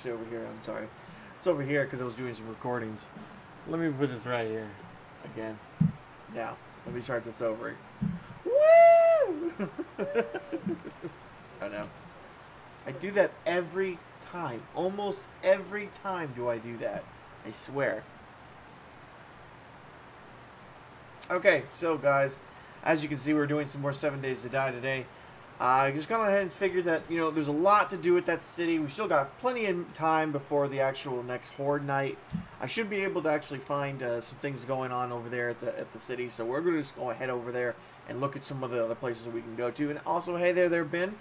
actually over here. I'm sorry. It's over here because I was doing some recordings. Let me put this right here again. Now, let me start this over. Woo! I know. I do that every time. Almost every time do I do that. I swear. Okay, so guys, as you can see, we're doing some more 7 Days to Die today. I just gone ahead and figured that, you know, there's a lot to do with that city. We still got plenty of time before the actual next Horde night. I should be able to actually find some things going on over there at the city. So we're going to just go ahead over there and look at some of the other places that we can go to. And also, hey there, Ben.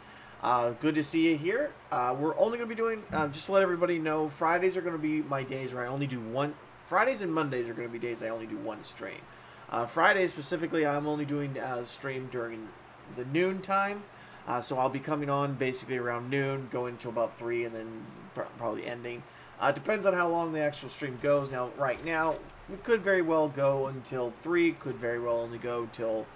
Good to see you here. We're only going to be doing, just to let everybody know, Fridays are going to be my days where I only do one. Fridays and Mondays are going to be days I only do one stream. Fridays specifically, I'm only doing stream during the noon time. So I'll be coming on basically around noon, going to about 3, and then probably ending. Depends on how long the actual stream goes. Now, right now, we could very well go until 3, could very well only go till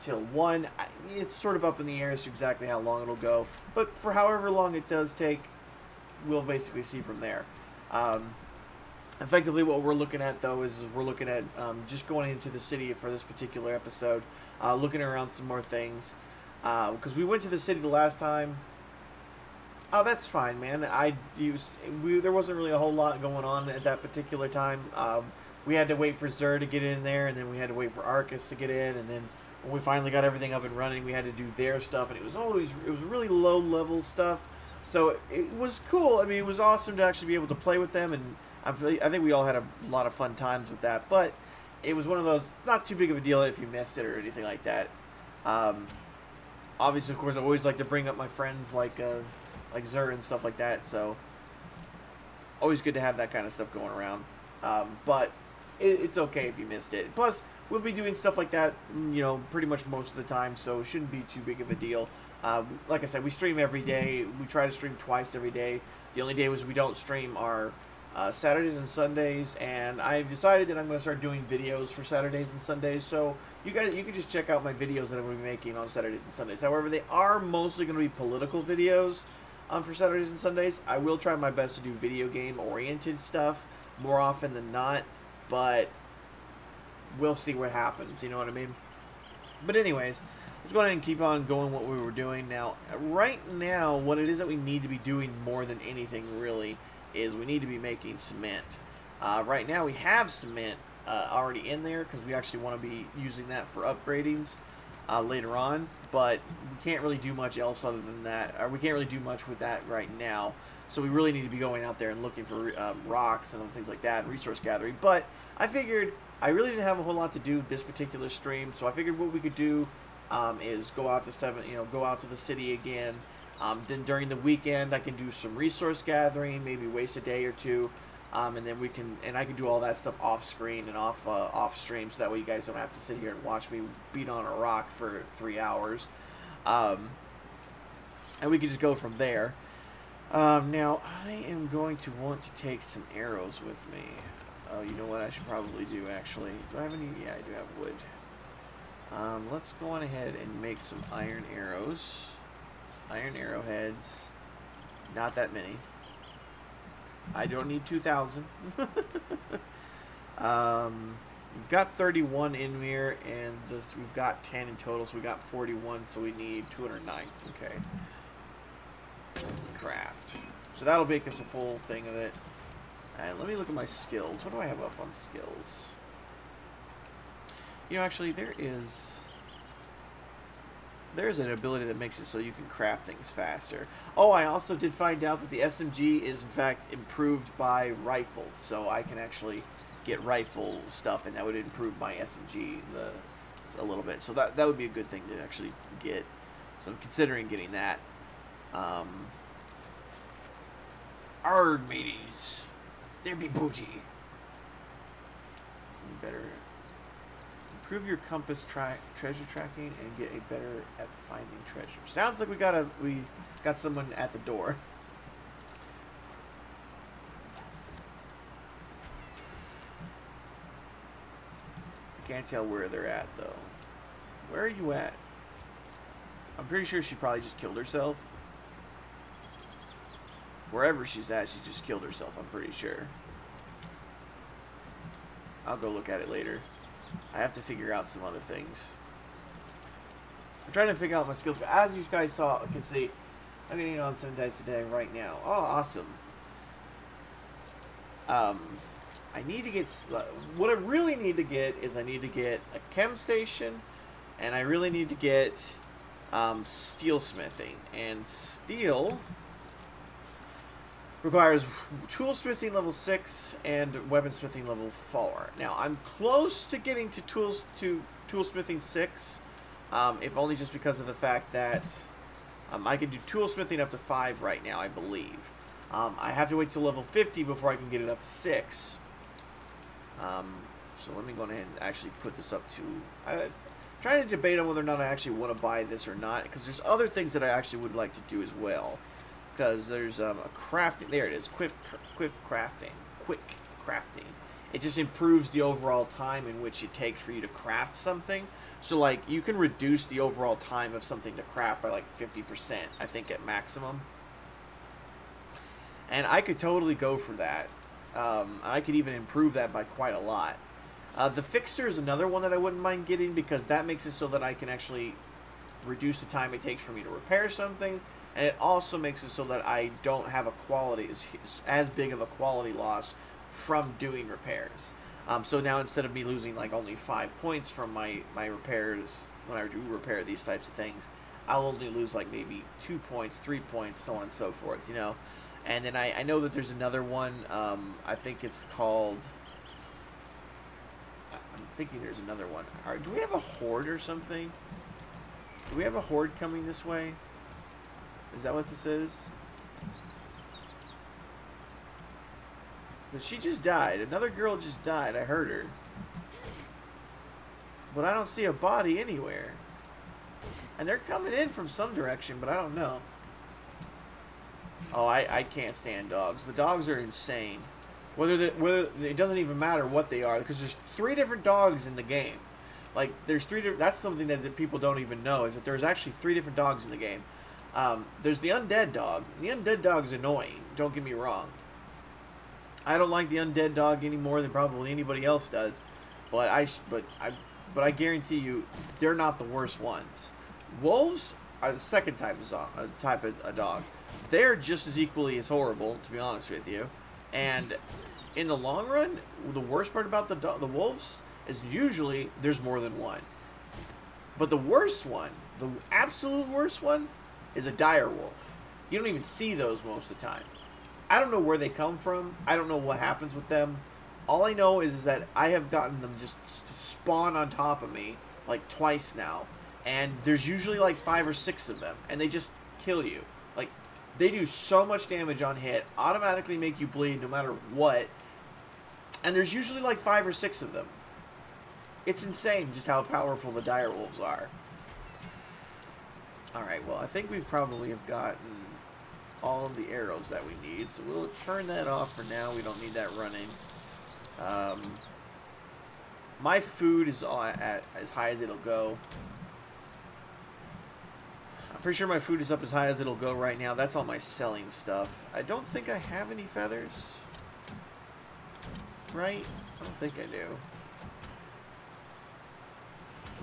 1. It's sort of up in the air as to exactly how long it'll go. But for however long it does take, we'll basically see from there. Effectively, what we're looking at, though, is we're looking at just going into the city for this particular episode, looking around some more things. Because we went to the city the last time. Oh, that's fine, man. There wasn't really a whole lot going on at that particular time. We had to wait for Zur to get in there, and then we had to wait for Arcus to get in, and then when we finally got everything up and running, we had to do their stuff, and it was really low level stuff. So it was cool. I mean, it was awesome to actually be able to play with them, and I think we all had a lot of fun times with that. But it was one of those. It's not too big of a deal if you missed it or anything like that. Obviously, of course, I always like to bring up my friends like Zur and stuff like that. So always good to have that kind of stuff going around. But it's okay if you missed it. Plus, we'll be doing stuff like that, you know, pretty much most of the time. So it shouldn't be too big of a deal. Like I said, we stream every day. We try to stream twice every day. The only days we don't stream are Saturdays and Sundays, and I've decided that I'm going to start doing videos for Saturdays and Sundays, so you can just check out my videos that I'm going to be making on Saturdays and Sundays. However, they are mostly going to be political videos for Saturdays and Sundays. I will try my best to do video game oriented stuff more often than not, but we'll see what happens, you know what I mean? But anyways, let's go ahead and keep on going what we were doing. Now, right now, what it is that we need to be doing more than anything really is we need to be making cement. Right now we have cement already in there because we actually want to be using that for upgradings later on, but we can't really do much else other than that, or we can't really do much with that right now. So we really need to be going out there and looking for rocks and things like that, and resource gathering. But I figured I really didn't have a whole lot to do this particular stream, so I figured what we could do is go out to go out to the city again. Then during the weekend, I can do some resource gathering, maybe waste a day or two, and then I can do all that stuff off screen and off stream, so that way you guys don't have to sit here and watch me beat on a rock for 3 hours, and we can just go from there. Now I am going to want to take some arrows with me. Oh, you know what I should probably do actually? Do I have any? Yeah, I do have wood. Let's go on ahead and make some iron arrows. Iron arrowheads. Not that many. I don't need 2,000. We've got 31 in here, and we've got 10 in total, so we got 41, so we need 209. Okay. Craft. So that'll make us a full thing of it. And let me look at my skills. What do I have up on skills? You know, actually, there's an ability that makes it so you can craft things faster. Oh, I also did find out that the SMG is in fact improved by rifles, so I can actually get rifle stuff, and that would improve my SMG a little bit. So that would be a good thing to actually get. So I'm considering getting that. Arg, mateys, there be booty. Better. Improve your compass treasure tracking and get a better at finding treasure. Sounds like we got someone at the door. I can't tell where they're at though. Where are you at? I'm pretty sure she probably just killed herself. Wherever she's at, she just killed herself, I'm pretty sure. I'll go look at it later. I have to figure out some other things. I'm trying to figure out my skills. As you guys can see, I'm getting on 7 dice today right now. Oh, awesome. I need to get... What I really need to get is I need to get a chem station, and I really need to get steel smithing. And steel requires tool smithing level 6 and weaponsmithing level 4. Now, I'm close to getting to tool smithing 6, if only just because of the fact that I can do tool smithing up to 5 right now, I believe. I have to wait till level 50 before I can get it up to 6. So let me go ahead and actually put this up to... I'm trying to debate on whether or not I actually want to buy this or not, because there's other things that I actually would like to do as well. Because there's a crafting... There it is. Quick crafting. It just improves the overall time in which it takes for you to craft something. So, like, you can reduce the overall time of something to craft by, like, 50%, I think, at maximum. And I could totally go for that. I could even improve that by quite a lot. The fixer is another one that I wouldn't mind getting, because that makes it so that I can actually reduce the time it takes for me to repair something. And it also makes it so that I don't have a quality, as big of a quality loss from doing repairs. So now instead of me losing like only 5 points from my repairs when I do repair these types of things, I'll only lose like maybe 2 points, 3 points, so on and so forth, you know. And then I know that there's another one, I think it's called, I'm thinking there's another one. Do we have a horde or something? Do we have a horde coming this way? Is that what this is? But she just died. Another girl just died. I heard her. But I don't see a body anywhere. And they're coming in from some direction, but I don't know. Oh, I can't stand dogs. The dogs are insane. Whether it doesn't even matter what they are, because there's 3 different dogs in the game. Like, there's 3 different... That's something that people don't even know, is that there's actually 3 different dogs in the game. There's the undead dog. The undead dog is annoying. Don't get me wrong. I don't like the undead dog any more than probably anybody else does, but I guarantee you, they're not the worst ones. Wolves are the second type of dog. They're just as equally as horrible, to be honest with you. And in the long run, the worst part about the wolves is usually there's more than one. But the worst one, the absolute worst one, is a dire wolf. You don't even see those most of the time. I don't know where they come from. I don't know what happens with them. All I know is that I have gotten them just spawn on top of me like twice now. And there's usually like 5 or 6 of them. And they just kill you. Like, they do so much damage on hit. Automatically make you bleed no matter what. And there's usually like 5 or 6 of them. It's insane just how powerful the dire wolves are. Alright, well, I think we probably have gotten all of the arrows that we need, so we'll turn that off for now. We don't need that running. My food is at as high as it'll go. I'm pretty sure my food is up as high as it'll go right now. That's all my selling stuff. I don't think I have any feathers. Right? I don't think I do.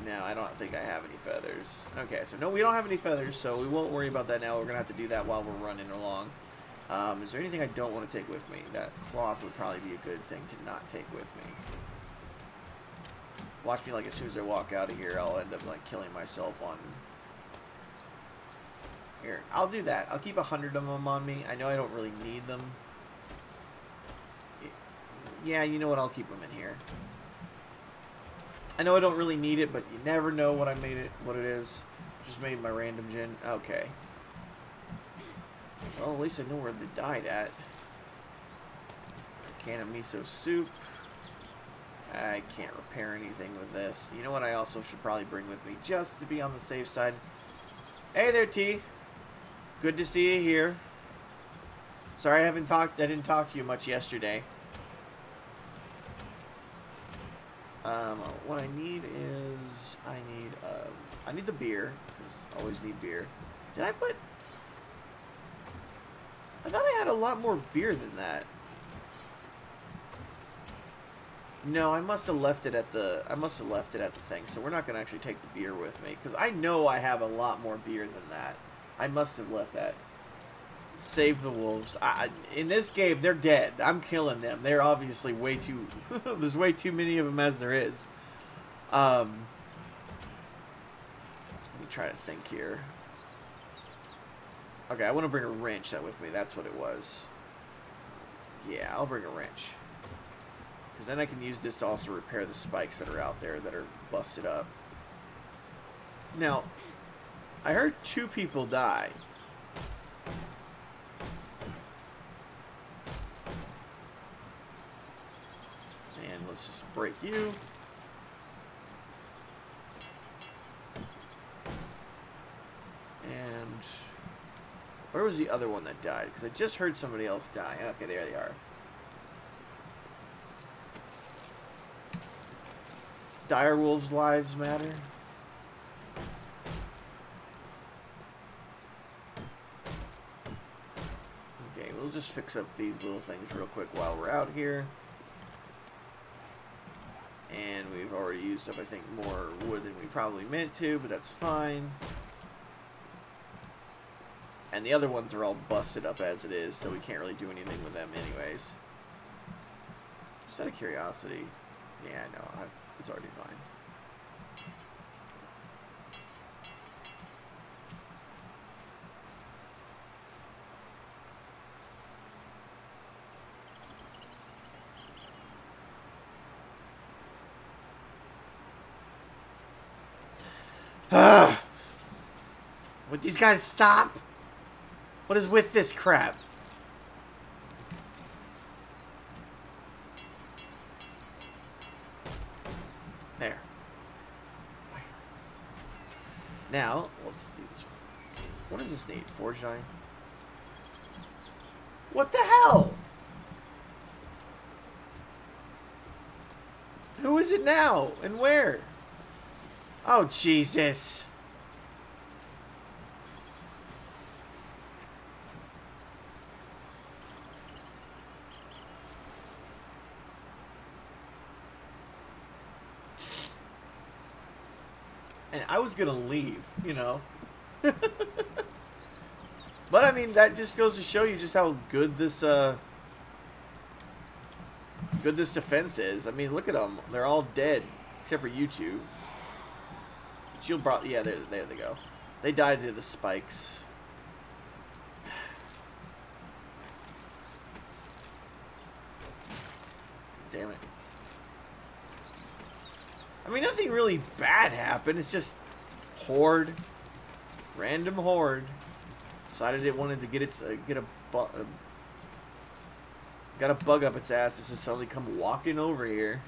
No, I don't think I have any feathers. Okay, so no, we don't have any feathers, so we won't worry about that now. We're going to have to do that while we're running along. Is there anything I don't want to take with me? That cloth would probably be a good thing to not take with me. Watch me, like, as soon as I walk out of here, I'll end up, like, killing myself on... Here, I'll do that. I'll keep 100 of them on me. I know I don't really need them. Yeah, you know what? I'll keep them in here. I know I don't really need it, but you never know what what it is. Just made my random gen. Okay. Well, at least I know where they died at. Can of miso soup. I can't repair anything with this. You know what I also should probably bring with me, just to be on the safe side? Hey there, T. Good to see you here. Sorry I didn't talk to you much yesterday. What I need is, I need the beer, because I always need beer. Did I put, I thought I had a lot more beer than that. No, I must have left it at the thing. So we're not gonna actually take the beer with me because I know I have a lot more beer than that. I must have left that. Save the wolves. In this game, they're dead. I'm killing them. They're obviously way too... there's way too many of them as there is. Let me try to think here. Okay, I want to bring a wrench with me. That's what it was. Yeah, I'll bring a wrench. Because then I can use this to also repair the spikes that are out there that are busted up. Now, I heard 2 people die. And let's just break you. And where was the other one that died? Because I just heard somebody else die. Okay, there they are. Direwolves' lives matter. Okay, we'll just fix up these little things real quick while we're out here. And we've already used up, I think, more wood than we probably meant to, but that's fine. And the other ones are all busted up as it is, so we can't really do anything with them anyways. Just out of curiosity. Yeah, no, it's already fine. Would these guys stop? What is with this crap? There. Now, let's do this one. What does this need? Forge iron? What the hell? Who is it now? And where? Oh, Jesus. And I was gonna leave, you know. But I mean, that just goes to show you just how good this defense is. I mean, look at them; they're all dead except for you two. Shield brought, yeah, there they go. They died to the spikes. Damn it. I mean, nothing really bad happened. It's just horde, random horde. Decided it wanted to get got a bug up its ass. Just to suddenly come walking over here.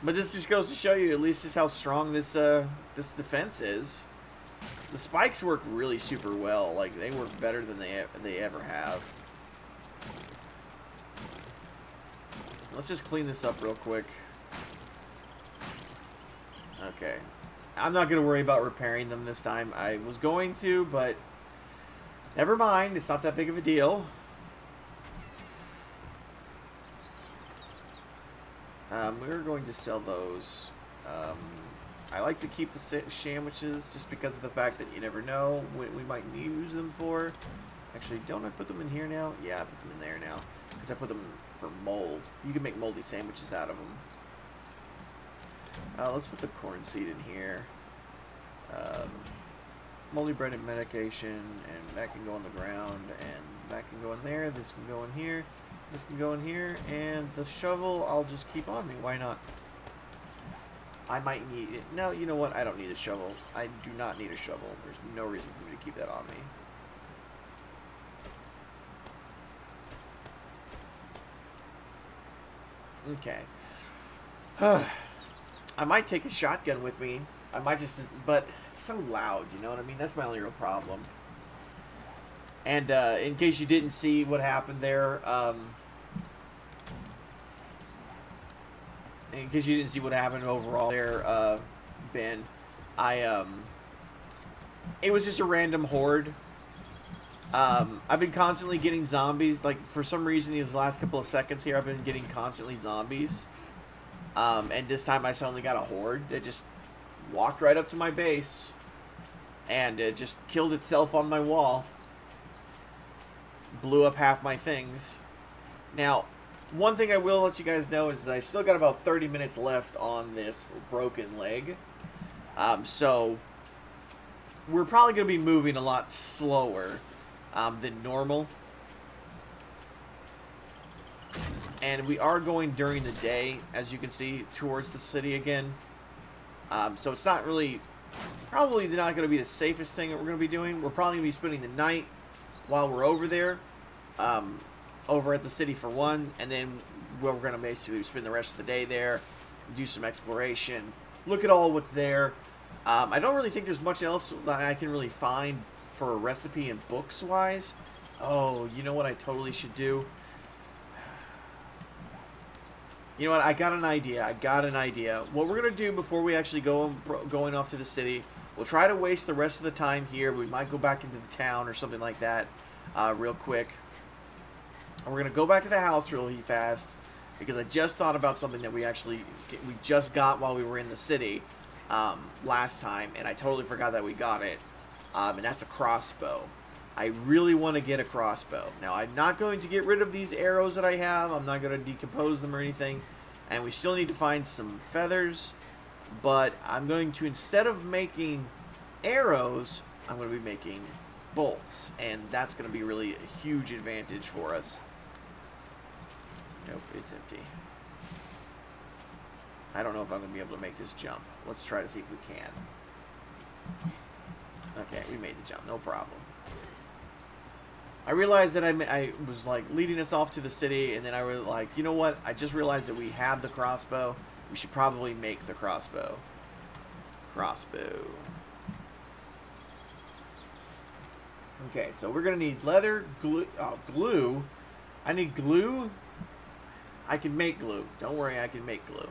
But this just goes to show you, at least, just how strong this this defense is. The spikes work really super well. Like, they work better than they ever have. Let's just clean this up real quick. Okay. I'm not going to worry about repairing them this time. I was going to, but never mind. It's not that big of a deal. We're going to sell those. I like to keep the sandwiches just because of the fact that you never know what we might use them for. Actually, don't I put them in here now? Yeah, I put them in there now. Because I put them for mold. You can make moldy sandwiches out of them. Let's put the corn seed in here. Moldy bread and medication, and that can go on the ground, and that can go in there. This can go in here. This can go in here, and the shovel I'll just keep on me. Why not? I might need it. No, you know what? I don't need a shovel. I do not need a shovel. There's no reason for me to keep that on me. Okay. I might take a shotgun with me. I might just... But it's so loud, you know what I mean? That's my only real problem. And in case you didn't see what happened there... in case you didn't see what happened overall there, Ben, I it was just a random horde. I've been constantly getting zombies. Like, for some reason, these last couple of seconds here, I've been getting constantly zombies. And this time I suddenly got a horde that just walked right up to my base. And it just killed itself on my wall. Blew up half my things. Now, one thing I will let you guys know is I still got about 30 minutes left on this broken leg. So, we're probably going to be moving a lot slower than normal. And we are going during the day, as you can see, towards the city again. So it's not really, probably not going to be the safest thing that we're going to be doing. We're probably going to be spending the night while we're over there, over at the city for one, and then we're going to basically spend the rest of the day there, do some exploration, look at all what's there. I don't really think there's much else that I can really find for a recipe and books wise. Oh, you know what I totally should do? You know what? I got an idea. What we're going to do before we actually going off to the city, we'll try to waste the rest of the time here. We might go back into the town or something like that real quick. And we're going to go back to the house really fast because I just thought about something that we just got while we were in the city last time, and I totally forgot that we got it. And that's a crossbow. I really want to get a crossbow. Now, I'm not going to get rid of these arrows that I have. I'm not going to decompose them or anything. And we still need to find some feathers. But I'm going to, instead of making arrows, I'm going to be making bolts. And that's going to be really a huge advantage for us. Nope, it's empty. I don't know if I'm going to be able to make this jump. Let's try to see if we can. Okay, we made the jump. No problem. I realized that I was like leading us off to the city, and then I was like, you know what? I just realized that we have the crossbow. We should probably make the crossbow. Okay, so we're gonna need leather, glue. Oh, glue. I need glue. I can make glue. Don't worry, I can make glue.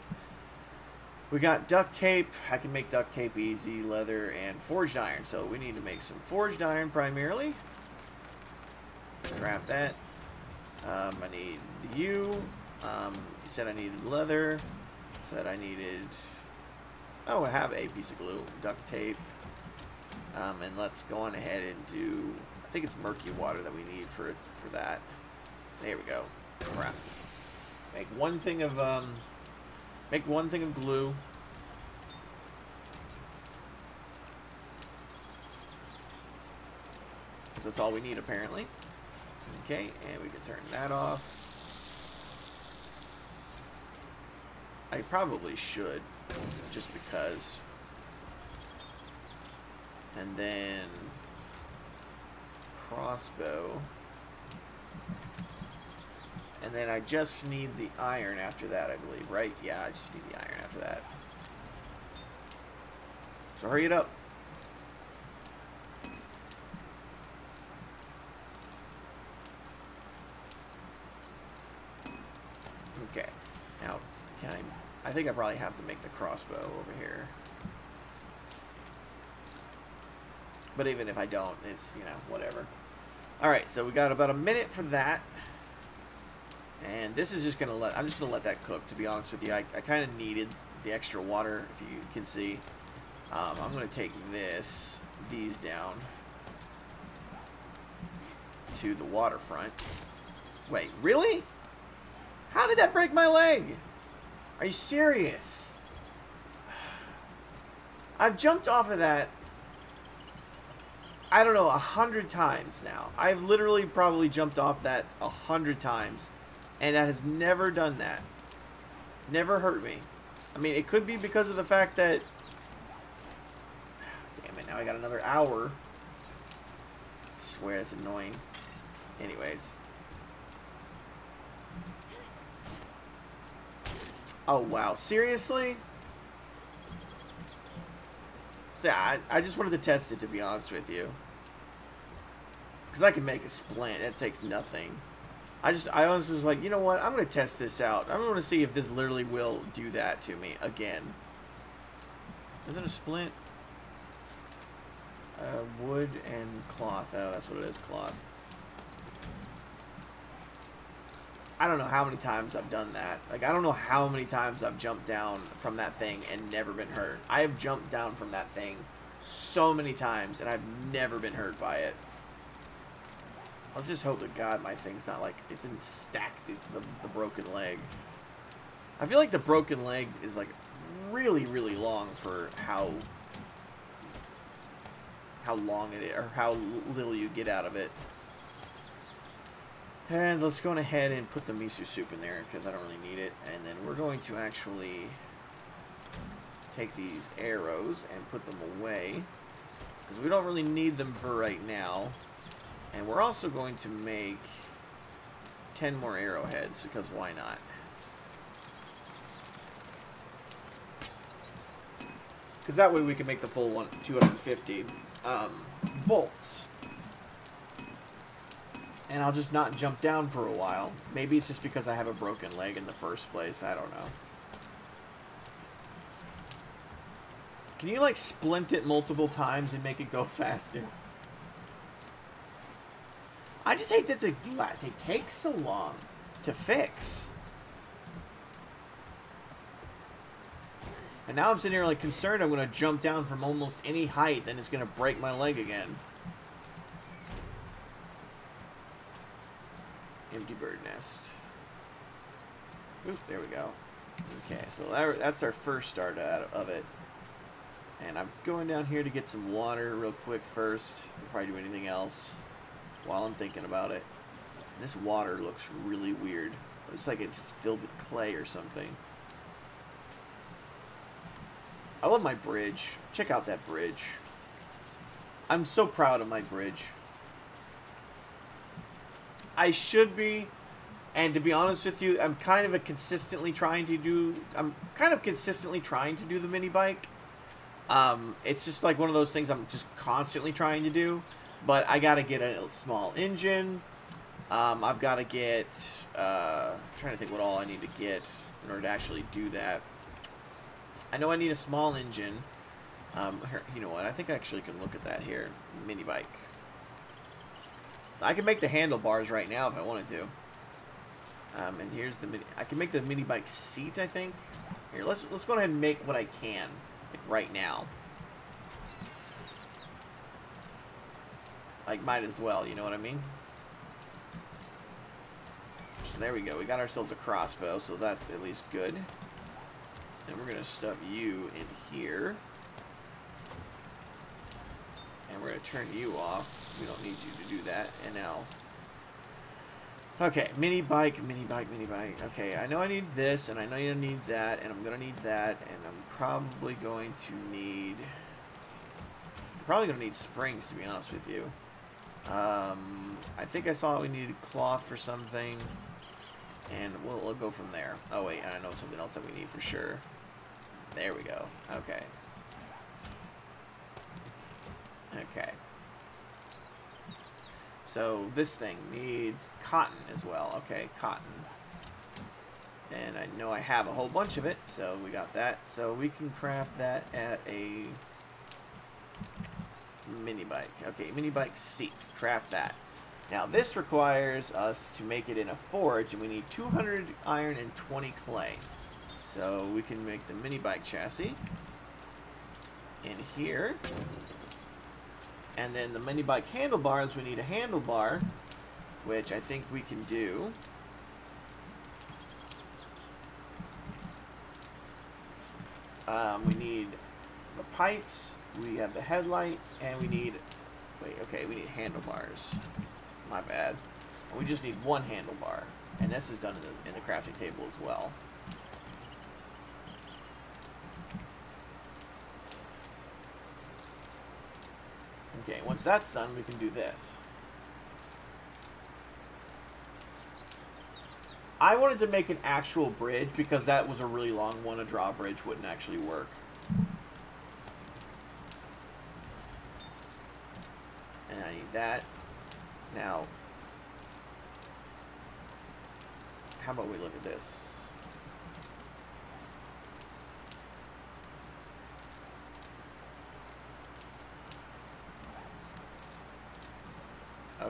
We got duct tape. I can make duct tape easy, leather, and forged iron. So we need to make some forged iron primarily. Grab that. I need you. You said I needed leather. Said I needed... Oh, I have a piece of glue. Duct tape. And let's go on ahead and do... I think it's murky water that we need for that. There we go. Crap. Make one thing of glue. Because that's all we need apparently. Okay, and we can turn that off. I probably should, just because. And then crossbow. And then I just need the iron after that, I believe, right? Yeah, I just need the iron after that. So hurry it up. Okay. Now, I think I probably have to make the crossbow over here. But even if I don't, it's, you know, whatever. Alright, so we got about a minute for that. And this is just going to I'm just going to let that cook, to be honest with you. I kind of needed the extra water, if you can see. I'm going to take these down to the waterfront. Wait, really? How did that break my leg? Are you serious? I've jumped off of that, I don't know, 100 times now. I've literally probably jumped off that 100 times. And that has never done that. Never hurt me. I mean, it could be because of the fact that... Damn it, now I got another hour. I swear, it's annoying. Anyways. Oh, wow. Seriously? So, I just wanted to test it, to be honest with you. Because I can make a splint. That takes nothing. I honestly was like, you know what? I'm going to test this out. I'm going to see if this literally will do that to me again. Is it a splint? Wood and cloth. Oh, that's what it is, cloth. I don't know how many times I've done that. Like, I don't know how many times I've jumped down from that thing and never been hurt. I have jumped down from that thing so many times, and I've never been hurt by it. Let's just hope to God my thing's not like, it didn't stack the broken leg. I feel like the broken leg is like really, really long for how long it is, or how little you get out of it. And let's go ahead and put the miso soup in there because I don't really need it. And then we're going to actually take these arrows and put them away because we don't really need them for right now. And we're also going to make 10 more arrowheads because why not? Because that way we can make the full 250 bolts. And I'll just not jump down for a while. Maybe it's just because I have a broken leg in the first place. I don't know. Can you, like, splint it multiple times and make it go faster? I just hate that they take so long to fix. And now I'm sitting here, like, concerned I'm going to jump down from almost any height, and it's going to break my leg again. Empty bird nest. Oop, there we go. Okay, so that's our first start out of it. And I'm going down here to get some water real quick first, before I do anything else, while I'm thinking about it. This water looks really weird. It looks like it's filled with clay or something. I love my bridge. Check out that bridge. I'm so proud of my bridge. I should be, and to be honest with you, I'm kind of consistently trying to do the mini bike. It's just like one of those things I'm just constantly trying to do, but I gotta get a small engine. I've got to get, I'm trying to think what all I need to get in order to actually do that. I know I need a small engine. Here, you know what, I think I actually can look at that here. Mini bike. I can make the handlebars right now if I wanted to. And here's the I can make the mini bike seat, I think. Here, let's go ahead and make what I can, like right now. Like, might as well, you know what I mean? So there we go. We got ourselves a crossbow, so that's at least good. And we're gonna stuff you in here. And we're going to turn you off. We don't need you to do that. And now... Okay, mini bike, mini bike, mini bike. Okay, I know I need this, and I know you need that, and I'm going to need that, and I'm probably going to need... springs, to be honest with you. I think I saw we needed cloth for something, and we'll go from there. Oh, wait, I know something else that we need for sure. There we go. Okay. Okay. So this thing needs cotton as well. Okay, cotton. And I know I have a whole bunch of it, so we got that. So we can craft that at a mini bike. Okay, mini bike seat. Craft that. Now this requires us to make it in a forge, and we need 200 iron and 20 clay. So we can make the mini bike chassis in here. And then the mini bike handlebars, we need a handlebar, which I think we can do. We need the pipes, we have the headlight, and we need, we need handlebars. My bad. And we just need one handlebar. And this is done in the crafting table as well. Okay, once that's done, we can do this. I wanted to make an actual bridge because that was a really long one. A drawbridge wouldn't actually work. And I need that. Now, how about we look at this?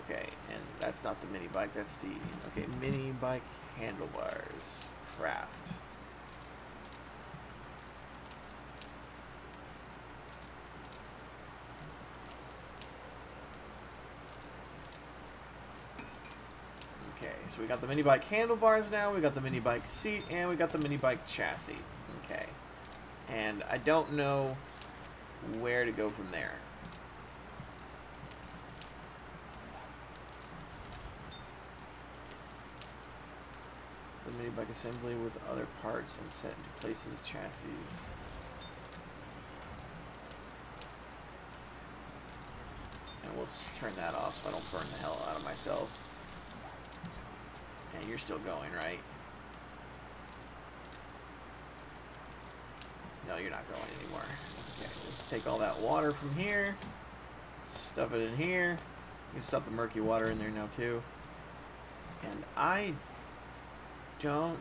Okay, and that's not the mini bike. That's the okay mini bike handlebars craft. Okay, so we got the mini bike handlebars now. We got the mini bike seat, and we got the mini bike chassis. Okay, and I don't know where to go from there. The mini bike assembly with other parts and set into places, chassis. And we'll just turn that off so I don't burn the hell out of myself. And you're still going, right? No, you're not going anymore. Okay, let's take all that water from here, stuff it in here. You can stuff the murky water in there now too. And I don't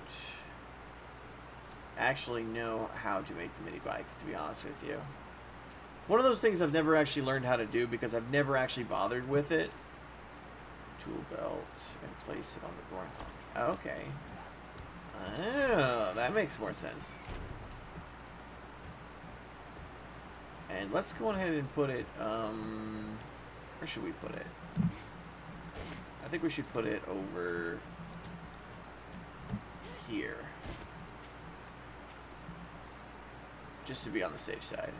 actually know how to make the mini bike, to be honest with you. One of those things I've never actually learned how to do because I've never actually bothered with it. Tool belt and place it on the board. Okay. Oh, that makes more sense. And let's go ahead and put it, where should we put it? I think we should put it over here. Just to be on the safe side.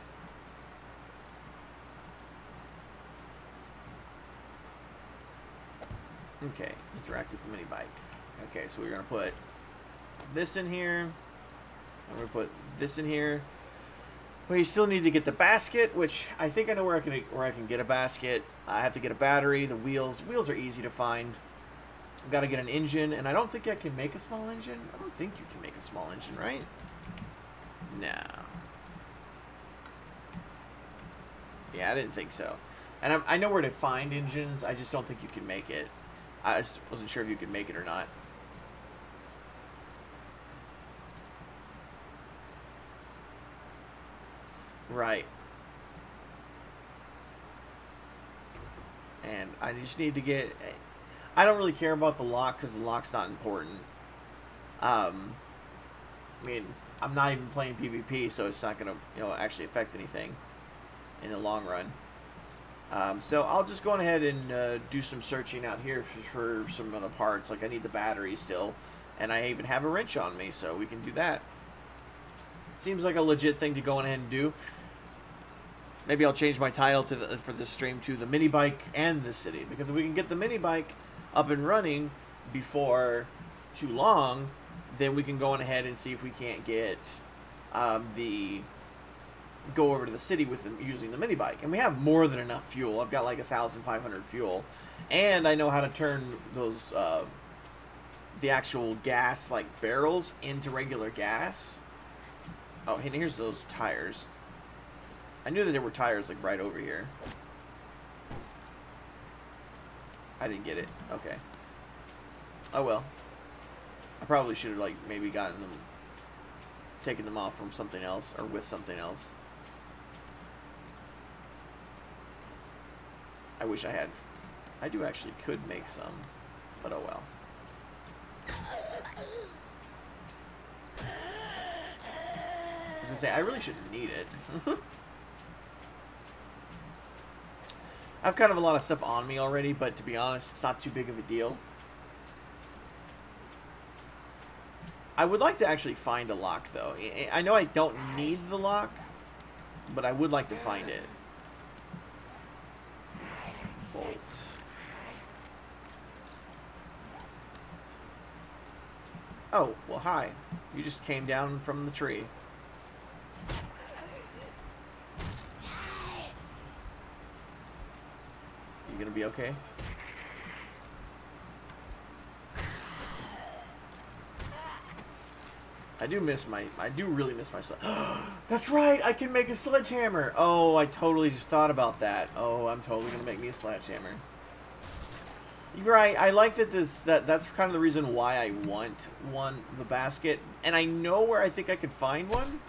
Okay, interact with the mini bike. Okay, so we're gonna put this in here, and we're gonna put this in here. We still need to get the basket, which I think I know where I can get a basket. I have to get a battery, the wheels. Wheels are easy to find. I've got to get an engine, and I don't think I can make a small engine. I don't think you can make a small engine, right? No. Yeah, I didn't think so. And I know where to find engines. I just don't think you can make it. I just wasn't sure if you could make it or not. Right. And I just need to get... I don't really care about the lock because the lock's not important. I mean, I'm not even playing PvP, so it's not going to, actually affect anything in the long run. So I'll just go ahead and do some searching out here for some other parts. Like I need the battery still, and I even have a wrench on me, so we can do that. Seems like a legit thing to go ahead and do. Maybe I'll change my title to for this stream to the mini bike and the city, because if we can get the mini bike up and running before too long, then we can go on ahead and see if we can't get go over to the city with them using the mini bike. And we have more than enough fuel. I've got like 1,500 fuel, and I know how to turn those the actual gas like barrels into regular gas. Oh, and here's those tires. I knew that there were tires like right over here. I didn't get it. Okay. Oh well. I probably should have like maybe gotten them, taken them off from something else or with something else. I wish I had. I do actually could make some, but oh well. I was gonna say I really shouldn't need it. I've kind of a lot of stuff on me already, but to be honest, it's not too big of a deal. I would like to actually find a lock, though. I know I don't need the lock, but I would like to find it. Bolt. Oh, well, hi. You just came down from the tree. You gonna be okay? I do really miss my That's right, I can make a sledgehammer. Oh, I totally just thought about that. Oh, I'm totally gonna make me a sledgehammer. You're right. I like that that's kind of the reason why I want the basket, and I know where I think I could find one.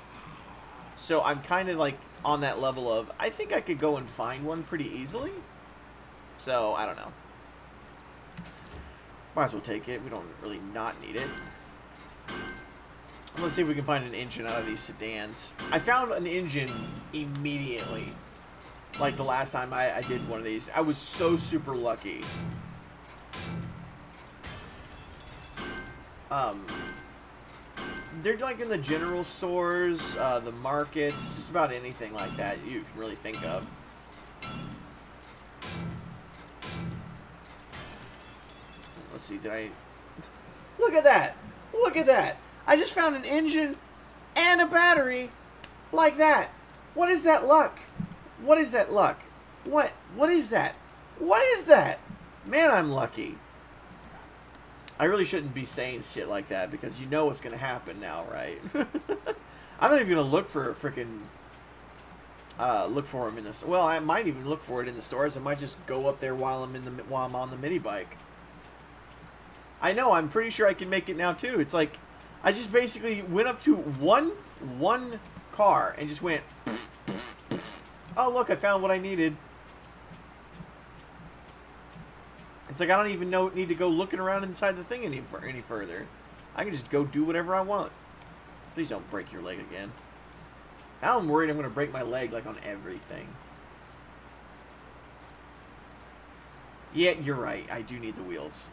So I'm kind of like on that level of I think I could go and find one pretty easily. So I don't know. Might as well take it. We don't really not need it. Let's see if we can find an engine out of these sedans. I found an engine immediately. Like the last time I did one of these. I was so super lucky. They're like in the general stores, the markets, just about anything like that you can really think of. Let's see, did I... Look at that! Look at that! I just found an engine and a battery like that. What is that luck? What is that luck? What is that? What is that? Man, I'm lucky. I really shouldn't be saying shit like that because you know what's going to happen now, right? I'm not even going to look for a freaking... look for them in this... Well, I might even look for it in the stores. I might just go up there while I'm on the mini bike. I know, I'm pretty sure I can make it now too. It's like, I just basically went up to one car and just went, oh look, I found what I needed. It's like I don't even need to go looking around inside the thing any further. I can just go do whatever I want. Please don't break your leg again. Now I'm worried I'm going to break my leg like on everything. Yeah, you're right. I do need the wheels.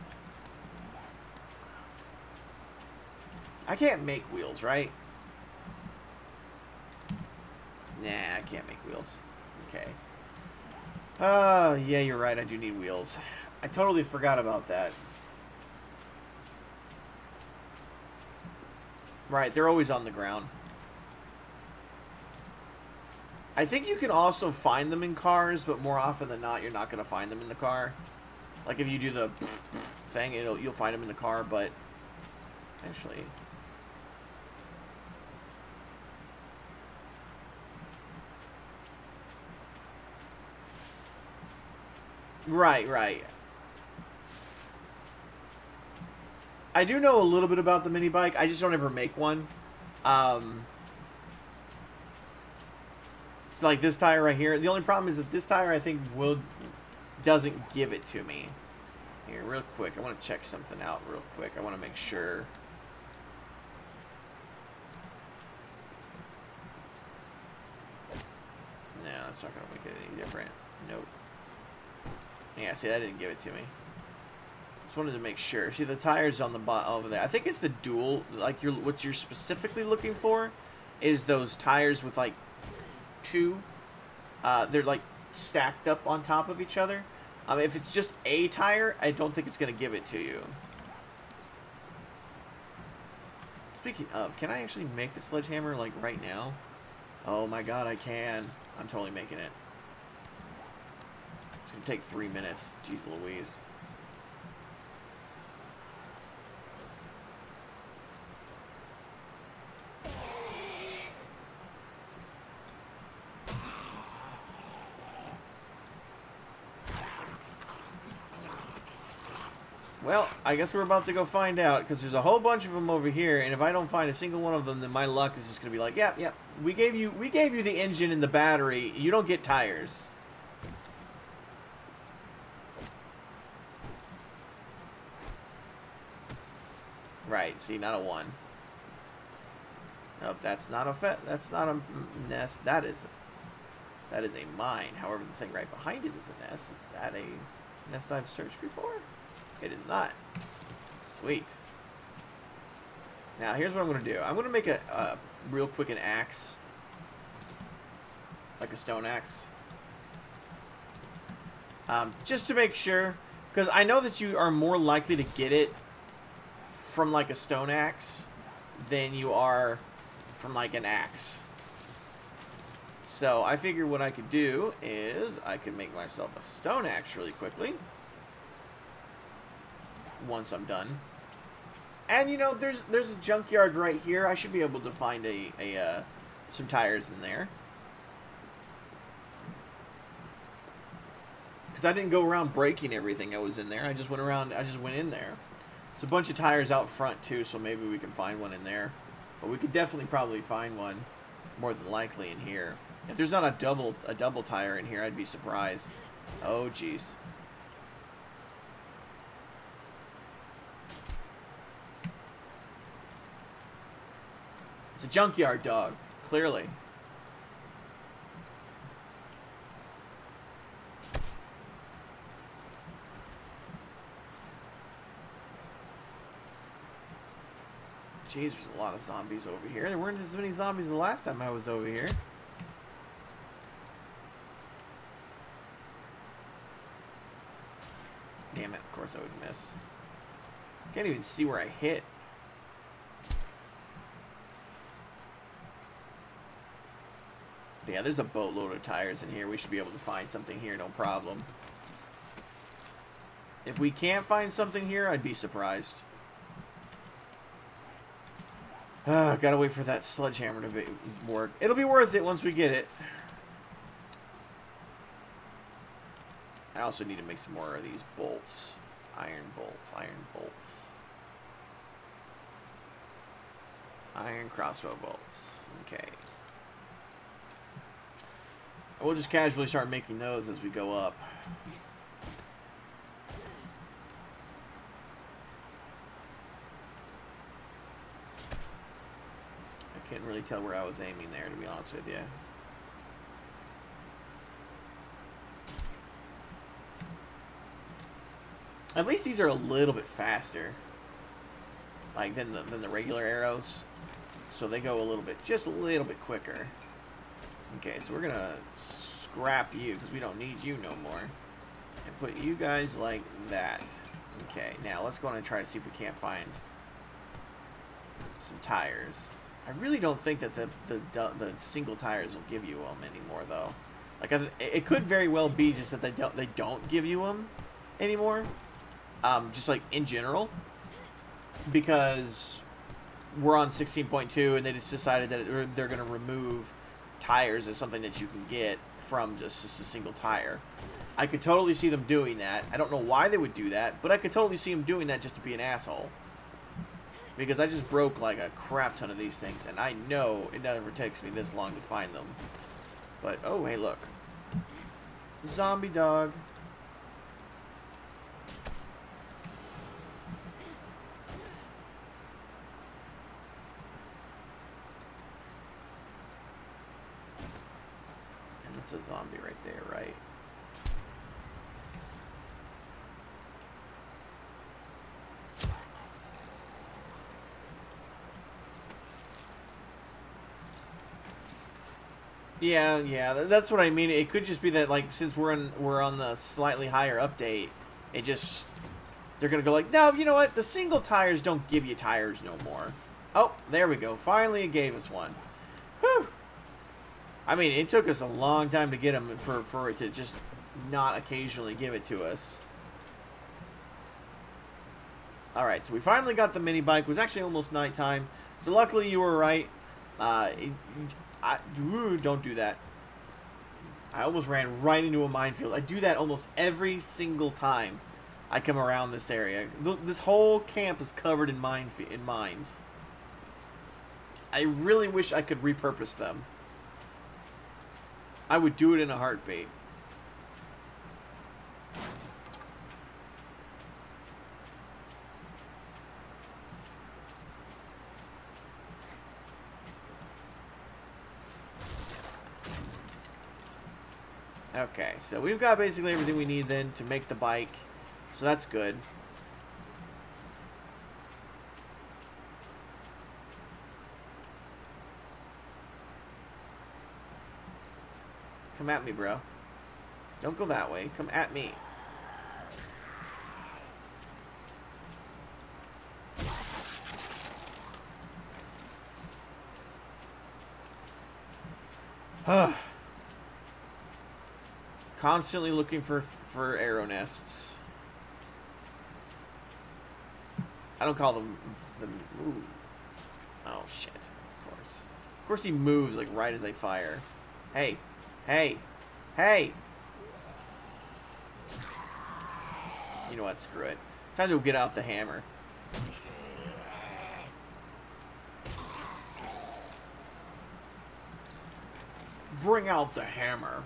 I can't make wheels, right? Nah, I can't make wheels. Okay. Oh, yeah, you're right. I do need wheels. I totally forgot about that. Right, they're always on the ground. I think you can also find them in cars, but more often than not, you're not going to find them in the car. Like, if you do the thing, you'll find them in the car, but... Actually... Right, right. I do know a little bit about the mini bike. I just don't ever make one. So like this tire right here. The only problem is that this tire, I think, doesn't give it to me. Here, real quick. I want to check something out real quick. I want to make sure. No, that's not going to make it any different. Nope. Yeah, see, that didn't give it to me. Just wanted to make sure. See, the tire's on the bottom over there. I think it's the dual, like, what you're specifically looking for is those tires with, like, two. They're, like, stacked up on top of each other. If it's just a tire, I don't think it's going to give it to you. Speaking of, can I actually make the sledgehammer, like, right now? Oh, my God, I can. I'm totally making it. It's going to take 3 minutes. Jeez Louise. Well, I guess we're about to go find out, because there's a whole bunch of them over here, and if I don't find a single one of them, then my luck is just going to be like, yeah, we gave you the engine and the battery. You don't get tires. Right, see, not a 1. Nope, that's not a nest. That is a mine. However, the thing right behind it is a nest. Is that a nest I've searched before? It is not. Sweet. Now, here's what I'm going to do. I'm going to make real quick an axe. Like a stone axe. Just to make sure. Because I know that you are more likely to get it from like a stone axe than you are from like an axe. So I figured what I could do is I could make myself a stone axe really quickly. Once I'm done. And you know, there's a junkyard right here. I should be able to find some tires in there. Because I didn't go around breaking everything that was in there. I just went in there. There's a bunch of tires out front too, so maybe we can find one in there. But we could definitely probably find one, more than likely, in here. If there's not a double tire in here, I'd be surprised. Oh, jeez. It's a junkyard dog, clearly. Jeez, there's a lot of zombies over here. There weren't as many zombies the last time I was over here. Damn it, of course I would miss. Can't even see where I hit. But yeah, there's a boatload of tires in here. We should be able to find something here, no problem. If we can't find something here, I'd be surprised. Gotta wait for that sledgehammer to work. It'll be worth it once we get it. I also need to make some more of these bolts. Iron bolts, iron bolts. Iron crossbow bolts. Okay. We'll just casually start making those as we go up. I can't really tell where I was aiming there, to be honest with you. At least these are a little bit faster, like than the regular arrows. So they go a little bit, just a little bit quicker. Okay, so we're gonna scrap you because we don't need you no more, and put you guys like that. Okay, now let's go on and try to see if we can't find some tires. I really don't think that the single tires will give you them anymore, though. Like, it could very well be just that they don't give you them anymore. Just like in general, because we're on 16.2 and they just decided that they're going to remove tires as something that you can get from just a single tire. I could totally see them doing that. I don't know why they would do that, but I could totally see them doing that just to be an asshole. Because I just broke like a crap ton of these things, and I know it never takes me this long to find them. But, oh, hey, look. Zombie dog. And that's a zombie right there, right? Yeah, that's what I mean. It could just be that, like, since we're on the slightly higher update, it just, they're gonna go like, no, you know what? The single tires don't give you tires no more. Oh, there we go. Finally, it gave us one. Whew. I mean, it took us a long time to get them for it to just not occasionally give it to us. All right, so we finally got the mini bike. It was actually almost nighttime, so luckily you were right. Don't do that. I almost ran right into a minefield. I do that almost every single time I come around this area. This whole camp is covered in mines. I really wish I could repurpose them. I would do it in a heartbeat. Okay, so we've got basically everything we need then to make the bike, so that's good. Come at me, bro. Don't go that way. Come at me. Constantly looking for arrow nests. I don't call them ooh. Oh shit! Of course he moves like right as I fire. Hey, hey, hey! You know what? Screw it. Time to get out the hammer. Bring out the hammer.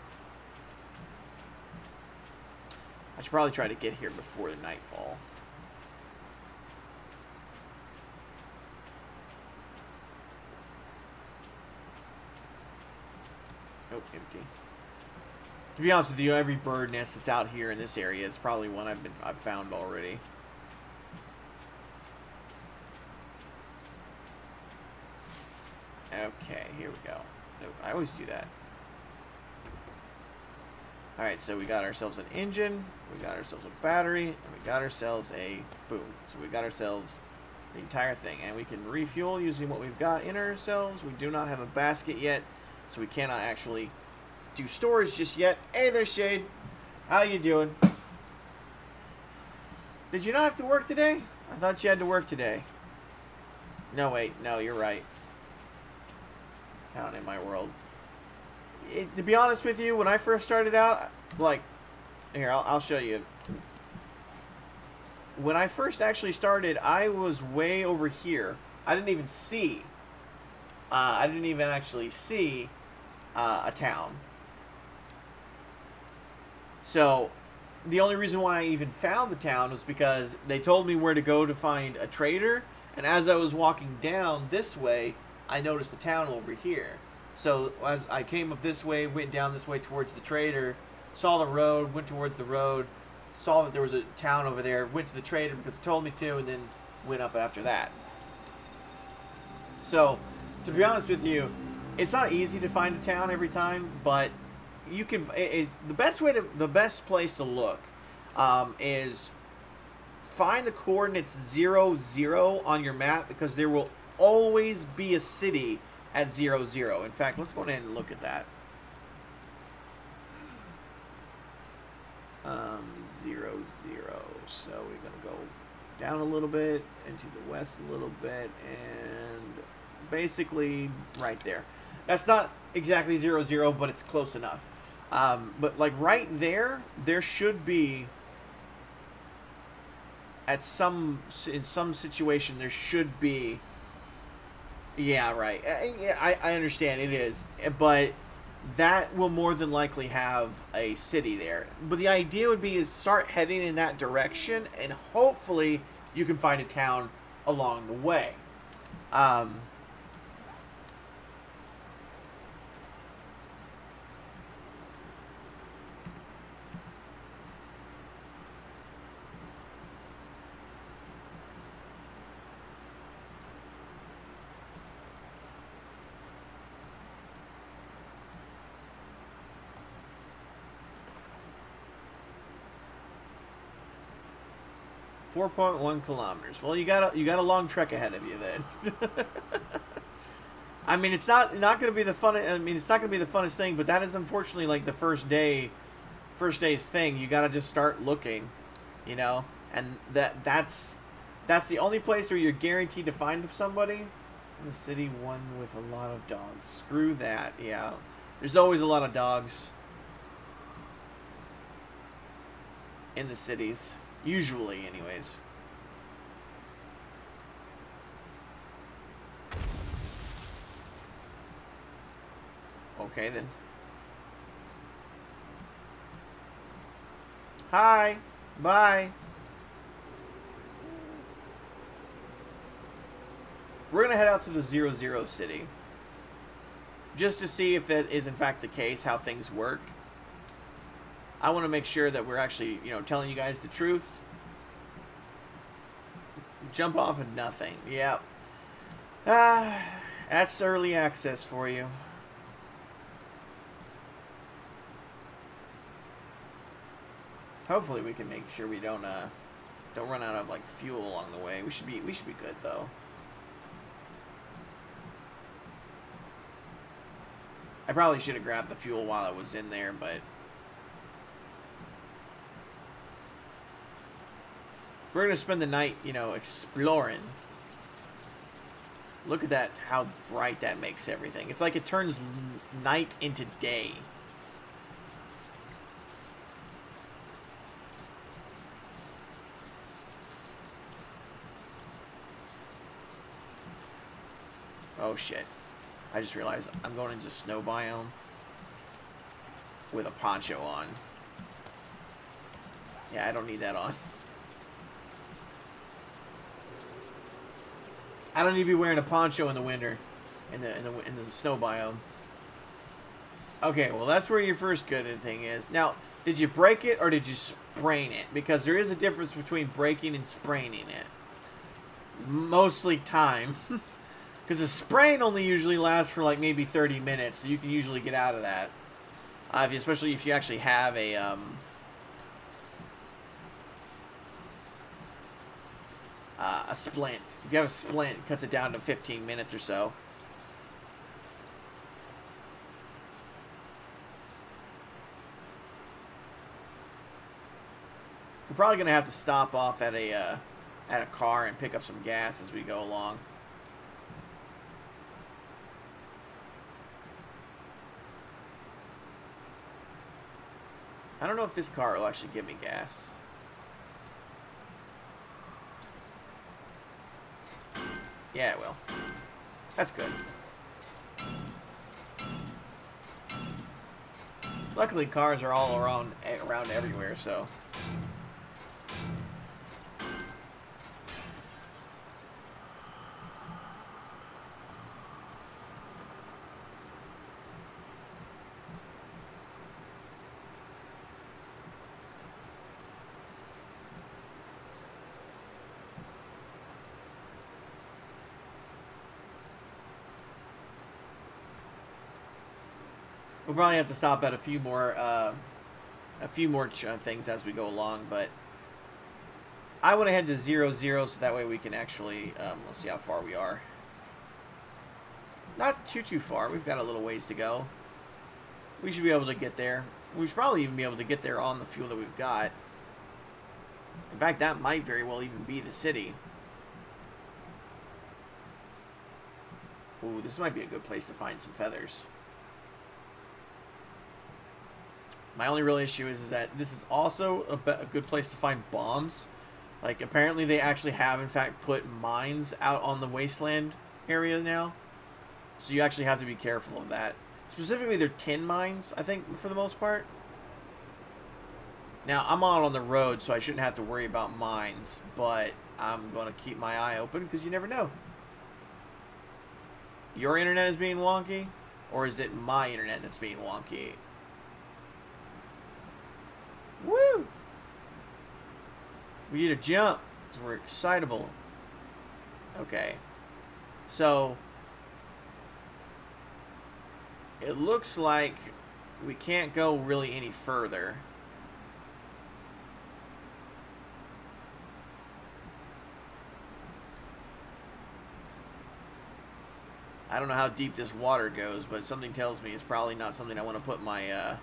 I should probably try to get here before the nightfall. Oh, empty. To be honest with you, every bird nest that's out here in this area is probably one I've found already. Okay, here we go. Nope, I always do that. Alright, so we got ourselves an engine, we got ourselves a battery, and we got ourselves a boom. So we got ourselves the entire thing. And we can refuel using what we've got in ourselves. We do not have a basket yet, so we cannot actually do storage just yet. Hey there, Shade. How you doing? Did you not have to work today? I thought you had to work today. No, wait. No, you're right. Count in my world. To be honest with you, when I first started out, like, here, I'll show you. When I first actually started, I was way over here. I didn't even see. I didn't even actually see a town. So, the only reason why I even found the town was because they told me where to go to find a trader. And as I was walking down this way, I noticed the town over here. So as I came up this way, went down this way towards the trader, saw the road, went towards the road, saw that there was a town over there, went to the trader because it told me to, and then went up after that. So, to be honest with you, it's not easy to find a town every time, but you can. The best place to look is find the coordinates 0, 0 on your map, because there will always be a city at 0, 0. In fact, let's go ahead and look at that. 0, 0. So we're going to go down a little bit, into the west a little bit, and basically right there. That's not exactly 0, 0, but it's close enough. But like right there, there should be, in some situation, there should be. Yeah, right. I understand it is, but that will more than likely have a city there. But the idea would be is start heading in that direction, and hopefully you can find a town along the way. 4.1 kilometers. Well, you got a long trek ahead of you then. I mean, it's not going to be the fun. I mean, it's not going to be the funnest thing, but that is unfortunately like the first day's thing. You got to just start looking, you know, and that's the only place where you're guaranteed to find somebody. In the city, one with a lot of dogs. Screw that. Yeah, there's always a lot of dogs in the cities. Usually, anyways. Okay, then. Hi. Bye. We're going to head out to the 0-0 city. Just to see if that is in fact the case, how things work. I want to make sure that we're actually, you know, telling you guys the truth. Jump off of nothing. Yeah. That's early access for you. Hopefully we can make sure we don't run out of like fuel along the way. We should be good though. I probably should have grabbed the fuel while I was in there, but we're going to spend the night, you know, exploring. Look at that, how bright that makes everything. It's like it turns night into day. Oh, shit. I just realized I'm going into snow biome with a poncho on. Yeah, I don't need that on. I don't need to be wearing a poncho in the winter, in the snow biome. Okay, well, that's where your first good thing is. Now, did you break it or did you sprain it? Because there is a difference between breaking and spraining it. Mostly time. Because a sprain only usually lasts for like maybe 30 minutes, so you can usually get out of that. Especially if you actually have a splint. If you have a splint, it cuts it down to 15 minutes or so. We're probably going to have to stop off at a car and pick up some gas as we go along. I don't know if this car will actually give me gas. Yeah, it will. That's good. Luckily, cars are all around everywhere, so... We'll probably have to stop at a few more things as we go along, but I want to head to 0-0 so that way we can actually, let's see how far we are. Not too far. We've got a little ways to go. We should be able to get there. We should probably even be able to get there on the fuel that we've got. In fact, that might very well even be the city. Ooh, this might be a good place to find some feathers. My only real issue is that this is also a good place to find bombs. Like, apparently they actually have, in fact, put mines out on the wasteland area now. So you actually have to be careful of that. Specifically, they're tin mines, I think, for the most part. Now, I'm out on the road, so I shouldn't have to worry about mines. But I'm going to keep my eye open, because you never know. Your internet is being wonky? Or is it my internet that's being wonky? Woo! We need to jump, because we're excitable. Okay. So, it looks like we can't go really any further. I don't know how deep this water goes, but something tells me it's probably not something I want to put my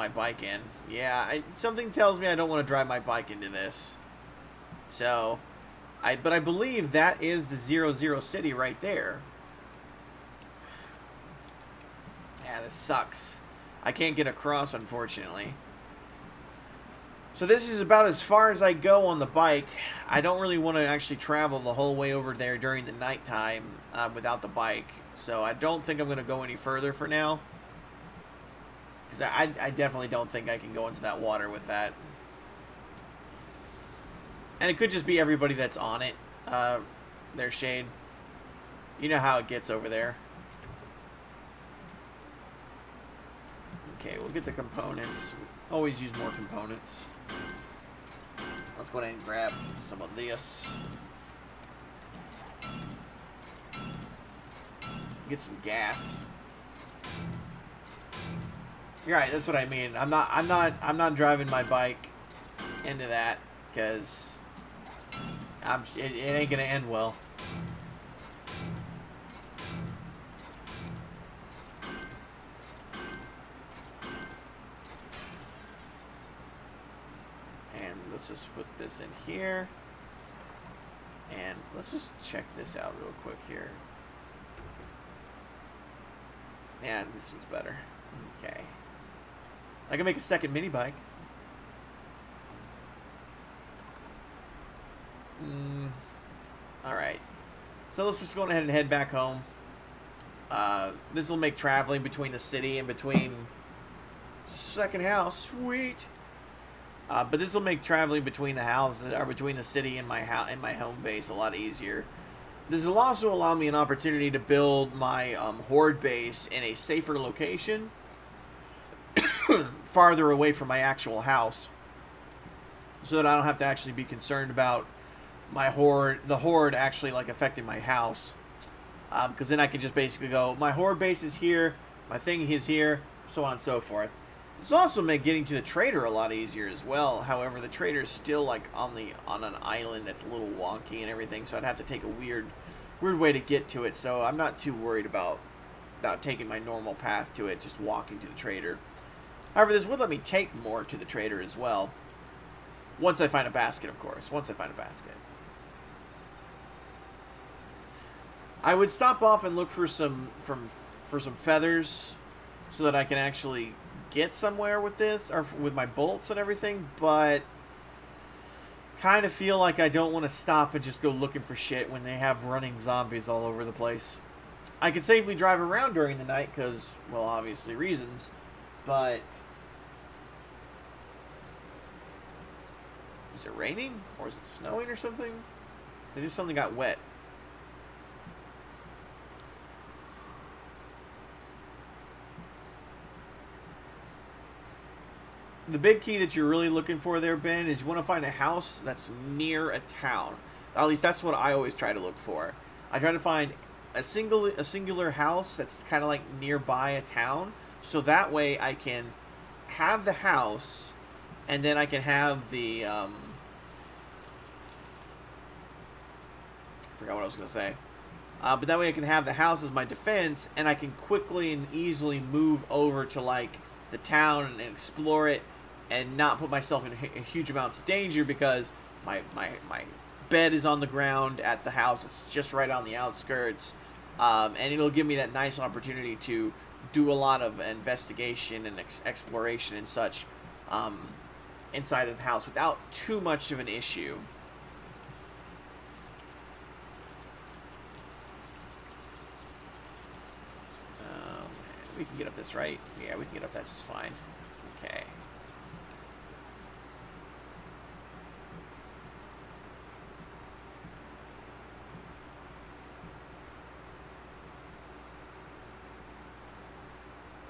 bike in. Yeah, something tells me I don't want to drive my bike into this. So, but I believe that is the 0-0 city right there. Yeah, this sucks. I can't get across, unfortunately. So this is about as far as I go on the bike. I don't really want to actually travel the whole way over there during the nighttime without the bike. So I don't think I'm going to go any further for now. Because I definitely don't think I can go into that water with that. And it could just be everybody that's on it. Their shade. You know how it gets over there. Okay, we'll get the components. Always use more components. Let's go ahead and grab some of this. Get some gas. You're right, that's what I mean. I'm not driving my bike into that because it ain't gonna end well. And let's just put this in here. And let's just check this out real quick here. Yeah, this one's better. Okay. I can make a second mini bike. Alright. So let's just go ahead and head back home. This will make traveling between the city and between second house. Sweet. But this will make traveling between the houses or between the city and my home base a lot easier. This will also allow me an opportunity to build my horde base in a safer location, farther away from my actual house, so that I don't have to actually be concerned about the horde actually like affecting my house. Because then I can just basically go, my horde base is here, my thing is here, so on and so forth. This will also make getting to the trader a lot easier as well. However, the trader is still like on an island that's a little wonky and everything, so I'd have to take a weird way to get to it. So I'm not too worried about taking my normal path to it, just walking to the trader. However, this would let me take more to the trader as well. Once I find a basket, of course. Once I find a basket. I would stop off and look for some feathers so that I can actually get somewhere with this, or with my bolts and everything, but kind of feel like I don't want to stop and just go looking for shit when they have running zombies all over the place. I could safely drive around during the night because, well, obviously reasons, but is it raining or is it snowing or something? So just something got wet. The big key that you're really looking for there, Ben, is you want to find a house that's near a town. At least that's what I always try to look for. I try to find a singular house that's kind of like nearby a town, so that way I can have the house, and then I can have the I forgot what I was going to say. But that way I can have the house as my defense, and I can quickly and easily move over to like the town and explore it, and not put myself in huge amounts of danger because my bed is on the ground at the house. It's just right on the outskirts, and it'll give me that nice opportunity to do a lot of investigation and exploration and such inside of the house without too much of an issue. We can get up this, right? Yeah, we can get up that just fine. Okay.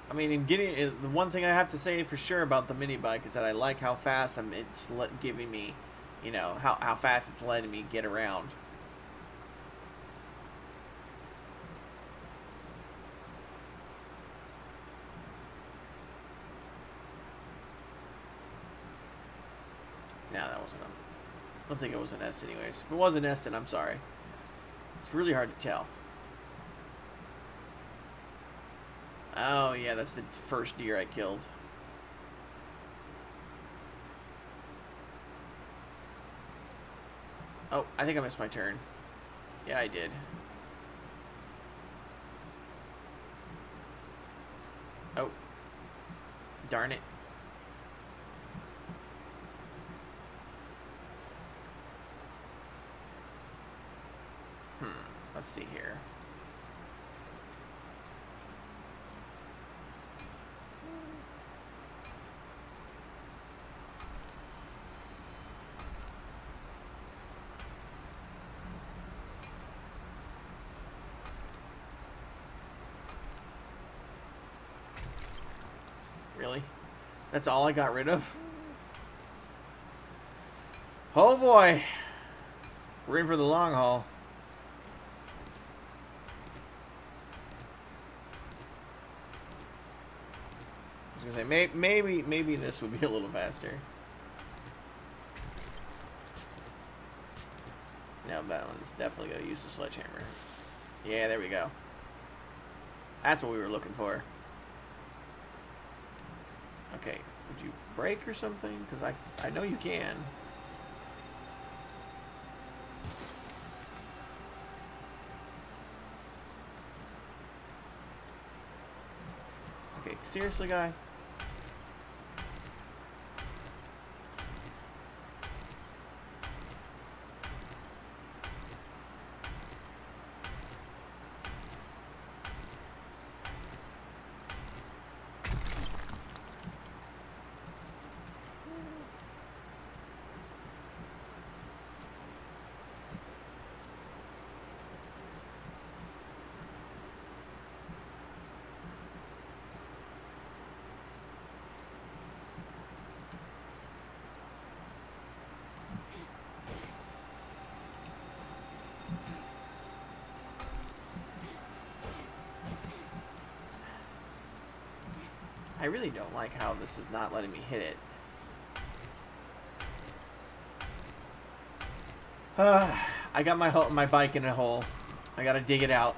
I mean, the one thing I have to say for sure about the mini bike is that I like how fast it's giving me, you know, how fast it's letting me get around. No, that wasn't I don't think it was a nest anyways. If it was a nest, then I'm sorry. It's really hard to tell. Oh, yeah, that's the first deer I killed. Oh, I think I missed my turn. Yeah, I did. Oh. Darn it. Let's see here. Really? That's all I got rid of? Oh boy. We're in for the long haul. I was gonna say, maybe this would be a little faster. Now that one's definitely gonna use the sledgehammer. Yeah, there we go. That's what we were looking for. Okay, would you brake or something? Because I know you can. Okay, seriously, guy? I really don't like how this is not letting me hit it. I got my bike in a hole. I gotta dig it out.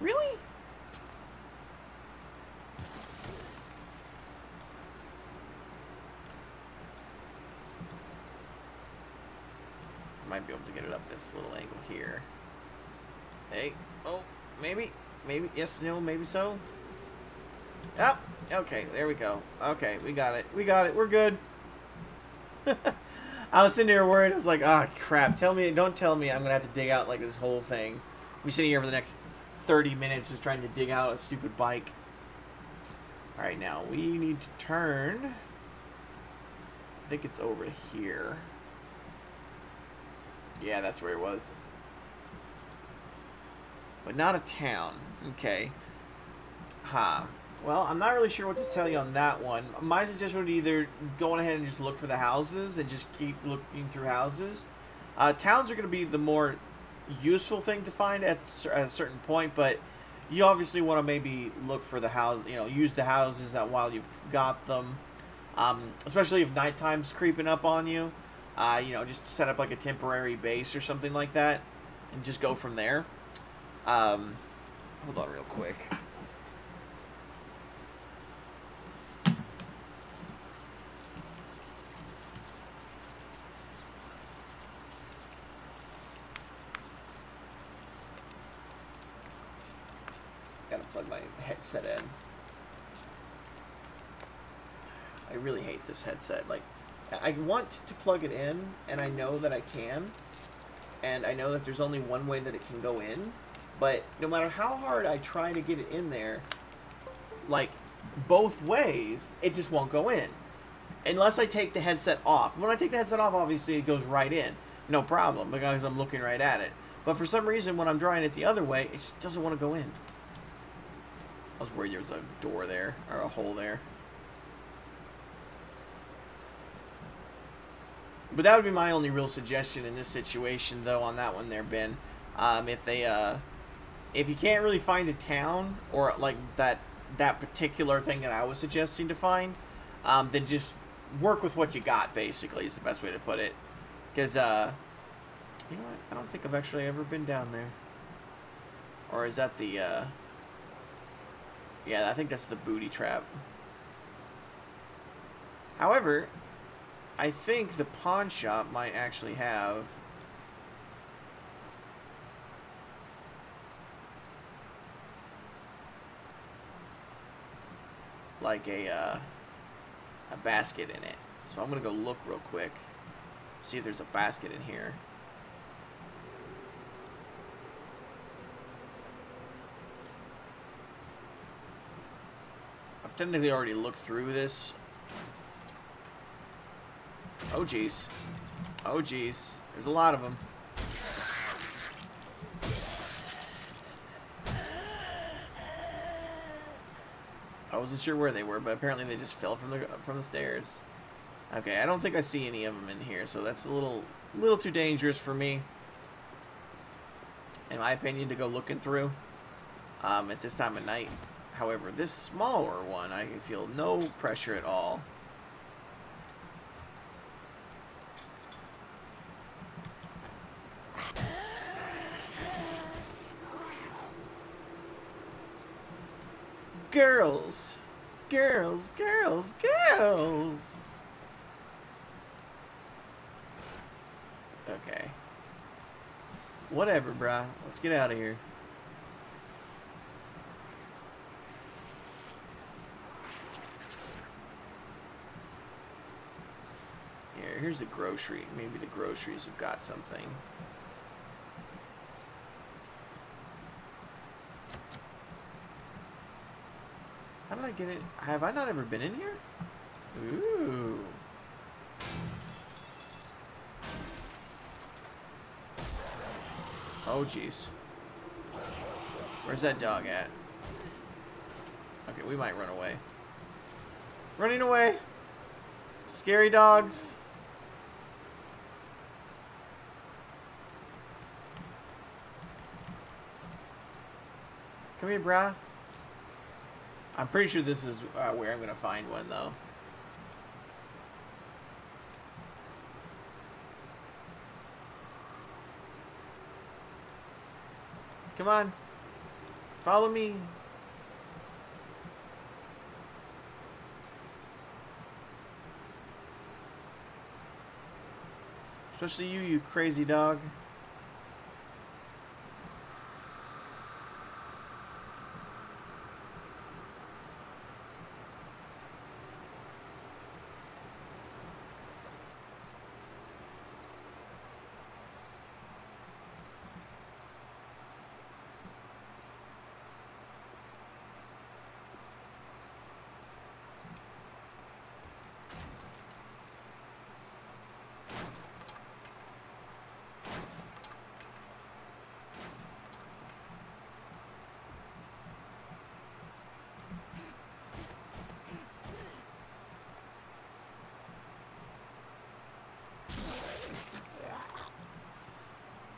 Really? I might be able to get it up this little angle here. Hey, oh, maybe, yes, no, maybe so. Yep, okay, there we go. Okay, we got it, we're good. I was sitting here worried, I was like, ah, crap, don't tell me I'm gonna have to dig out, like, this whole thing. We're sitting here for the next 30 minutes just trying to dig out a stupid bike. Alright, now, we need to turn. I think it's over here. Yeah, that's where it was. But not a town. Okay. Huh. Well, I'm not really sure what to tell you on that one. My suggestion would be either go on ahead and just look for the houses and just keep looking through houses. Towns are going to be the more useful thing to find at a certain point, but you obviously want to maybe look for the house, you know, use the houses that while you've got them. Especially if nighttime's creeping up on you. You know, just set up like a temporary base or something like that and just go from there. Hold on real quick. Gotta plug my headset in. I really hate this headset. Like, I want to plug it in, and I know that I can, and I know that there's only one way that it can go in, but no matter how hard I try to get it in there, like, both ways, it just won't go in. Unless I take the headset off. When I take the headset off, obviously it goes right in. No problem, because I'm looking right at it. But for some reason, when I'm drawing it the other way, it just doesn't want to go in. I was worried there was a door there, or a hole there. But that would be my only real suggestion in this situation, though, on that one there, Ben. If you can't really find a town, or like that particular thing that I was suggesting to find, then just work with what you got, basically, is the best way to put it. Because, you know what? I don't think I've actually ever been down there. Or is that the, yeah, I think that's the booty trap. However, I think the pawn shop might actually have like a basket in it. So I'm gonna go look real quick, see if there's a basket in here. I've technically already looked through this. Oh geez. Oh geez. There's a lot of them. I wasn't sure where they were, but apparently they just fell from the stairs. Okay, I don't think I see any of them in here, so that's a little too dangerous for me, in my opinion, to go looking through at this time of night. However, this smaller one, I feel no pressure at all. Girls, girls, girls, girls. Okay. Whatever, brah. Let's get out of here. Here's the grocery. Maybe the groceries have got something. How did I get in? Have I not ever been in here? Ooh. Oh, jeez. Where's that dog at? Okay, we might run away. Running away! Scary dogs! Come here, brah. I'm pretty sure this is where I'm going to find one, though. Come on. Follow me. Especially you, you crazy dog.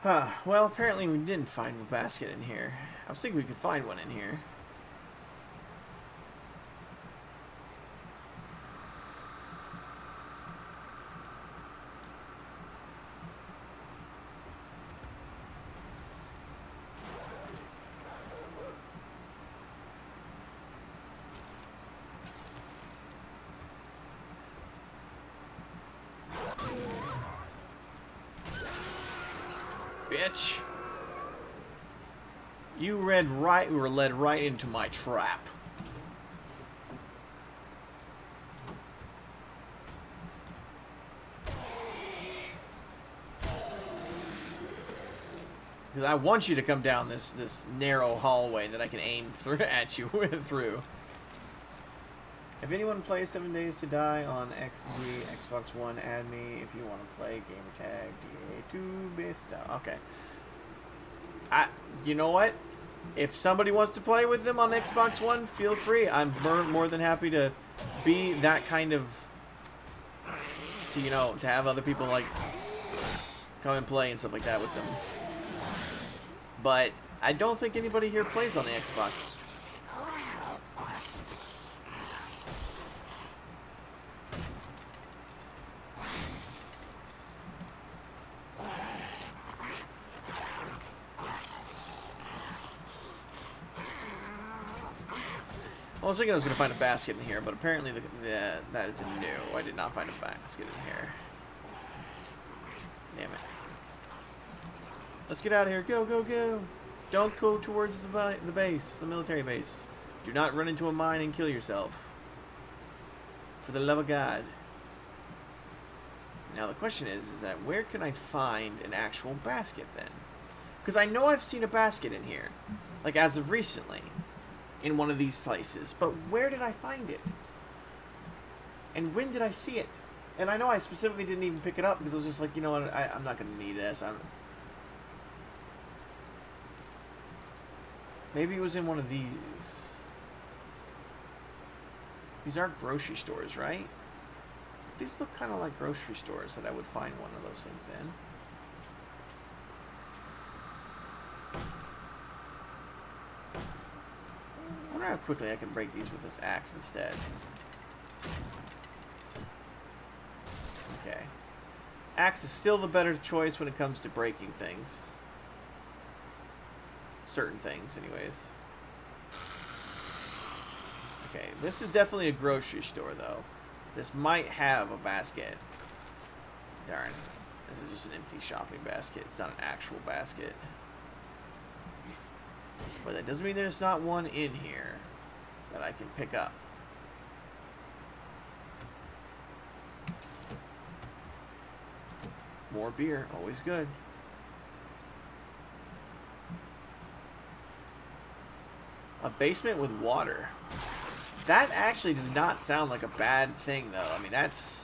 Huh. Well, apparently we didn't find a basket in here. I was thinking we could find one in here. Bitch. You were led right into my trap. Because I want you to come down this narrow hallway that I can aim at you through. If anyone plays 7 Days to Die on Xbox One, add me if you want to play gamertag DA2 Okay. You know what? If somebody wants to play with them on Xbox One, feel free. I'm more than happy to be that kind of, to have other people like come and play and stuff like that with them. But I don't think anybody here plays on the Xbox. I was thinking I was going to find a basket in here, but apparently that is a no. I did not find a basket in here. Damn it. Let's get out of here. Go, go, go. Don't go towards the base, the military base. Do not run into a mine and kill yourself. For the love of God. Now the question is that where can I find an actual basket then? Because I know I've seen a basket in here. Like as of recently. In one of these places, but where did I find it? And when did I see it? And I know I specifically didn't even pick it up because I was just like, you know what, I'm not going to need this. Maybe it was in one of these. These aren't grocery stores, right? These look kind of like grocery stores that I would find one of those things in. I wonder how quickly I can break these with this axe instead. Okay. Axe is still the better choice when it comes to breaking things. Certain things, anyways. Okay, this is definitely a grocery store, though. This might have a basket. Darn. This is just an empty shopping basket. It's not an actual basket. But that doesn't mean there's not one in here that I can pick up. More beer, always good. A basement with water. That actually does not sound like a bad thing, though. I mean, that's...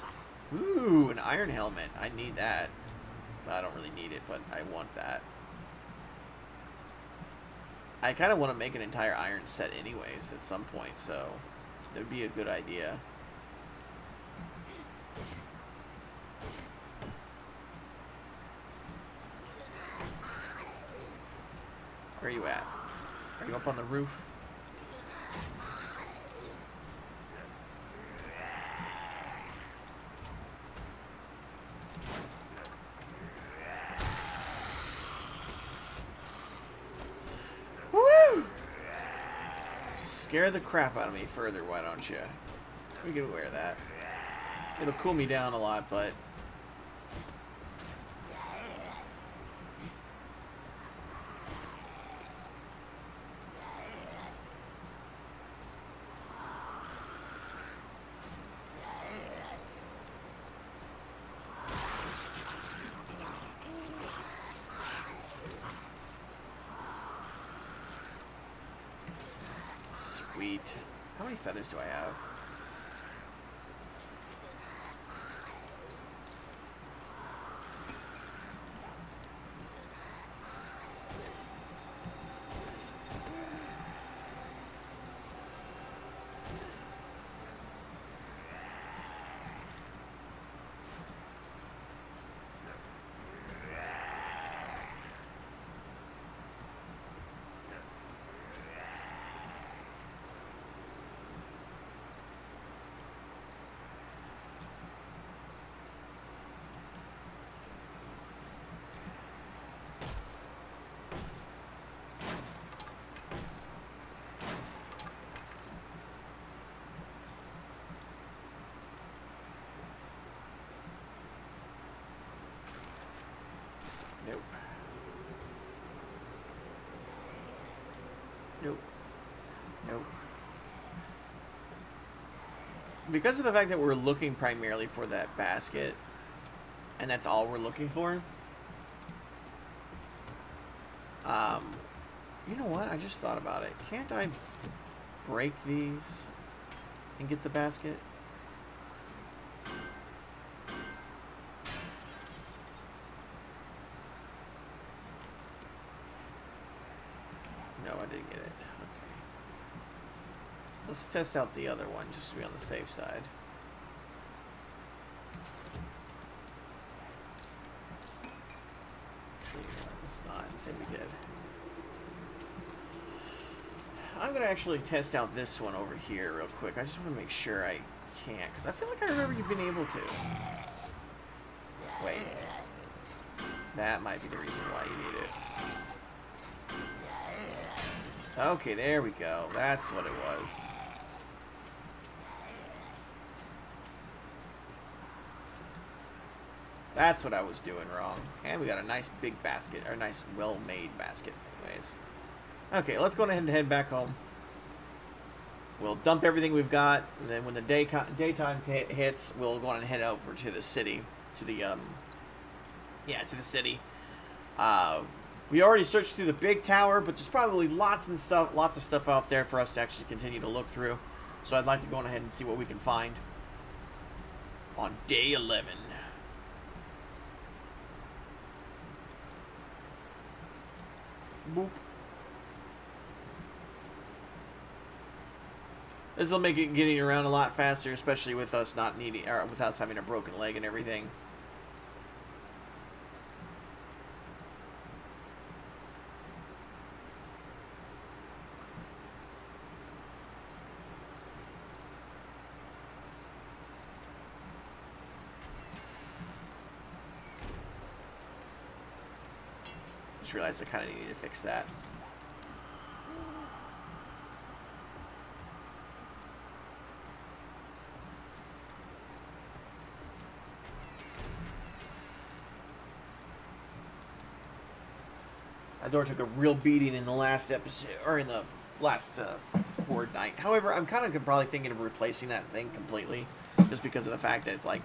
Ooh, an iron helmet. I need that. I don't really need it, but I want that. I kind of want to make an entire iron set anyways at some point, so that would be a good idea. Where are you at? Are you up on the roof? Woo! Scare the crap out of me further, why don't you? We can wear that. It'll cool me down a lot, but... Sweet. How many feathers do I have? Nope. Nope. Nope. Because of the fact that we're looking primarily for that basket, and that's all we're looking for, you know what? I just thought about it. Can't I break these and get the basket? No, I didn't get it. Okay. Let's test out the other one just to be on the safe side. Actually, let's not say we did. I'm going to actually test out this one over here real quick. I just want to make sure I can't, because I feel like I remember you've been able to. Wait. That might be the reason why you need it. Okay, there we go. That's what it was. That's what I was doing wrong. And we got a nice big basket, or a nice well-made basket anyways. Okay, let's go ahead and head back home. We'll dump everything we've got, and then when the daytime hits, we'll go on and head over to the city, to the to the city. We already searched through the big tower, but there's probably lots of stuff out there for us to actually continue to look through. So I'd like to go on ahead and see what we can find on day 11. Boop. This will make it getting around a lot faster, especially with us not needing, or with us having a broken leg and everything. Just realized I kind of needed to fix that. That door took a real beating in the last episode, or in the last fortnight. However, I'm kind of probably thinking of replacing that thing completely, just because of the fact that it's like,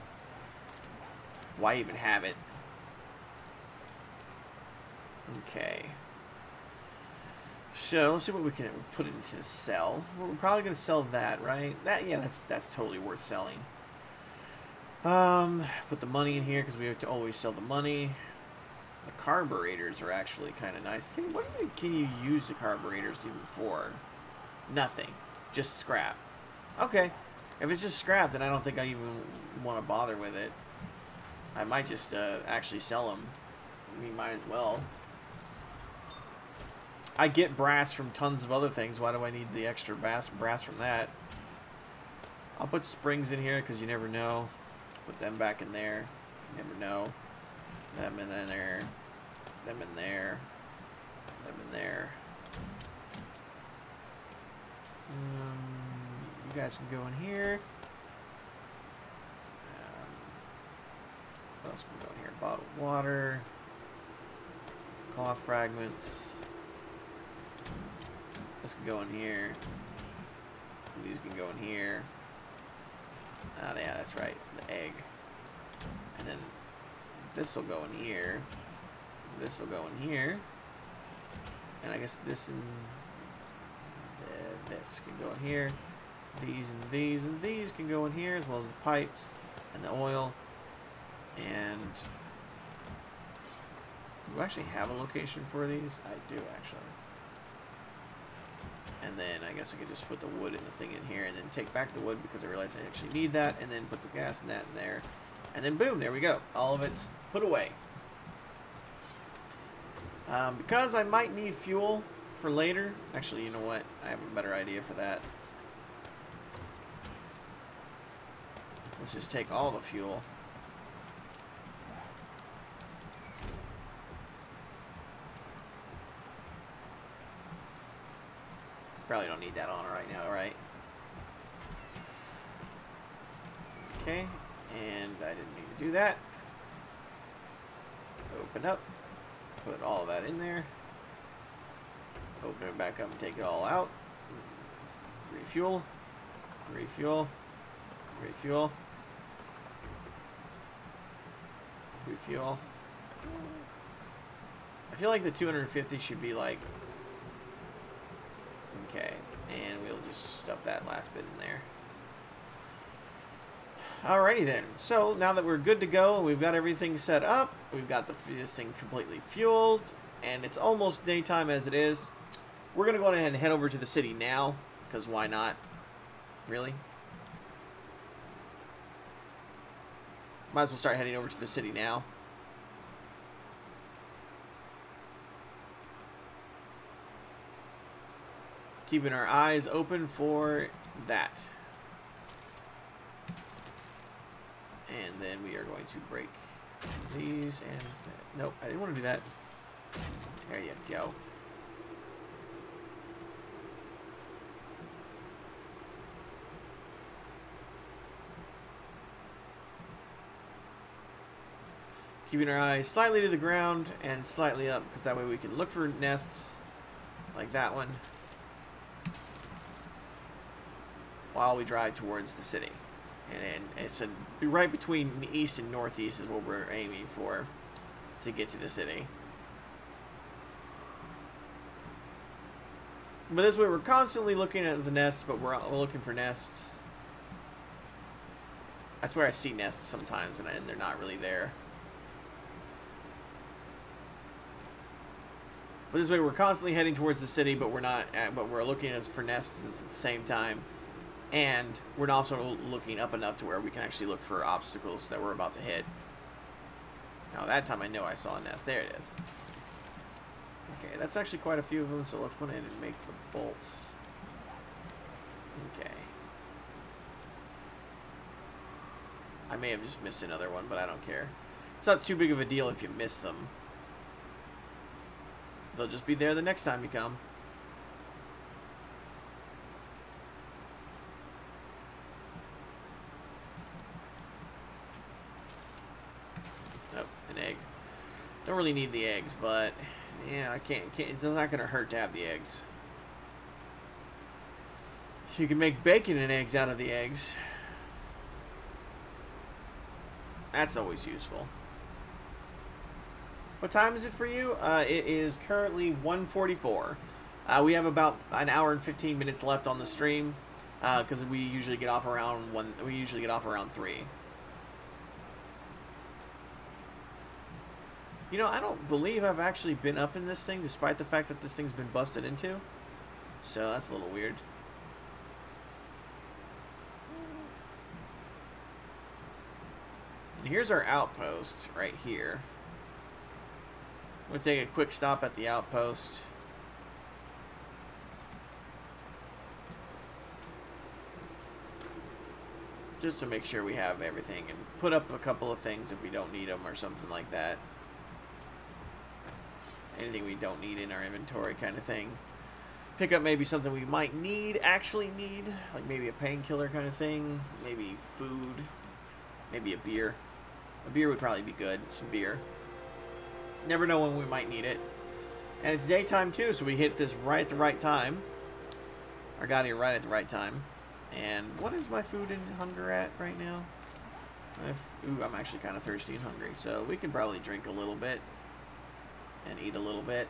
why even have it? Okay. So let's see what we can put into the sell. Well, we're probably gonna sell that, right? Yeah, that's totally worth selling. Put the money in here because we have to always sell the money. The carburetors are actually kind of nice. What can you use the carburetors even for? Nothing. Just scrap. Okay. If it's just scrap, then I don't think I even want to bother with it. I might just actually sell them. We might as well. I get brass from tons of other things. Why do I need the extra brass from that? I'll put springs in here because you never know. Put them back in there. You never know. Them in there. Them in there. Them in there. You guys can go in here. What else can go in here? Bottled water. Cloth fragments. This can go in here. These can go in here. Oh, yeah, that's right. The egg. And then this will go in here. This will go in here. And I guess this and this can go in here. These and these and these can go in here, as well as the pipes and the oil. And do I actually have a location for these? I do, actually. And then I guess I could just put the wood and the thing in here and then take back the wood because I realized I actually need that, and then put the gas and that in there. And then boom, there we go. All of it's put away. Because I might need fuel for later. Actually, you know what? I have a better idea for that. Let's just take all the fuel. Probably don't need that on right now, right? Okay, and I didn't need to do that. Open up, put all of that in there. Open it back up and take it all out. Refuel, refuel, refuel, refuel. I feel like the 250 should be like... Okay, and we'll just stuff that last bit in there. Alrighty then. So now that we're good to go, we've got everything set up. We've got this thing completely fueled, and it's almost daytime as it is. We're gonna go ahead and head over to the city now, because why not? Really? Might as well start heading over to the city now. Keeping our eyes open for that. And then we are going to break these and... Nope, I didn't want to do that. There you go. Keeping our eyes slightly to the ground and slightly up, because that way we can look for nests like that one while we drive towards the city. And it's right between east and northeast is what we're aiming for to get to the city. But this way we're constantly looking at the nests, but we're looking for nests. I swear I see nests sometimes and they're not really there. But this way we're constantly heading towards the city, but we're not. But we're looking for nests at the same time. And we're also looking up enough to where we can actually look for obstacles that we're about to hit. Now that time I know I saw a nest. There it is. Okay, that's actually quite a few of them, so let's go ahead and make the bolts. Okay. I may have just missed another one, but I don't care. It's not too big of a deal if you miss them. They'll just be there the next time you come. Don't really need the eggs, but yeah, I can't it's not gonna hurt to have the eggs. You can make bacon and eggs out of the eggs. That's always useful. What time is it for you? It is currently 1:44. We have about an hour and 15 minutes left on the stream, because we usually get off around 3. You know, I don't believe I've actually been up in this thing, despite the fact that this thing's been busted into. So that's a little weird. And here's our outpost right here. I'm going to take a quick stop at the outpost. just to make sure we have everything, and put up a couple of things if we don't need them or something like that. Anything we don't need in our inventory kind of thing. Pick up maybe something we might actually need, like maybe a painkiller kind of thing, maybe food, maybe a beer. A beer would probably be good, some beer. Never know when we might need it. And it's daytime too, so we hit this right at the right time. I got here right at the right time. And what is my food and hunger at right now? Ooh, I'm actually kind of thirsty and hungry, so we can probably drink a little bit and eat a little bit.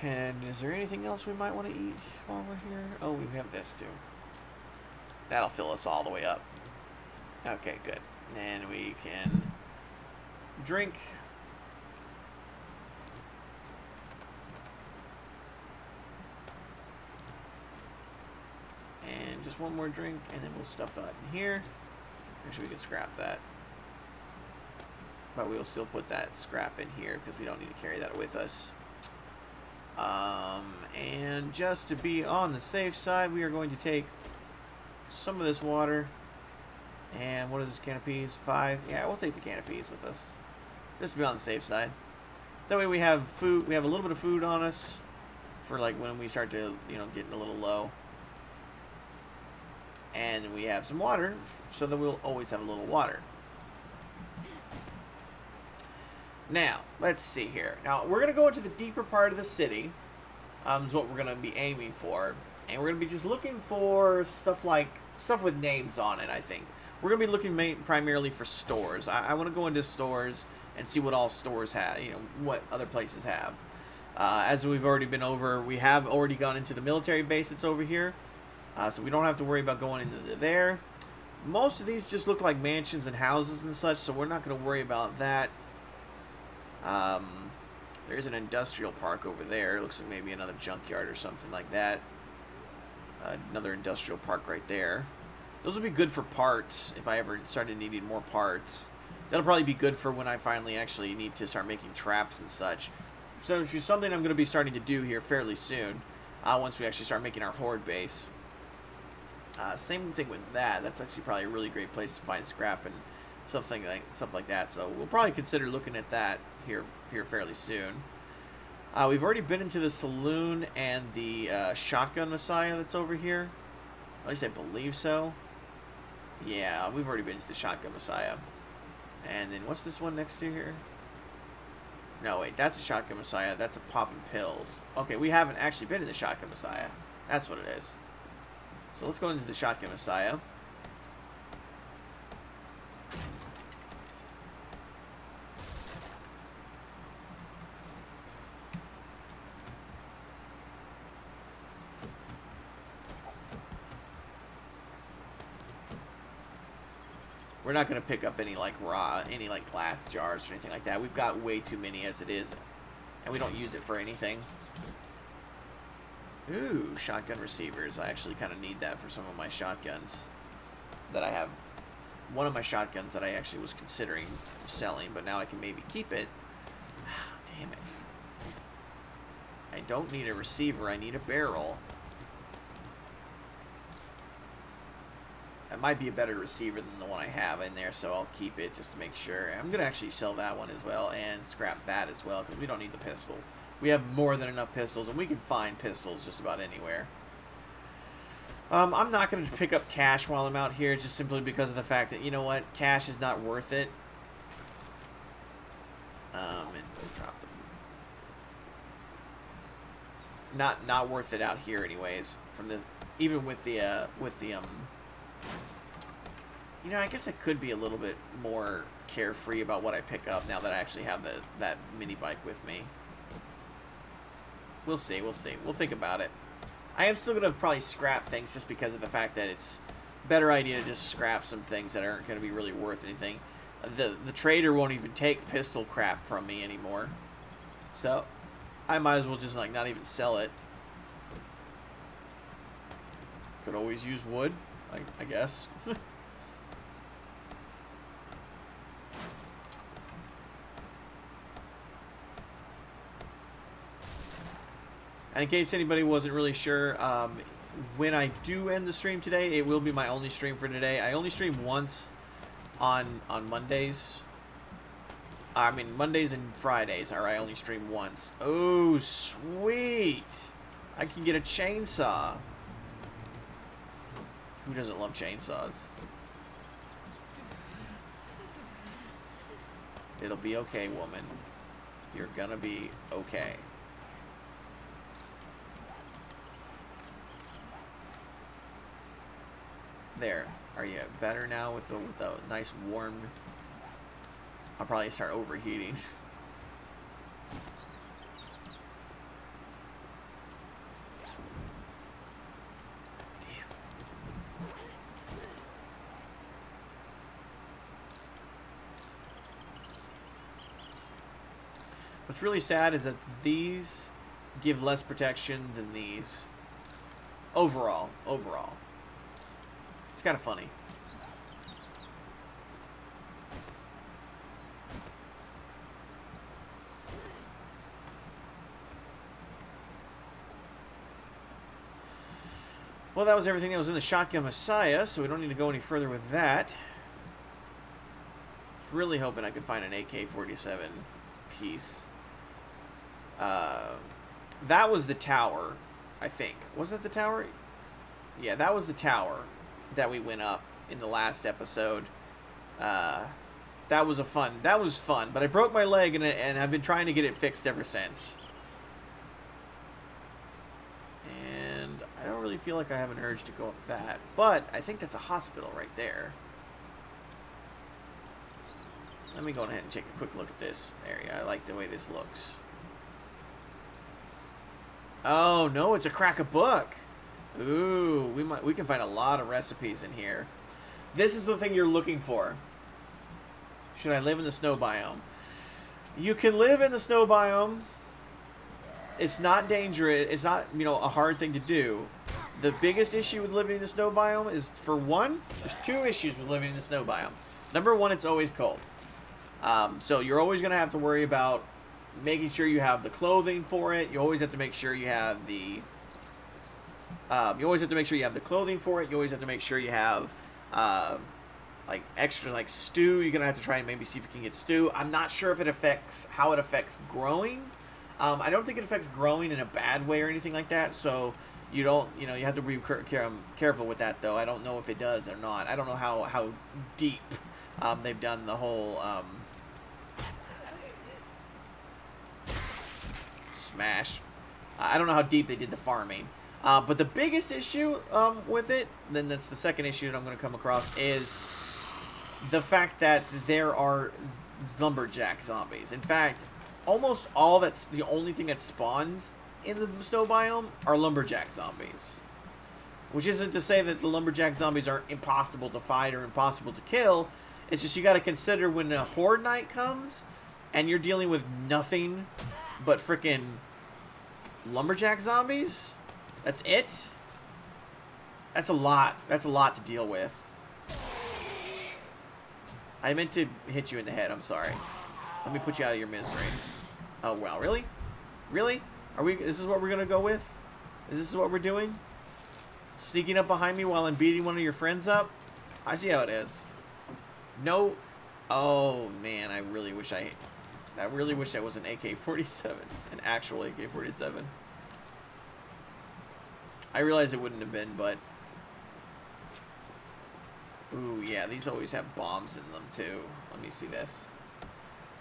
And is there anything else we might want to eat while we're here? Oh, we have this too. That'll fill us all the way up. Okay, good. And we can drink. And just one more drink, and then we'll stuff that in here. Actually, we can scrap that. But we'll still put that scrap in here because we don't need to carry that with us. And just to be on the safe side, we are going to take some of this water. And what is this can of peas? 5? Yeah, we'll take the can of peas with us. Just to be on the safe side. That way we have food, we have a little bit of food on us for like when we start to, you know, getting a little low. And we have some water so that we'll always have a little water. Now, let's see here. Now, we're going to go into the deeper part of the city. Is what we're going to be aiming for. And we're going to be just looking for stuff with names on it, I think. We're going to be looking primarily for stores. I want to go into stores and see what all stores have, you know, what other places have. As we've already been over, we have already gone into the military base that's over here. So we don't have to worry about going into there. Most of these just look like mansions and houses and such, so we're not going to worry about that. There's an industrial park over there. It looks like maybe another junkyard or something like that. Another industrial park right there. Those would be good for parts if I ever started needing more parts. That'll probably be good for when I finally actually need to start making traps and such. So it's just something I'm going to be starting to do here fairly soon. Once we actually start making our horde base. Same thing with that. That's actually probably a really great place to find scrap and stuff like that. So we'll probably consider looking at that here fairly soon. We've already been into the saloon and the shotgun messiah that's over here. At least I believe so. Yeah, we've already been to the shotgun messiah. And then what's this one next to here? No, wait, that's the shotgun messiah. That's a popping pills. Okay, we haven't actually been in the shotgun messiah. That's what it is. So let's go into the shotgun messiah. We're not going to pick up any like glass jars or anything like that. We've got way too many as it is, and we don't use it for anything. Ooh, shotgun receivers. I actually kind of need that for some of my shotguns that I have. One of my shotguns that I actually was considering selling, but now I can maybe keep it. Damn it. I don't need a receiver. I need a barrel. It might be a better receiver than the one I have in there, so I'll keep it just to make sure. I'm going to actually sell that one as well and scrap that as well because we don't need the pistols. We have more than enough pistols, and we can find pistols just about anywhere. I'm not going to pick up cash while I'm out here just simply because of the fact that, you know what, cash is not worth it. And drop them. Not worth it out here anyways. From this, even with the you know, I guess I could be a little bit more carefree about what I pick up now that I actually have that mini bike with me. We'll see, we'll see. We'll think about it. I am still going to probably scrap things just because of the fact that it's a better idea to just scrap some things that aren't going to be really worth anything. The trader won't even take pistol crap from me anymore. So, I might as well just like not even sell it. Could always use wood, I guess. And in case anybody wasn't really sure, when I do end the stream today, it will be my only stream for today. I only stream once on Mondays. I mean, Mondays and Fridays are I only stream once. Oh, sweet! I can get a chainsaw. Who doesn't love chainsaws? It'll be okay, woman. You're gonna be okay. There. Are you better now with the nice warm... I'll probably start overheating. Damn. What's really sad is that these give less protection than these. Overall. It's kind of funny. Well, that was everything that was in the Shotgun Messiah, so we don't need to go any further with that. I was really hoping I could find an AK-47 piece. That was the tower, I think. Was it the tower? Yeah, that was the tower that we went up in the last episode. That was fun, but I broke my leg and I've been trying to get it fixed ever since. And I don't really feel like I have an urge to go up that, but I think that's a hospital right there. Let me go ahead and take a quick look at this area. I like the way this looks. Oh no, it's a crack a book. Ooh, we can find a lot of recipes in here. This is the thing you're looking for. Should I live in the snow biome? You can live in the snow biome. It's not dangerous. It's not, you know, a hard thing to do. The biggest issue with living in the snow biome is, for one, there's two issues with living in the snow biome. Number one, it's always cold. So you're always going to have to worry about making sure you have the clothing for it. You always have to make sure you have the... you always have to make sure you have the clothing for it. You always have to make sure you have... like extra like stew. You're gonna have to try and maybe see if you can get stew. I'm not sure if it affects how it affects growing. I don't think it affects growing in a bad way or anything like that. So you don't, you know, you have to be careful with that though. I don't know if it does or not. I don't know how deep they've done the whole smash. I don't know how deep they did the farming. But the biggest issue with it, then that's the second issue that I'm going to come across, is the fact that there are lumberjack zombies. In fact, almost all that's the only thing that spawns in the snow biome are lumberjack zombies. Which isn't to say that the lumberjack zombies are impossible to fight or impossible to kill. It's just you got to consider when a horde night comes and you're dealing with nothing but freaking lumberjack zombies. That's it? That's a lot. That's a lot to deal with. I meant to hit you in the head. I'm sorry. Let me put you out of your misery. Oh, wow. Really? Really? Are we... This is what we're going to go with? Is this what we're doing? Sneaking up behind me while I'm beating one of your friends up? I see how it is. No. Oh, man. I really wish I was an AK-47. An actual AK-47. I realize it wouldn't have been, but... Ooh, yeah, these always have bombs in them, too. Let me see this.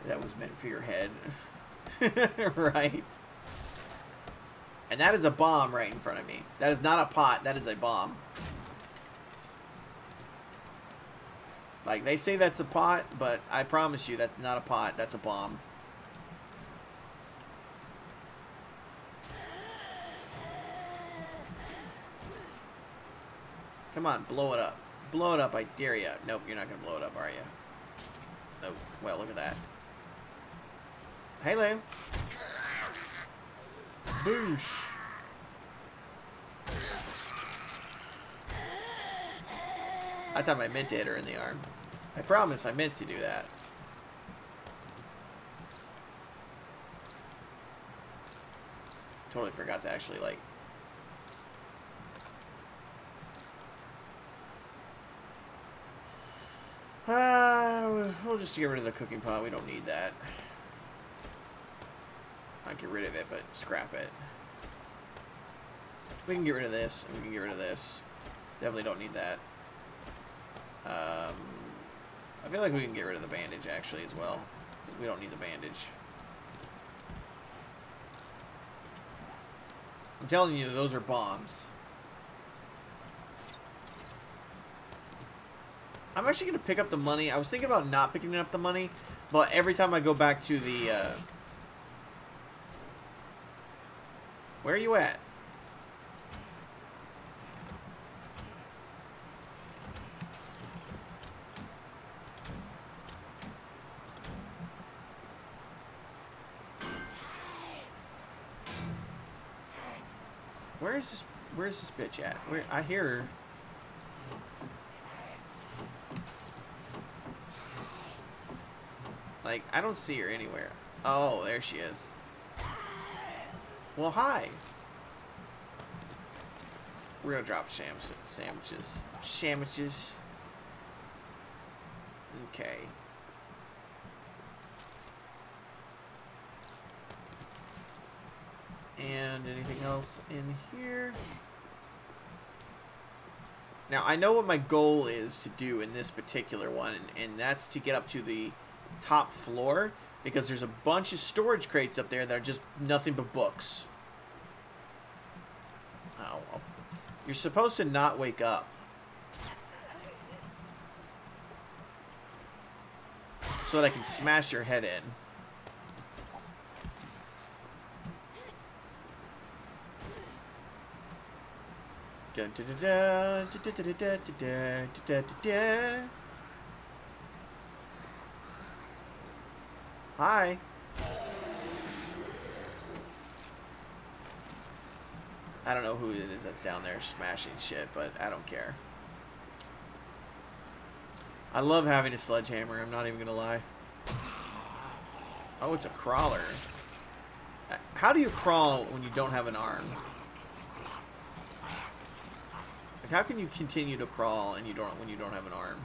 That was meant for your head. Right. And that is a bomb right in front of me. That is not a pot. That is a bomb. Like, they say that's a pot, but I promise you that's not a pot. That's a bomb. Come on, blow it up. Blow it up, I dare you. Nope, you're not going to blow it up, are you? Nope. Well, look at that. Hey, Lou. Boosh. I thought I meant to hit her in the arm. I promise I meant to do that. Totally forgot to actually, like... We'll just get rid of the cooking pot. We don't need that. I'll get rid of it, but scrap it. We can get rid of this, and we can get rid of this. Definitely don't need that. I feel like we can get rid of the bandage, actually, as well. We don't need the bandage. I'm telling you, those are bombs. I'm actually going to pick up the money. I was thinking about not picking up the money, but every time I go back to the... Where are you at? Where's this bitch at? Where I hear her. Like, I don't see her anywhere. Oh, there she is. Well, hi. We're gonna drop sandwiches. Sandwiches. Okay. And anything else in here? Now, I know what my goal is to do in this particular one, and that's to get up to the top floor, because there's a bunch of storage crates up there that are just nothing but books. Oh, you're supposed to not wake up. So that I can smash your head in. Dun, dun, dun, dun, dun, dun, dun, dun, dun, dun, dun, dun. Hi. I don't know who it is that's down there smashing shit, but I don't care. I love having a sledgehammer, I'm not even gonna lie. Oh, it's a crawler. How do you crawl when you don't have an arm? Like, how can you continue to crawl and when you don't have an arm?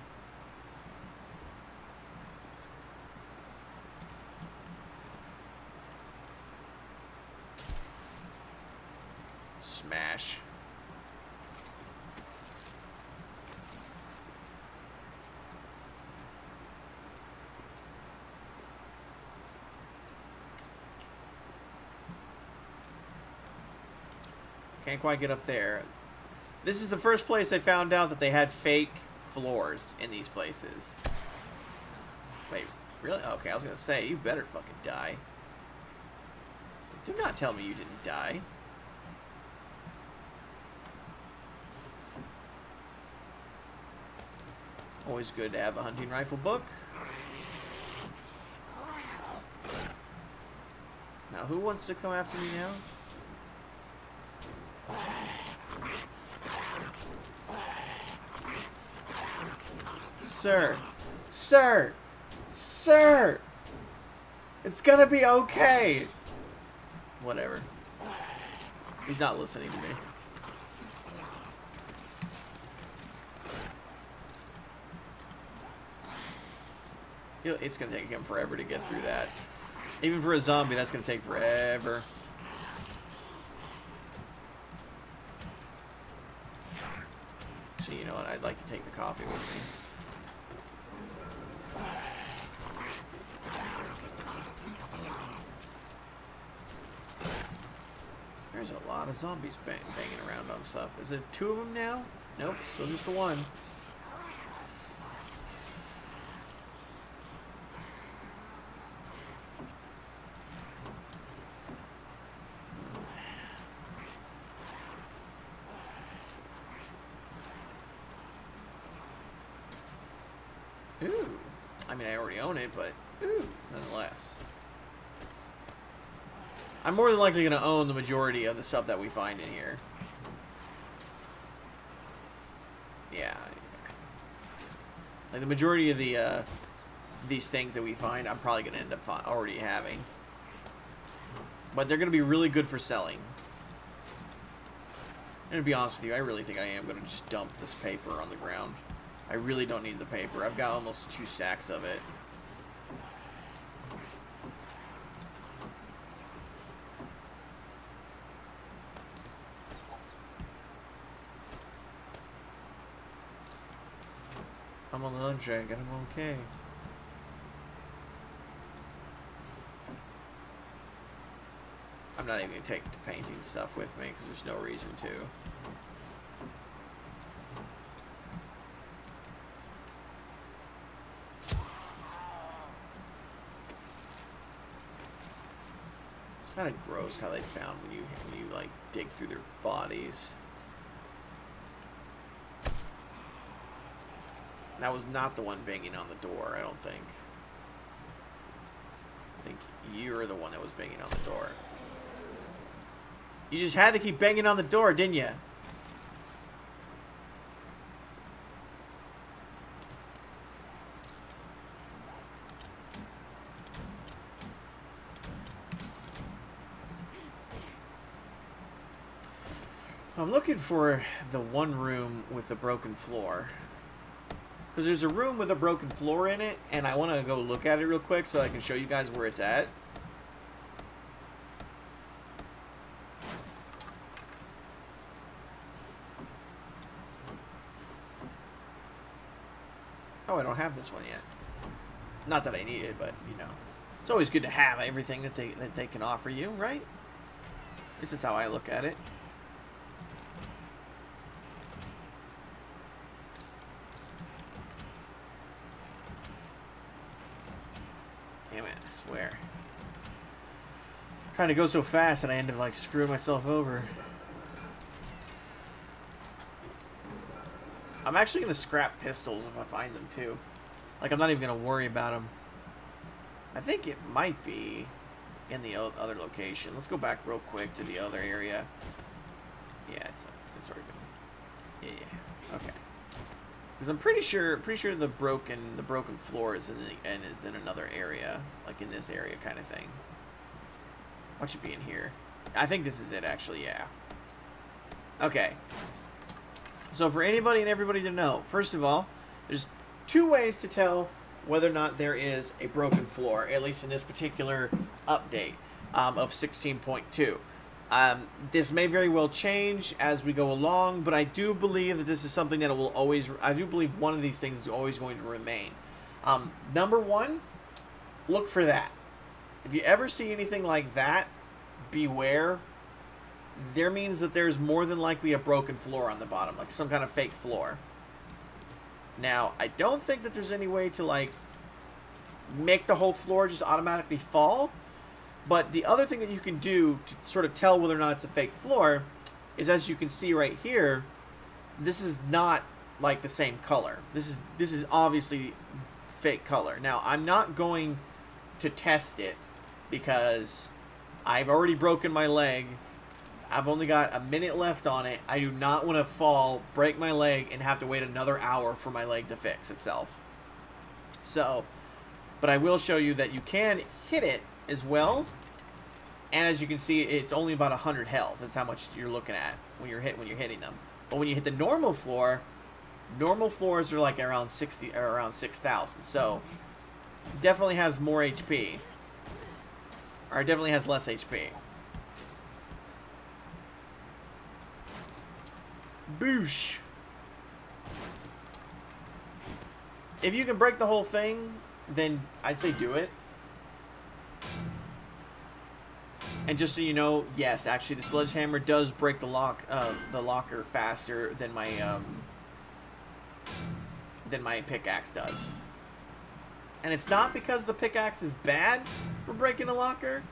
Smash. Can't quite get up there. This is the first place I found out that they had fake floors in these places. Wait, really? Okay, I was gonna say, you better fucking die. Do not tell me you didn't die. Always good to have a hunting rifle book. Now, who wants to come after me now? Sir! Sir! Sir! It's gonna be okay! Whatever. He's not listening to me. It's gonna take him forever to get through that. Even for a zombie, that's gonna take forever. So you know what? I'd like to take the coffee with me. There's a lot of zombies banging around on stuff. Is it 2 of them now? Nope, still just the 1. Ooh. I mean, I already own it, but ooh, nonetheless. I'm more than likely going to own the majority of the stuff that we find in here. Yeah. Like the majority of the these things that we find, I'm probably going to end up already having. But they're going to be really good for selling. And to be honest with you, I really think I am going to just dump this paper on the ground. I really don't need the paper. I've got almost 2 stacks of it. I'm on the lunch break and I'm okay. I'm not even going to take the painting stuff with me because there's no reason to. It's kind of gross how they sound when you like dig through their bodies. That was not the one banging on the door, I don't think. I think you're the one that was banging on the door. You just had to keep banging on the door, didn't you? I'm looking for the one room with the broken floor. Because there's a room with a broken floor in it, and I want to go look at it real quick so I can show you guys where it's at. Oh, I don't have this one yet. Not that I need it, but, you know. It's always good to have everything that they can offer you, right? At least that's how I look at it. Damn it, I swear. I'm trying to go so fast and I end up like screwing myself over. I'm actually going to scrap pistols if I find them too. Like, I'm not even going to worry about them. I think it might be in the other location. Let's go back real quick to the other area. Yeah, it's already been. Yeah, okay. Because I'm pretty sure the broken floor is in another area, like in this area kind of thing. What should be in here? I think this is it actually. Yeah. Okay. So for anybody and everybody to know, first of all, there's 2 ways to tell whether or not there is a broken floor, at least in this particular update of 16.2. This may very well change as we go along, but I do believe that this is something that will always, I do believe one of these things is always going to remain. Number 1, look for that. If you ever see anything like that, beware. There means that there's more than likely a broken floor on the bottom, like some kind of fake floor. Now, I don't think that there's any way to, like, make the whole floor just automatically fall. But the other thing that you can do to sort of tell whether or not it's a fake floor is, as you can see right here, this is not, like, the same color. This is obviously fake color. Now, I'm not going to test it because I've already broken my leg. I've only got a minute left on it. I do not want to fall, break my leg, and have to wait another hour for my leg to fix itself. So, but I will show you that you can hit it as well. And as you can see, it's only about 100 health. That's how much you're looking at when you're hitting them. But when you hit the normal floor, normal floors are like around 60 or around 6,000. So, definitely has more HP. Or it definitely has less HP. Boosh. If you can break the whole thing, then I'd say do it. And just so you know, yes, actually the sledgehammer does break the locker faster than my pickaxe does. And it's not because the pickaxe is bad for breaking a locker.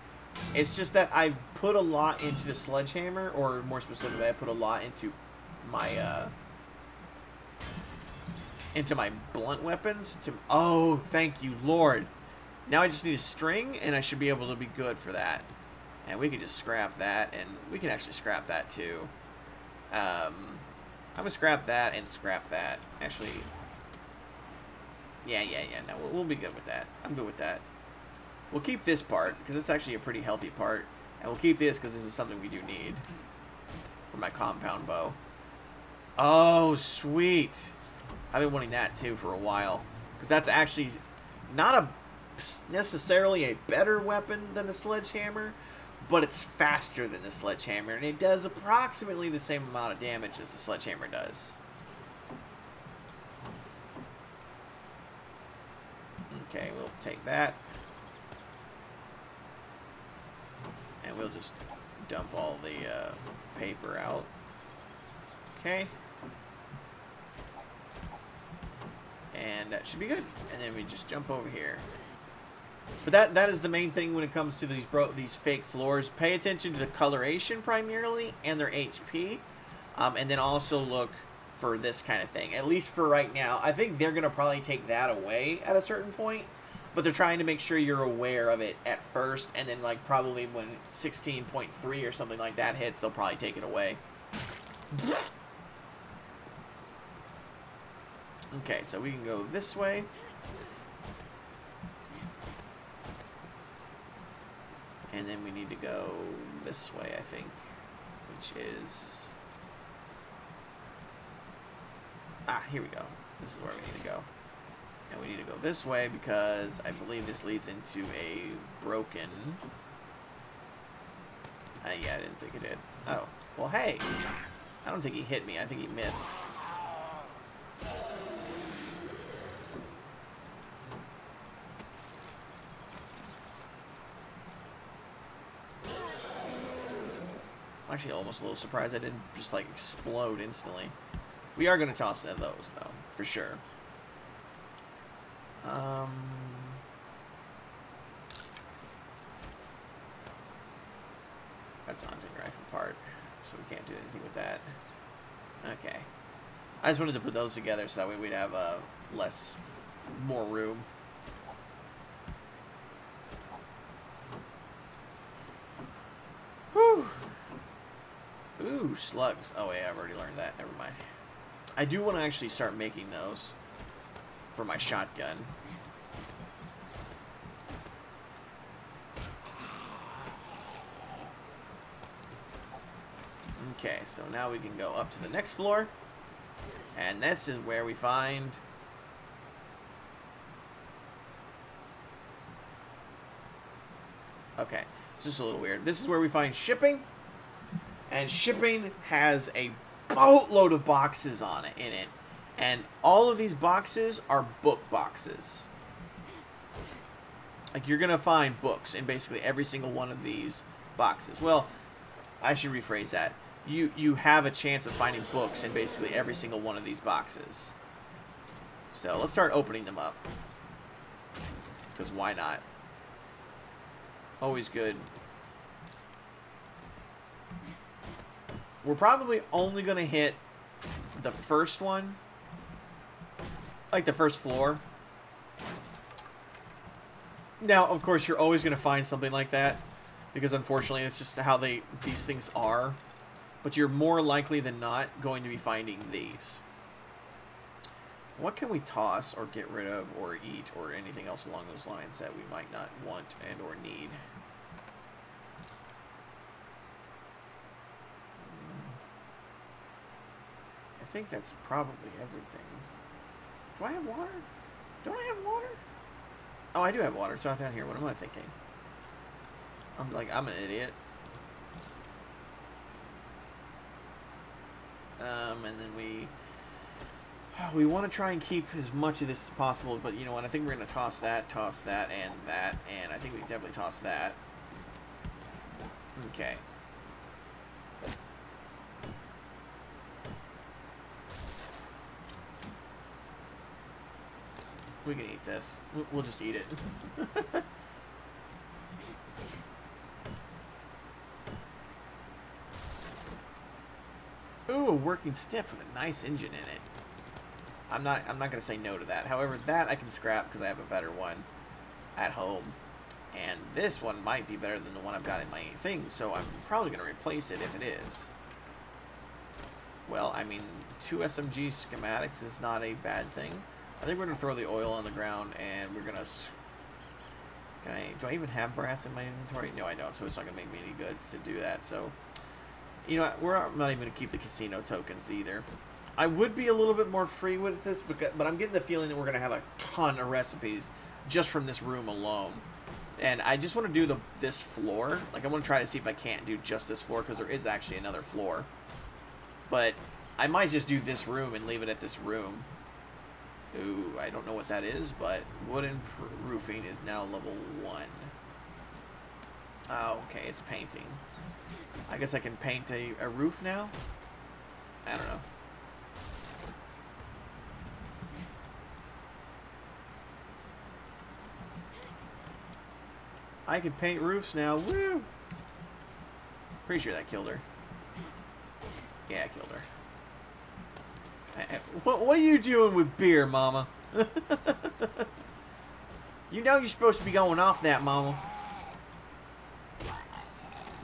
It's just that I've put a lot into the sledgehammer, or more specifically, I put a lot into my blunt weapons. Oh, thank you, Lord. Now I just need a string, and I should be able to be good for that. And we can just scrap that, and we can actually scrap that too. I'm gonna scrap that and scrap that. Actually, yeah. No, we'll be good with that. I'm good with that. We'll keep this part because it's actually a pretty healthy part, and we'll keep this because this is something we do need for my compound bow. Oh, sweet! I've been wanting that too for a while because that's actually not necessarily a better weapon than a sledgehammer, but it's faster than the sledgehammer, and it does approximately the same amount of damage as the sledgehammer does. Okay, we'll take that. And we'll just dump all the paper out. Okay. And that should be good. And then we just jump over here. But that is the main thing when it comes to these fake floors. Pay attention to the coloration primarily and their HP. And then also look for this kind of thing. At least for right now. I think they're going to probably take that away at a certain point. But they're trying to make sure you're aware of it at first. And then like probably when 16.3 or something like that hits, they'll probably take it away. Okay, so we can go this way. And then we need to go this way, I think. Which is... Ah, here we go. This is where we need to go. And we need to go this way because I believe this leads into a broken... yeah, I didn't think it did. Oh, well, hey. I don't think he hit me. I think he missed. I'm actually almost a little surprised I didn't just, like, explode instantly. We are going to toss those, though, for sure. That's a hunting rifle part, so we can't do anything with that. Okay. I just wanted to put those together so that way we'd have more room. Whew. Ooh, slugs. Oh, wait, I've already learned that. Never mind. I do want to actually start making those for my shotgun. Okay, so now we can go up to the next floor. And this is where we find... Okay, it's just a little weird. This is where we find shipping. And shipping has a boatload of boxes in it. And all of these boxes are book boxes. Like, you're going to find books in basically every single one of these boxes. Well, I should rephrase that. You have a chance of finding books in basically every single one of these boxes. So, let's start opening them up. Because why not? Always good. We're probably only going to hit the first one. Like the first floor. Now, of course, you're always going to find something like that. Because unfortunately, it's just how these things are. But you're more likely than not going to be finding these. What can we toss or get rid of or eat or anything else along those lines that we might not want and or need? I think that's probably everything. Do I have water? Don't I have water? Oh, I do have water. It's not down here. What am I thinking? I'm an idiot. And then we want to try and keep as much of this as possible, but you know what? I think we're going to toss that, and I think we can definitely toss that. Okay. We can eat this. We'll just eat it. Ooh, a working stiff with a nice engine in it. I'm not gonna say no to that. However, that I can scrap because I have a better one at home. And this one might be better than the one I've got in my thing, so I'm probably going to replace it if it is. Well, I mean, 2 SMG schematics is not a bad thing. I think we're going to throw the oil on the ground, and we're going to... do I even have brass in my inventory? No, I don't, so it's not going to make me any good to do that. So, you know, I'm not even going to keep the casino tokens either. I would be a little bit more free with this, but I'm getting the feeling that we're going to have a ton of recipes just from this room alone. And I just want to do this floor. Like, I want to try to see if I can't do just this floor, because there is actually another floor. But I might just do this room and leave it at this room. Ooh, I don't know what that is, but wooden roofing is now level 1. Oh, okay, it's painting. I guess I can paint a roof now? I don't know. I can paint roofs now. Woo! Pretty sure that killed her. Yeah, I killed her. What are you doing with beer, Mama? You know you're supposed to be going off that, Mama.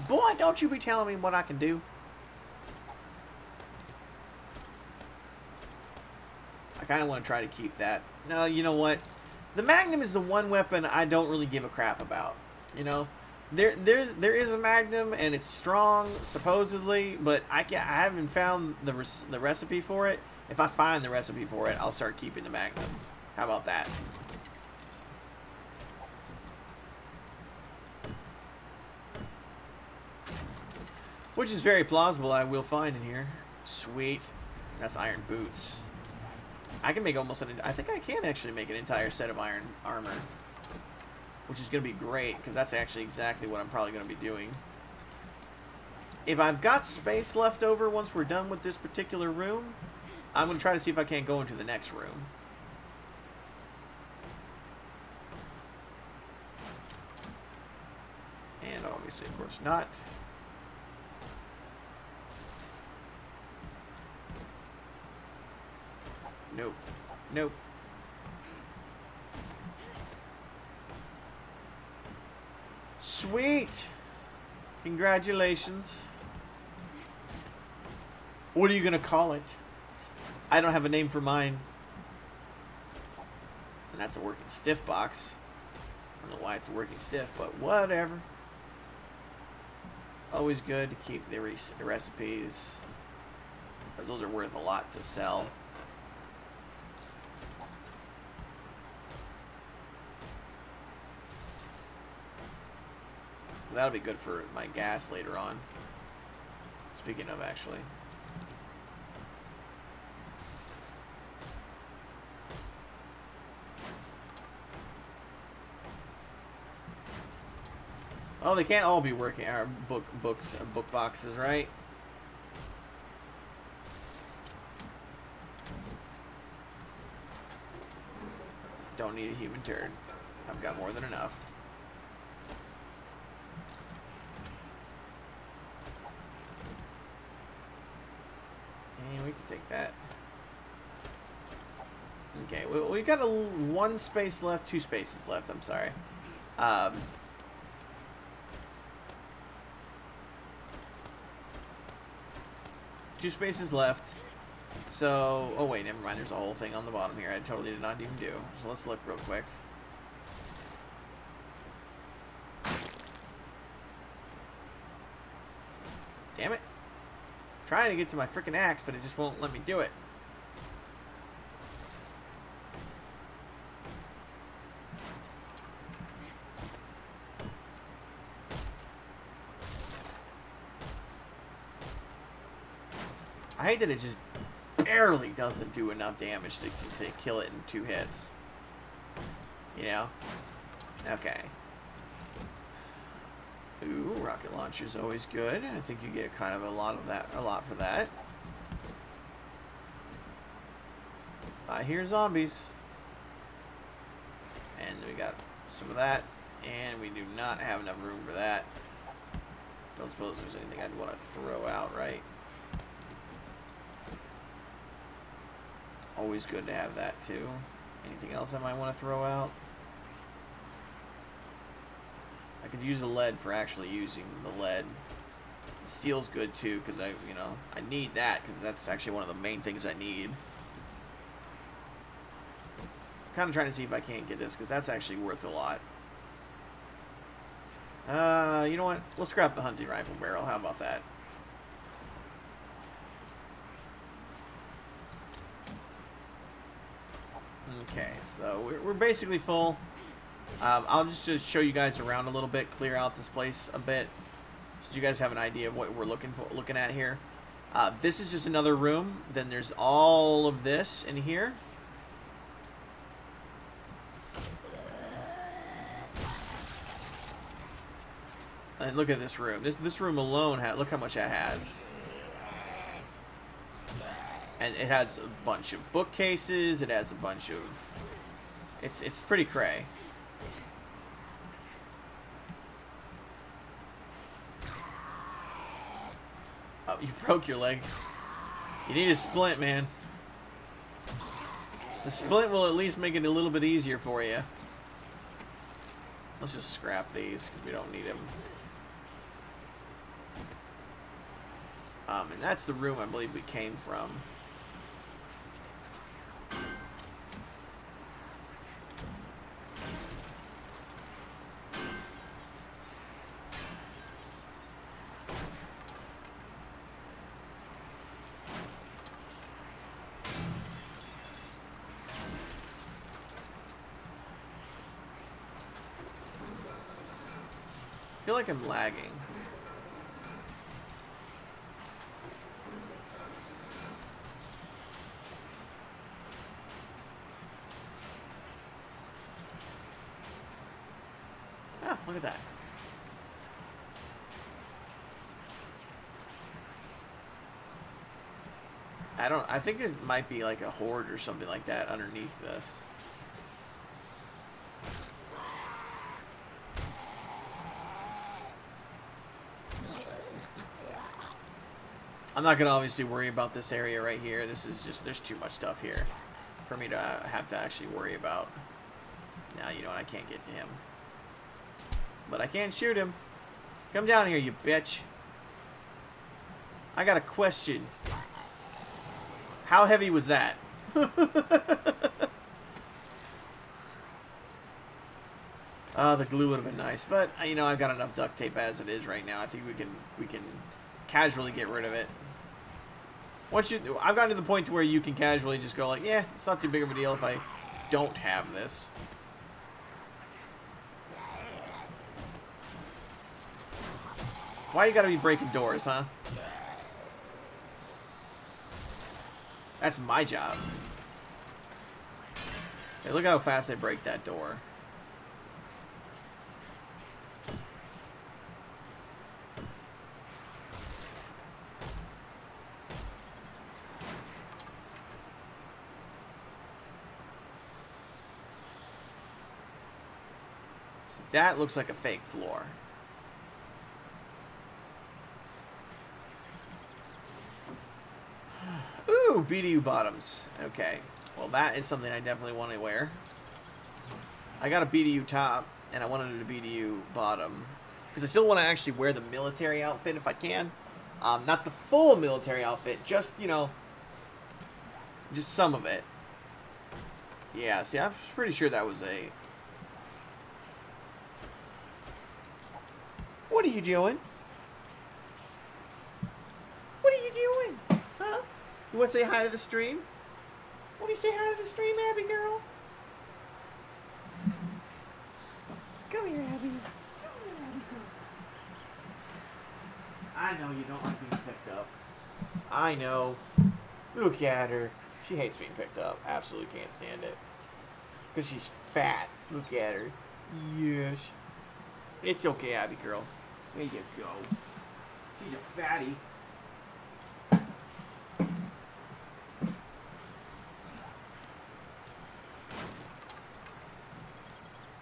Boy, don't you be telling me what I can do. I kind of want to try to keep that. No, you know what? The Magnum is the one weapon I don't really give a crap about. You know? There is a Magnum, and it's strong, supposedly, but I haven't found the recipe for it. If I find the recipe for it, I'll start keeping the Magnum. How about that? Which is very plausible, I will find in here. Sweet. That's iron boots. I can make almost I think I can actually make an entire set of iron armor. Which is going to be great, because that's actually exactly what I'm probably going to be doing. If I've got space left over once we're done with this particular room, I'm going to try to see if I can't go into the next room. And obviously, of course, not. Nope. Nope. Sweet! Congratulations. What are you going to call it? I don't have a name for mine. And that's a working stiff box. I don't know why it's a working stiff, but whatever. Always good to keep the recipes, because those are worth a lot to sell. That'll be good for my gas later on. Speaking of, actually. Oh, they can't all be working our book boxes, right? Don't need a human turd. I've got more than enough. And we can take that. Okay, we got one space left, 2 spaces left. I'm sorry. 2 spaces left. So, oh wait, never mind. There's a whole thing on the bottom here I totally did not even do. So let's look real quick. Damn it. I'm trying to get to my freaking axe, but it just won't let me do it. I hate that it just barely doesn't do enough damage to kill it in 2 hits. You know? Okay. Ooh, rocket launcher's always good. I think you get kind of a lot for that. I hear zombies. And we got some of that. And we do not have enough room for that. Don't suppose there's anything I'd want to throw out, right? Always good to have that too. Anything else I might want to throw out? I could use the lead for actually using the lead. Steel's good too, because I need that, because that's actually one of the main things I need. I'm kind of trying to see if I can't get this, because that's actually worth a lot. You know what? Let's scrap the hunting rifle barrel. How about that? Okay, so we're basically full. I'll just show you guys around a little bit, clear out this place a bit, so you guys have an idea of what we're looking at here. This is just another room. Then there's all of this in here. And look at this room. This room alone, look how much it has. And it has a bunch of bookcases. It has a bunch of... It's pretty cray. Oh, you broke your leg. You need a splint, man. The splint will at least make it a little bit easier for you. Let's just scrap these, because we don't need them. And that's the room I believe we came from. I feel like I'm lagging. Ah, look at that. I think it might be like a horde or something like that underneath this. I'm not going to obviously worry about this area right here. This is just, there's too much stuff here for me to have to actually worry about. Now, you know what? I can't get to him. But I can shoot him. Come down here, you bitch. I got a question. How heavy was that? The glue would have been nice, but you know, I've got enough duct tape as it is right now. I think we can casually get rid of it. I've gotten to the point to where you can casually just go like, yeah, it's not too big of a deal if I don't have this. Why you gotta be breaking doors, huh? That's my job. Hey, look how fast I break that door. So that looks like a fake floor. Ooh, BDU bottoms. Okay. Well, that is something I definitely want to wear. I got a BDU top, and I wanted a BDU bottom. Because I still want to actually wear the military outfit if I can. Not the full military outfit, just, you know, just some of it. Yeah, see, I'm pretty sure that was a... What are you doing? What are you doing? Huh? You want to say hi to the stream? Want me to say hi to the stream, Abby girl? Come here, Abby. Come here, Abby girl. I know you don't like being picked up. I know. Look at her. She hates being picked up. Absolutely can't stand it. Because she's fat. Look at her. Yes. It's okay, Abby girl. There you go. She's a fatty.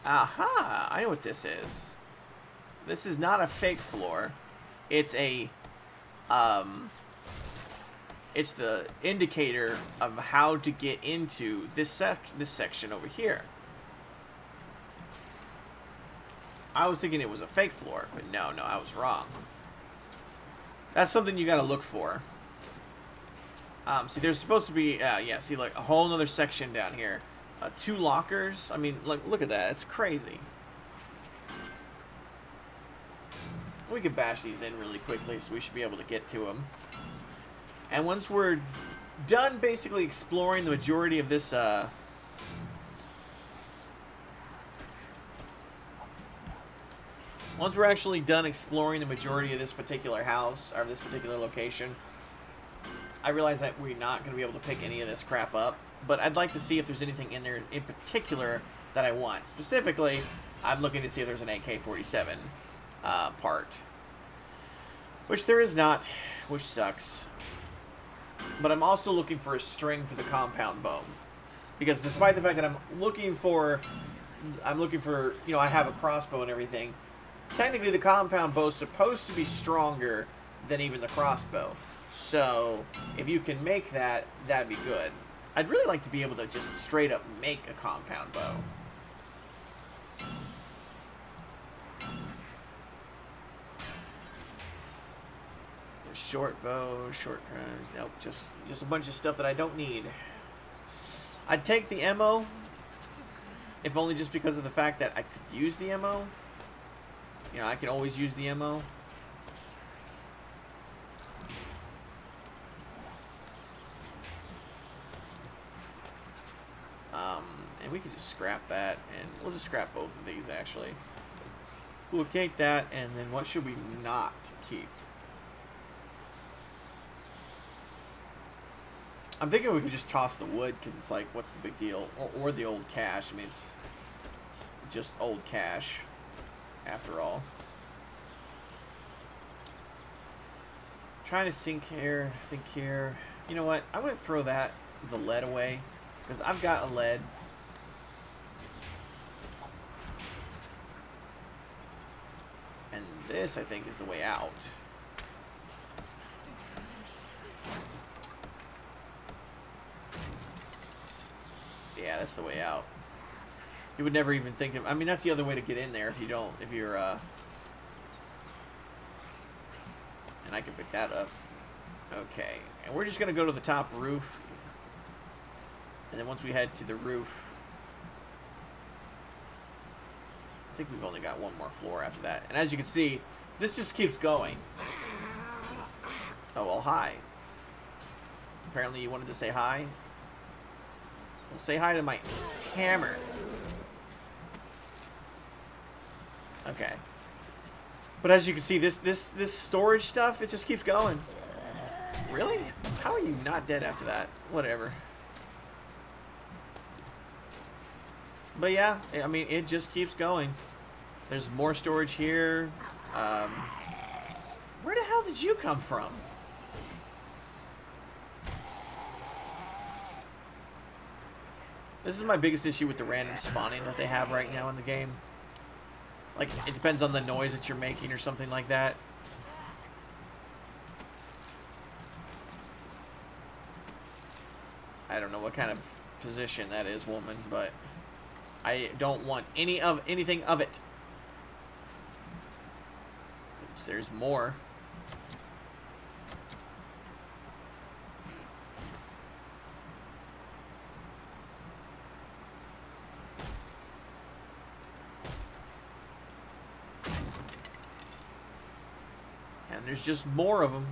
Aha! I know what this is. This is not a fake floor. It's a, it's the indicator of how to get into this section over here. I was thinking it was a fake floor, but no, I was wrong. That's something you gotta look for. See, there's supposed to be, yeah, see, like, a whole nother section down here. 2 lockers. I mean, look at that. It's crazy. We could bash these in really quickly, so we should be able to get to them. And once we're done basically exploring the majority of this, once we're actually done exploring the majority of this particular house, or this particular location, I realize that we're not going to be able to pick any of this crap up. But I'd like to see if there's anything in there in particular that I want. Specifically, I'm looking to see if there's an AK-47 part. Which there is not, which sucks. But I'm also looking for a string for the compound bow. Because despite the fact that I'm looking for, you know, I have a crossbow and everything, technically the compound bow is supposed to be stronger than even the crossbow. So, if you can make that, that'd be good. I'd really like to be able to just straight up make a compound bow. Short bow, nope, just a bunch of stuff that I don't need. I'd take the ammo, if only just because of the fact that I could use the ammo. You know, I can always use the ammo. And we could just scrap that, and we'll just scrap both of these, actually. We'll take that, and then what should we not keep? I'm thinking we could just toss the wood, because it's like, what's the big deal? Or the old cash. I mean, it's just old cash, after all. Trying to think here. You know what? I'm going to throw the lead away, because I've got a lead. And this, I think, is the way out. Yeah, that's the way out. You would never even think of... I mean, that's the other way to get in there if you're, and I can pick that up. Okay. And we're just going to go to the top roof. And then once we head to the roof... I think we've only got one more floor after that. And as you can see, this just keeps going. Oh, well, hi. Apparently you wanted to say hi. Well, say hi to my hammer. Okay. But as you can see, this storage stuff, it just keeps going. Really? How are you not dead after that? Whatever. But yeah, I mean, it just keeps going. There's more storage here. Where the hell did you come from? This is my biggest issue with the random spawning that they have right now in the game. Like, it depends on the noise that you're making or something like that. I don't know what kind of position that is, woman, but I don't want anything of it. Oops, there's more. And there's just more of them.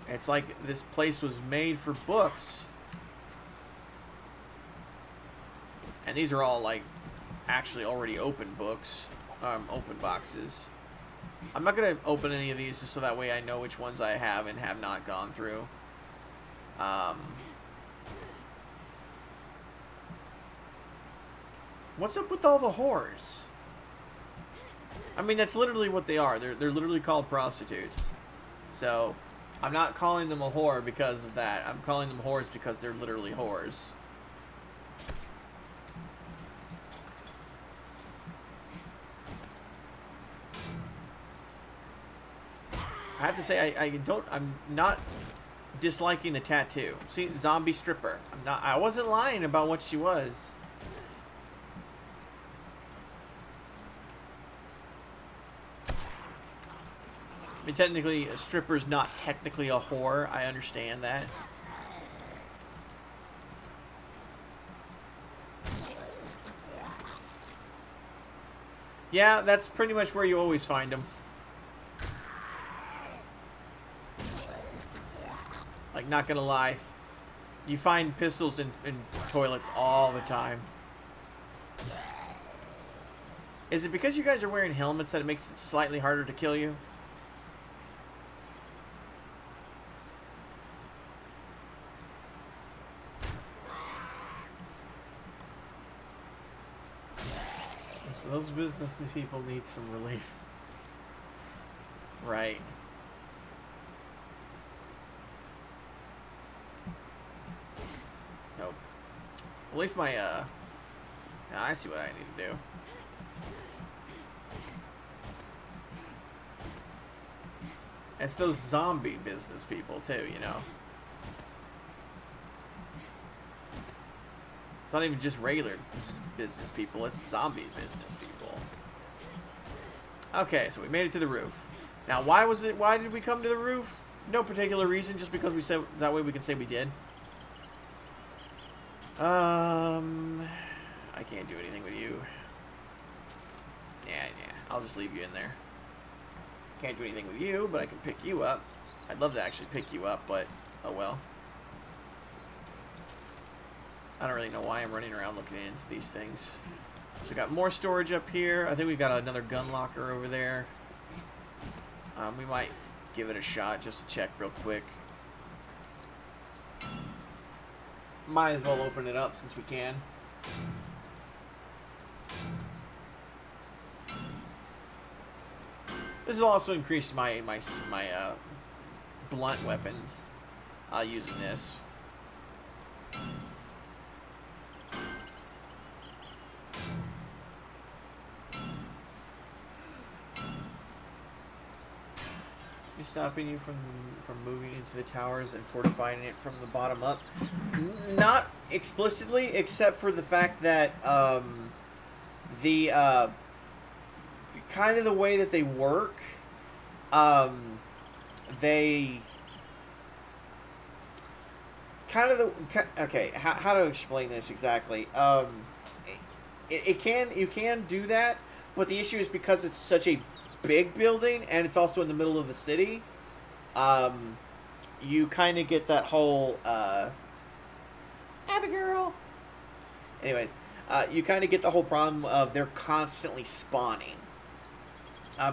It's like this place was made for books. And these are all like actually already open books, open boxes. I'm not gonna open any of these just so that way I know which ones I have and have not gone through. What's up with all the whores? I mean, that's literally what they are. They're literally called prostitutes. So I'm not calling them a whore because of that. I'm calling them whores because they're literally whores. I have to say, I'm not disliking the tattoo. See, zombie stripper. I wasn't lying about what she was. I mean, technically, a stripper's not technically a whore. I understand that. Yeah, that's pretty much where you always find them. Like, not gonna lie. You find pistols in toilets all the time. Is it because you guys are wearing helmets that it makes it slightly harder to kill you? So those business people need some relief. Right. Nope. At least my, I see what I need to do. It's those zombie business people, too, you know? It's not even just regular business people, it's zombie business people. Okay, so we made it to the roof. Now, why did we come to the roof? No particular reason, just because we said, that way we can say we did. I can't do anything with you. Yeah, I'll just leave you in there. Can't do anything with you, but I can pick you up. I'd love to actually pick you up, but oh well. I don't really know why I'm running around looking into these things. So we got more storage up here. I think we've got another gun locker over there. We might give it a shot just to check real quick. Might as well open it up since we can. This will also increase my blunt weapons using this. Stopping you from moving into the towers and fortifying it from the bottom up. Not explicitly, except for the fact that kind of the way that they work, they kind of the okay. How to explain this exactly? You can do that, but the issue is because it's such a big building and it's also in the middle of the city, you kind of get that whole Abigail. Anyways, you kind of get the whole problem of they're constantly spawning.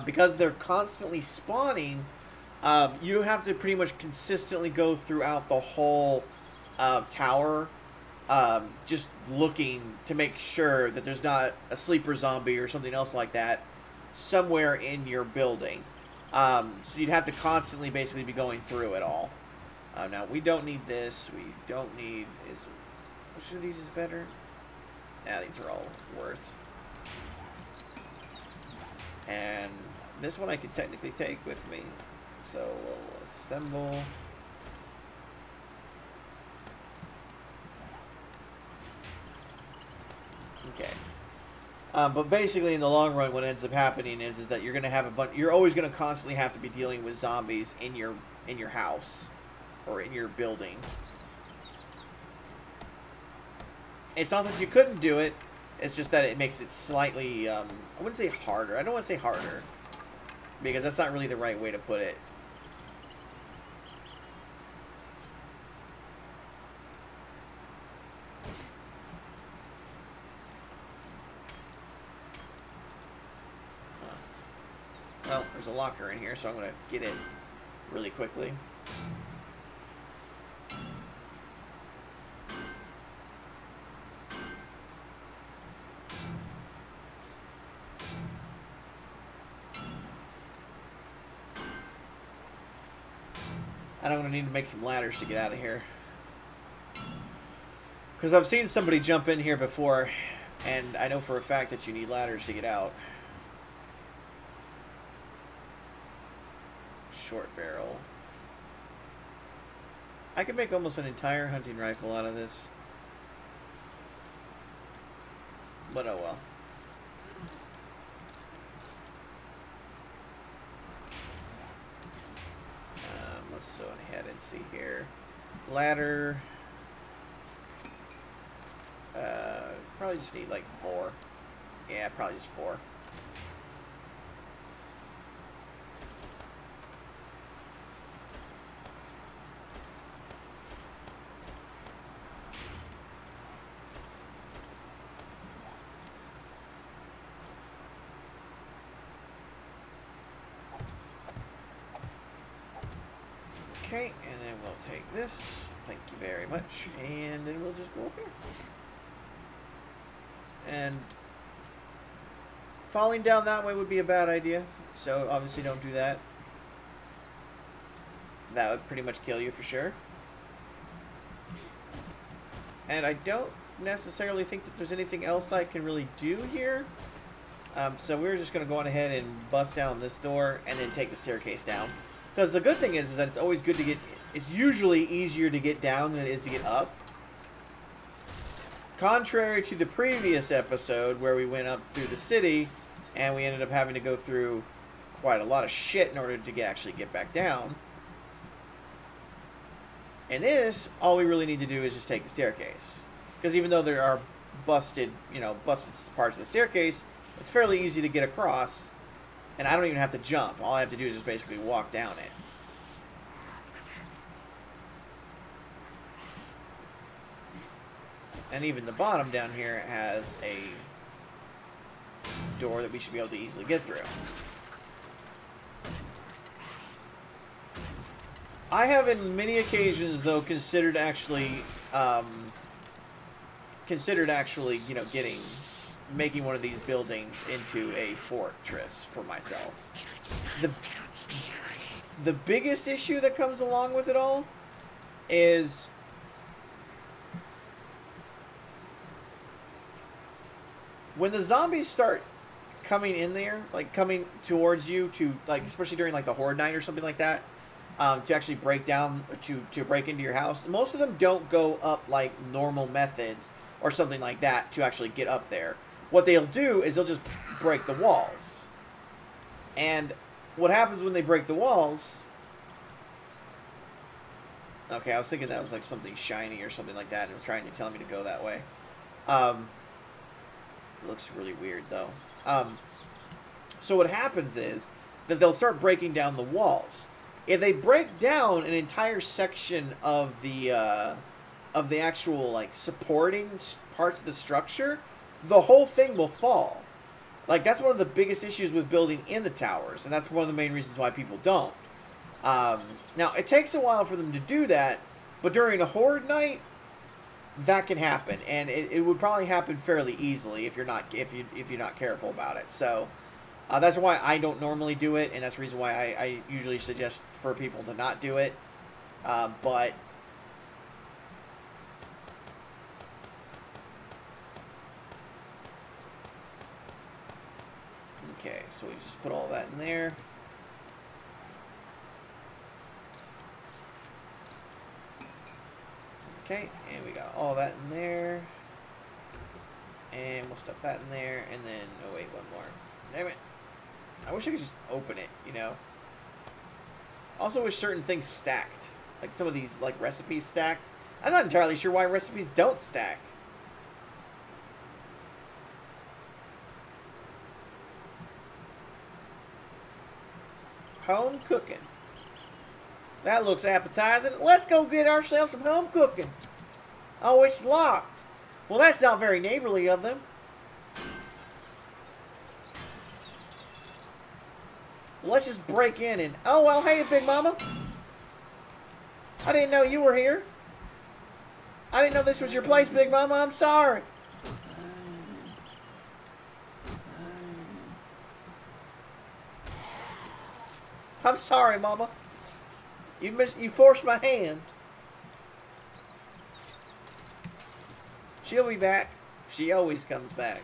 Because they're constantly spawning, you have to pretty much consistently go throughout the whole tower, just looking to make sure that there's not a sleeper zombie or something else like that somewhere in your building. So you'd have to constantly basically be going through it all. Now, we don't need this. We don't need... Which of these is better? Yeah, these are all worse. And this one I could technically take with me. So we'll assemble... Okay. But basically, in the long run, what ends up happening is that you're going to have a bunch. You're always going to constantly have to be dealing with zombies in your house or in your building. It's not that you couldn't do it. It's just that it makes it slightly. I wouldn't say harder. I don't want to say harder because that's not really the right way to put it. Well, there's a locker in here, so I'm going to get in really quickly. And I'm going to need to make some ladders to get out of here. Because I've seen somebody jump in here before, and I know for a fact that you need ladders to get out. Short barrel. I could make almost an entire hunting rifle out of this. But oh well. let's see here. Ladder. Probably just need like 4. Yeah, probably just 4. Okay, and then we'll take this. Thank you very much. And then we'll just go up here. And falling down that way would be a bad idea. So obviously don't do that. That would pretty much kill you for sure. And I don't necessarily think that there's anything else I can really do here. So we're just going to go on ahead and bust down this door and then take the staircase down. Because the good thing is that it's always good to get... It's usually easier to get down than it is to get up. Contrary to the previous episode where we went up through the city and we ended up having to go through quite a lot of shit in order to actually get back down. In this, all we really need to do is just take the staircase. Because even though there are busted parts of the staircase, it's fairly easy to get across. And I don't even have to jump. All I have to do is just basically walk down it. And even the bottom down here has a door that we should be able to easily get through. I have in many occasions, though, considered actually, making one of these buildings into a fortress for myself. The biggest issue that comes along with it all is when the zombies start coming in there, like coming towards you to, like, especially during like the horde night or something like that, to actually break down, to break into your house, most of them don't go up like normal methods or something like that to actually get up there. What they'll do is they'll just break the walls. And what happens when they break the walls... Okay, I was thinking that was like something shiny or something like that, and it was trying to tell me to go that way. It looks really weird, though. So what happens is that they'll start breaking down the walls. If they break down an entire section of the actual, like, supporting parts of the structure, the whole thing will fall. Like, that's one of the biggest issues with building in the towers, and that's one of the main reasons why people don't. Now, it takes a while for them to do that, but during a horde night, that can happen, and it would probably happen fairly easily if you're not careful about it. So that's why I don't normally do it, and that's the reason why I usually suggest for people to not do it. But okay, so we just put all that in there. Okay, and we got all that in there. And we'll stuff that in there, and then, oh wait, one more. Damn it. I wish I could just open it, you know. Also wish certain things stacked. Like some of these, like, recipes stacked. I'm not entirely sure why recipes don't stack. Home cooking. That looks appetizing. Let's go get ourselves some home cooking. Oh, it's locked. Well, that's not very neighborly of them. Let's just break in and... Oh, well, hey, Big Mama. I didn't know you were here. I didn't know this was your place, Big Mama. I'm sorry. I'm sorry, Mama. You forced my hand. She'll be back. She always comes back.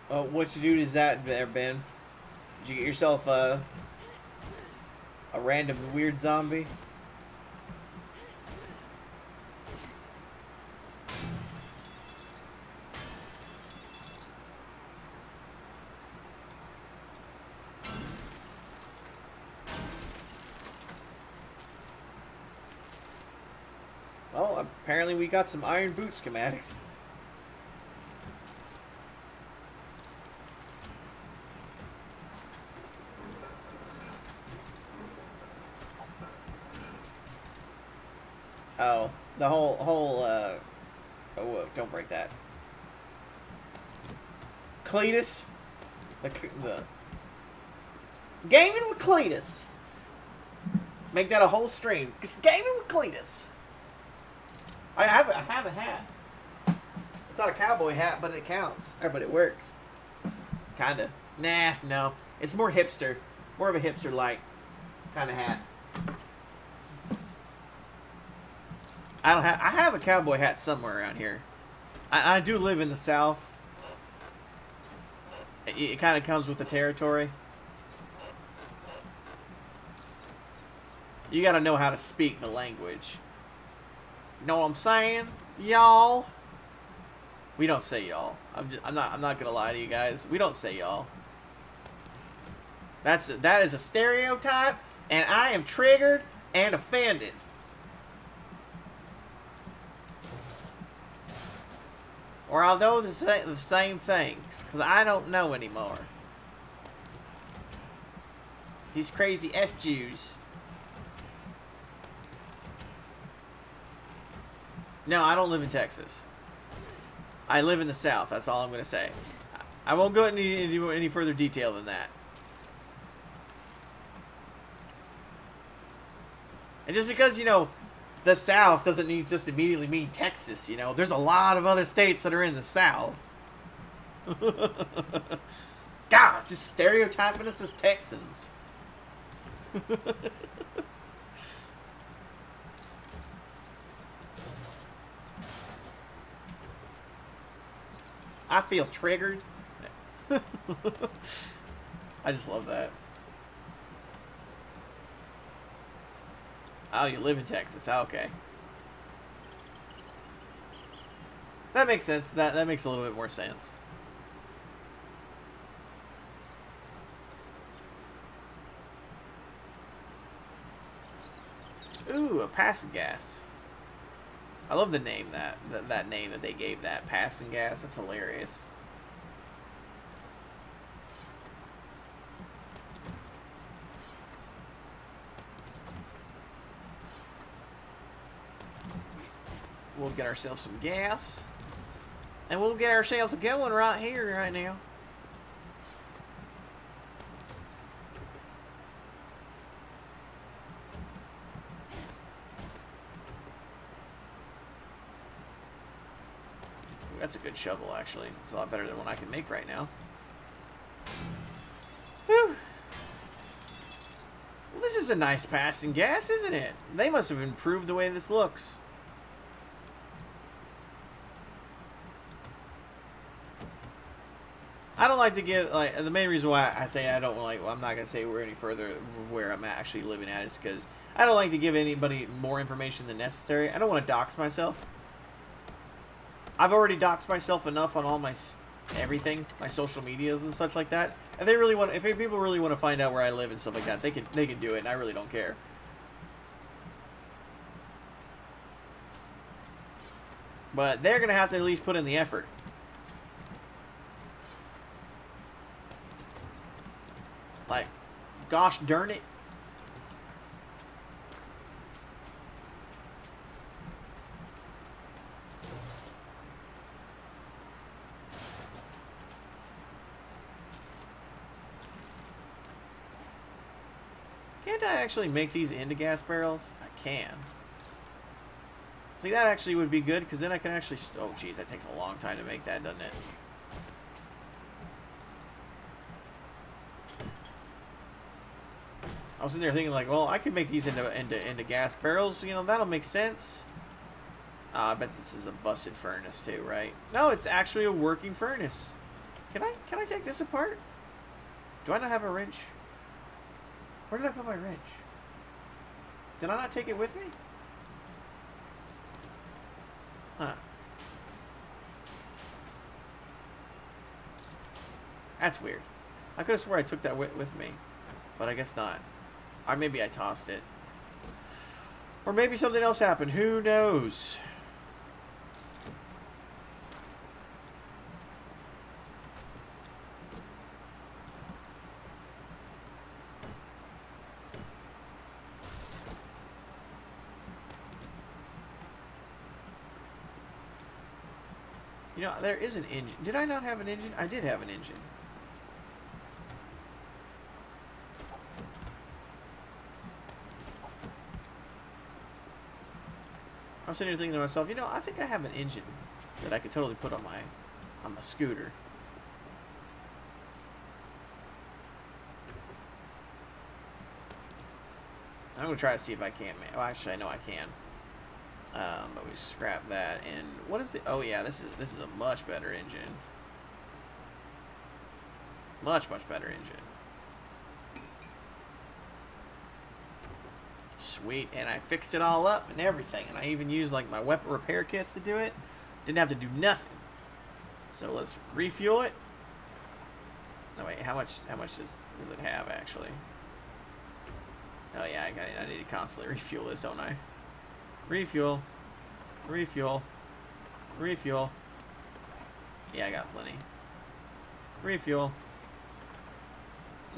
What you do is that there, Ben? Did you get yourself a random weird zombie? Well, apparently we got some iron boot schematics. Oh, the whole, oh, whoa, don't break that. Cletus? The Gaming with Cletus. Make that a whole stream. It's Gaming with Cletus. I have a hat. It's not a cowboy hat, but it counts. Or, but it works. Kinda. Nah, no. It's more hipster. More of a hipster-like kind of hat. I have a cowboy hat somewhere around here. I do live in the South. It kind of comes with the territory. You gotta know how to speak the language. Know what I'm saying? Y'all. We don't say y'all. I'm not gonna lie to you guys. We don't say y'all. That is a stereotype, and I am triggered and offended. Or although the same things, because I don't know anymore. These crazy S-Jews. No, I don't live in Texas. I live in the South. That's all I'm going to say. I won't go into any further detail than that. And just because, you know, the South doesn't need just immediately mean Texas, you know. There's a lot of other states that are in the South. God, it's just stereotyping us as Texans. I feel triggered. I just love that. Oh, you live in Texas. Oh, okay. That makes sense. That makes a little bit more sense. Ooh, a passing gas. I love the name that name that they gave that, passing gas. That's hilarious. We'll get ourselves some gas. And we'll get ourselves going right here, right now. Ooh, that's a good shovel, actually. It's a lot better than one I can make right now. Whew. Well, this is a nice passing gas, isn't it? They must have improved the way this looks. I don't like to give, like, the main reason why I say I don't like, well, I'm not going to say we're any further where I'm actually living at is because I don't like to give anybody more information than necessary. I don't want to dox myself. I've already doxed myself enough on all my everything, my social medias and such like that. If they really want, if people really want to find out where I live and stuff like that, they can do it, and I really don't care. But they're going to have to at least put in the effort. Like, gosh darn it. Can't I actually make these into gas barrels? I can. See, that actually would be good, because then I can actually... Oh, geez, that takes a long time to make that, doesn't it? I was in there thinking, like, well, I could make these into gas barrels. You know, that'll make sense. I bet this is a busted furnace, too, right? No, it's actually a working furnace. Can I take this apart? Do I not have a wrench? Where did I put my wrench? Did I not take it with me? Huh. That's weird. I could have swore I took that with me, but I guess not. Or maybe I tossed it. Or maybe something else happened. Who knows? You know, there is an engine. Did I not have an engine? I did have an engine. I was sitting here thinking to myself, you know, I think I have an engine that I could totally put on my scooter. I'm gonna try to see if I can. Well, actually, I know I can. But we scrap that. And what is the? Oh yeah, this is a much better engine. Much better engine. Sweet, and I fixed it all up and everything, and I even used like my weapon repair kits to do it. Didn't have to do nothing. So let's refuel it. No wait, how much does it have actually? Oh yeah, I need to constantly refuel this, don't I? Refuel, refuel, refuel. Yeah, I got plenty. Refuel.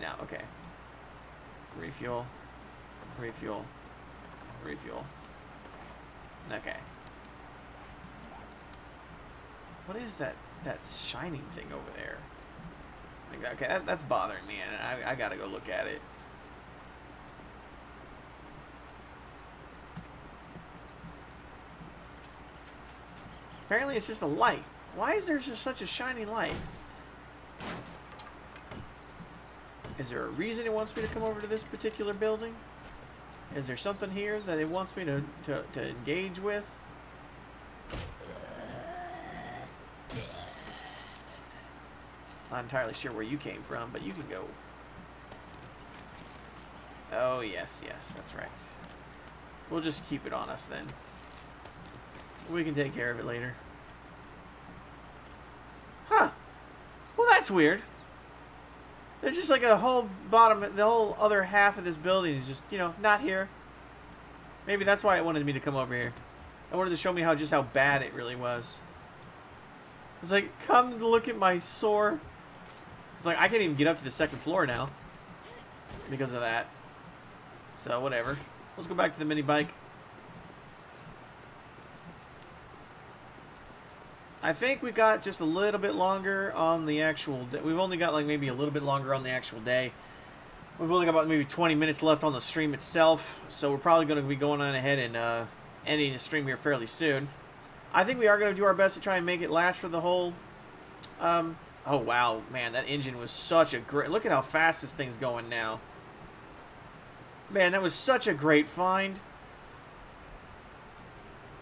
No, okay. Refuel, refuel, refuel. Okay. What is that shining thing over there? Okay, that's bothering me, and I gotta go look at it. Apparently it's just a light. Why is there just such a shiny light? Is there a reason it wants me to come over to this particular building? Is there something here that it wants me to engage with? Not entirely sure where you came from, but you can go. Oh, yes, that's right. We'll just keep it on us then. We can take care of it later. Huh. Well, that's weird. There's just like a whole bottom, the whole other half of this building is just, you know, not here. Maybe that's why it wanted me to come over here. I wanted to show me just how bad it really was. It's like, come look at my sore. It's like, I can't even get up to the second floor now because of that. So, whatever. Let's go back to the mini bike. I think we got just a little bit longer on the actual day. We've only got like maybe a little bit longer on the actual day. We've only got about maybe 20 minutes left on the stream itself. So we're probably going to be going on ahead and ending the stream here fairly soon. I think we are going to do our best to try and make it last for the whole... oh, wow. Man, that engine was such a great... Look at how fast this thing's going now. Man, that was such a great find.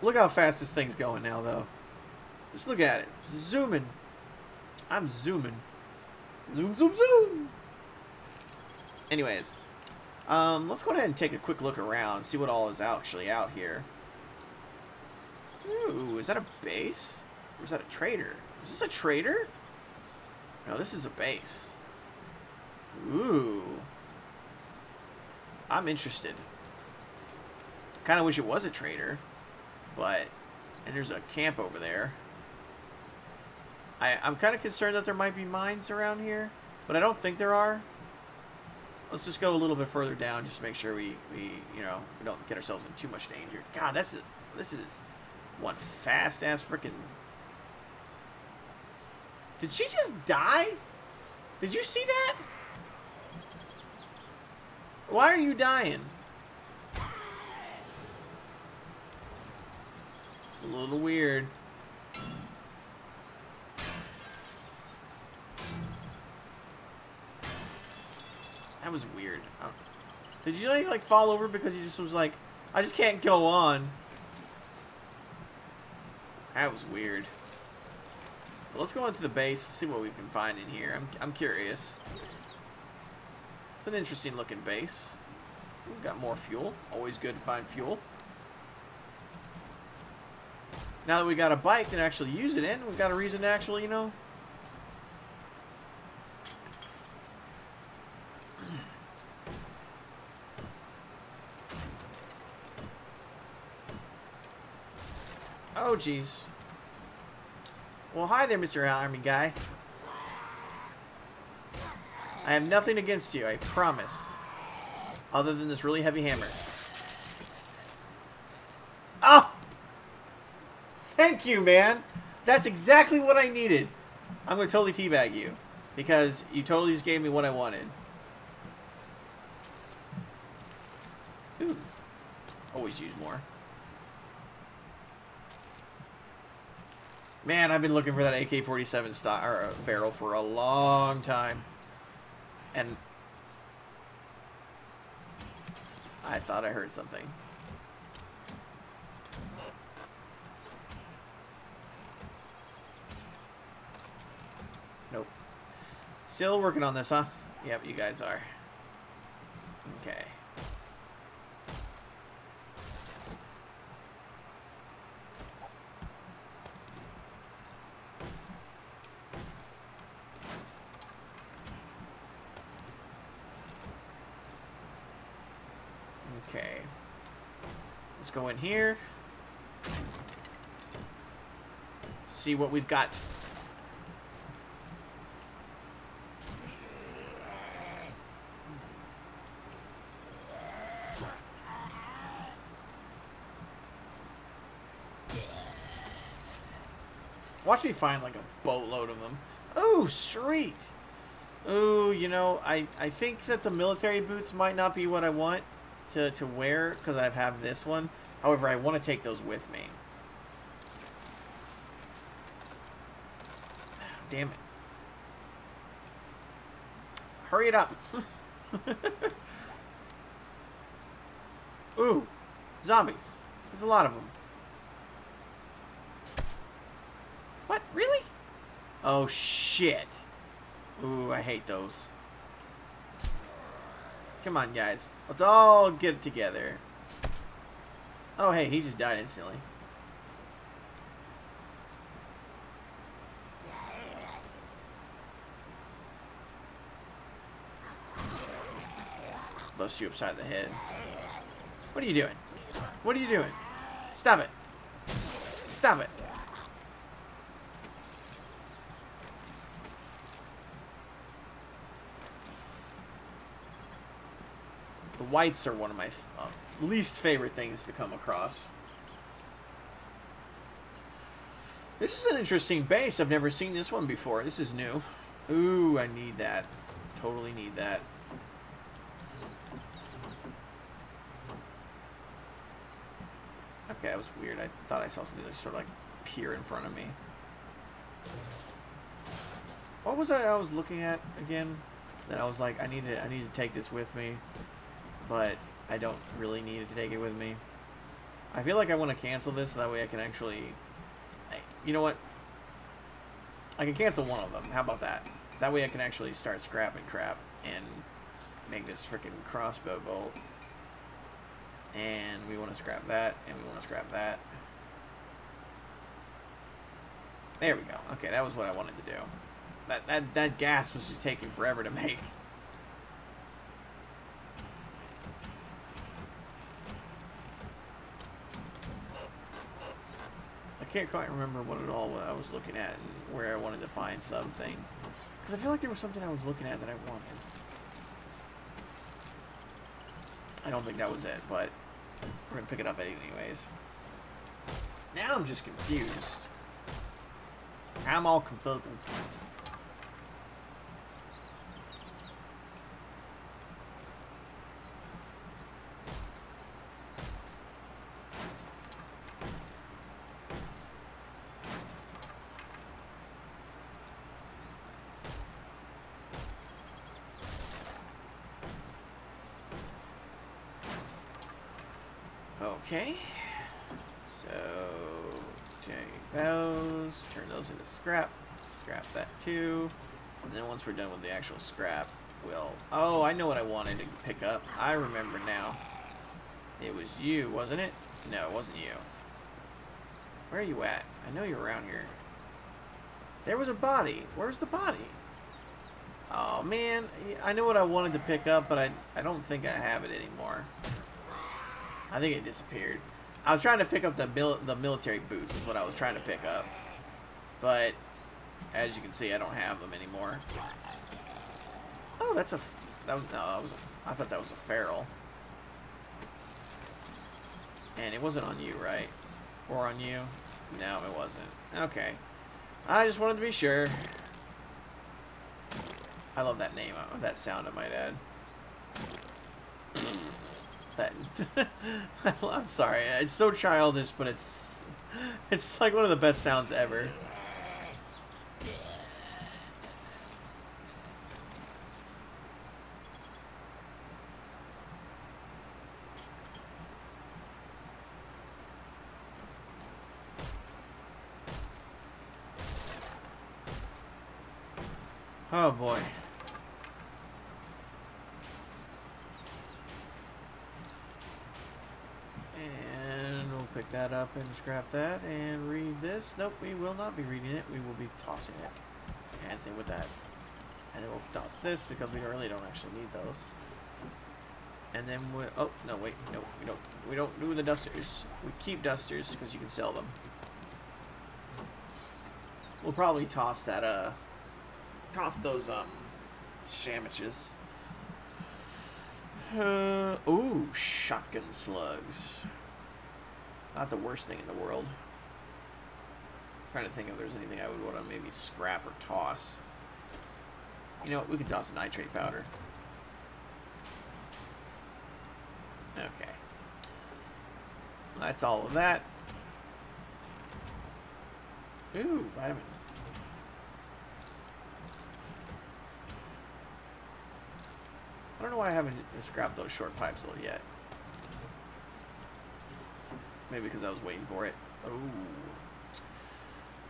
Look how fast this thing's going now, though. Just look at it. Zooming. I'm zooming. Zoom, zoom, zoom. Anyways. Let's go ahead and take a quick look around. See what all is actually out here. Ooh, is that a base? Or is that a trader? Is this a trader? No, this is a base. Ooh. I'm interested. Kind of wish it was a trader. But... And there's a camp over there. I'm kind of concerned that there might be mines around here, but I don't think there are. Let's just go a little bit further down, just to make sure we you know, we don't get ourselves in too much danger. God, this is one fast ass freaking. Did she just die? Did you see that? Why are you dying? It's a little weird. That was weird. Did you like fall over because you just was like, I just can't go on? That was weird. But let's go into the base and see what we can find in here. I'm curious. It's an interesting looking base. We've got more fuel. Always good to find fuel. Now that we got a bike to actually use it in, we've got a reason to actually, you know... Oh, jeez. Well, hi there, Mr. Army Guy. I have nothing against you, I promise. Other than this really heavy hammer. Oh! Thank you, man! That's exactly what I needed. I'm going to totally teabag you. Because you totally just gave me what I wanted. Ooh. Always use more. Man, I've been looking for that AK-47 barrel for a long time. And I thought I heard something. Nope. Still working on this, huh? Yep, you guys are. Okay. Okay. Let's go in here. See what we've got. Watch me find like a boatload of them. Oh, sweet. Oh, you know, I think that the military boots might not be what I want to wear because I have this one. However, I want to take those with me. Damn it. Hurry it up. Ooh, zombies. There's a lot of them. What? Really? Oh, shit. Ooh, I hate those. Come on, guys. Let's all get it together. Oh, hey, he just died instantly. Bust you upside the head. What are you doing? What are you doing? Stop it. Stop it. The whites are one of my least favorite things to come across. This is an interesting base. I've never seen this one before. This is new. Ooh, I need that. Totally need that. Okay, that was weird. I thought I saw something just sort of like peer in front of me. What was I was looking at again? That I was like, I need to take this with me. But I don't really need to take it with me. I feel like I want to cancel this so that way I can actually... You know what? I can cancel one of them. How about that? That way I can actually start scrapping crap and make this freaking crossbow bolt. And we want to scrap that, and we want to scrap that. There we go. Okay, that was what I wanted to do. That gas was just taking forever to make. I can't quite remember what I was looking at and where I wanted to find something. Because I feel like there was something I was looking at that I wanted. I don't think that was it, but we're going to pick it up anyways. Now I'm just confused. I'm all confused. Okay, so take those, turn those into scrap, scrap that too. And then once we're done with the actual scrap, we'll... Oh, I know what I wanted to pick up. I remember now. It was you, wasn't it? No, it wasn't you. Where are you at? I know you're around here. There was a body. Where's the body? Oh, man. I know what I wanted to pick up, but I don't think I have it anymore. I think it disappeared. I was trying to pick up the military boots is what I was trying to pick up. But, as you can see, I don't have them anymore. Oh, that's a... That was, no, that was a, I thought that was a feral. And it wasn't on you, right? Or on you? No, it wasn't. Okay. I just wanted to be sure. I love that name. That sound, I might add. That. I'm sorry. It's so childish, but it's like one of the best sounds ever. Oh boy. And we'll pick that up and scrap that and read this. Nope, we will not be reading it. We will be tossing it. And same with that. And then we'll toss this because we really don't actually need those. And then we... Oh, no, wait. No, we don't. We don't do the dusters. We keep dusters because you can sell them. We'll probably toss that, toss those, sandwiches. Ooh, shotgun slugs. Not the worst thing in the world. Trying to think if there's anything I would want to maybe scrap or toss. You know what? We could toss the nitrate powder. Okay. That's all of that. Ooh, vitamin. I don't know why I haven't scrapped those short pipes though yet. Maybe because I was waiting for it. Oh.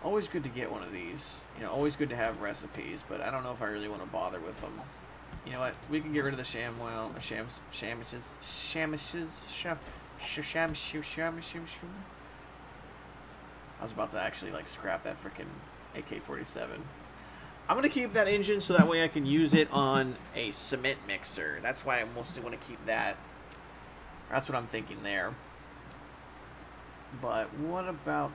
Always good to get one of these. You know, always good to have recipes, but I don't know if I really want to bother with them. You know what? We can get rid of the ShamWell, I was about to actually like scrap that freaking AK-47. I'm going to keep that engine so that way I can use it on a cement mixer. That's why I mostly want to keep that. That's what I'm thinking there. But what about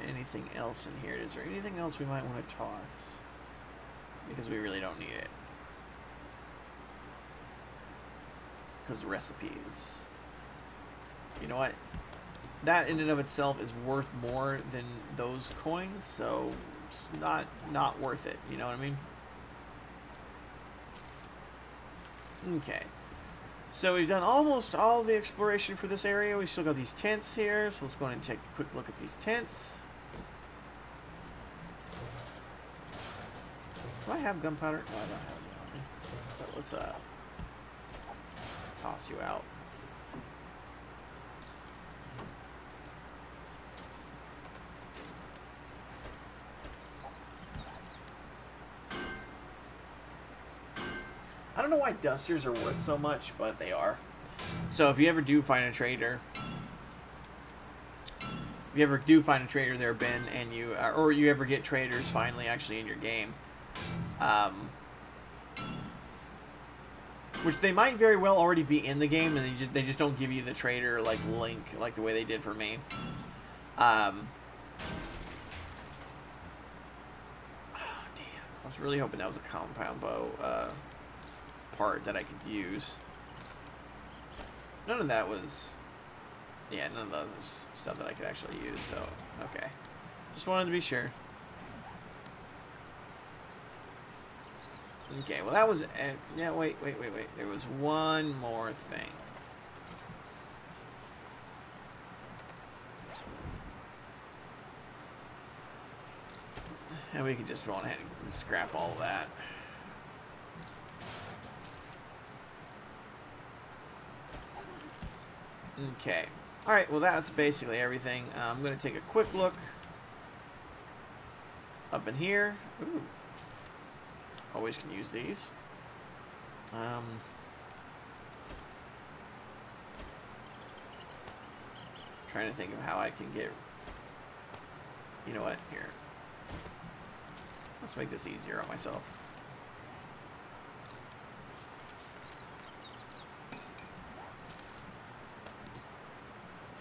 anything else in here? Is there anything else we might want to toss? Because we really don't need it. Because recipes. You know what? That in and of itself is worth more than those coins, so it's not worth it. You know what I mean? Okay. So we've done almost all the exploration for this area. We still got these tents here, so let's go ahead and take a quick look at these tents. Do I have gunpowder? No, I don't have it on me. But let's toss you out. I don't know why dusters are worth so much, but they are. So if you ever do find a trader, there, Ben, and you, or you ever get traders finally actually in your game, which they might very well already be in the game, and they just don't give you the trader like link like the way they did for me. Oh, damn! I was really hoping that was a compound bow part that I could use. None of that was, yeah, none of that was stuff that I could actually use, so, okay. Just wanted to be sure. Okay, well that was, yeah, wait. There was one more thing. And we can just go on ahead and scrap all of that. Okay. Alright, well that's basically everything. I'm going to take a quick look Up in here. Ooh. Always can use these. Trying to think of how I can get... You know what? Here. Let's make this easier on myself.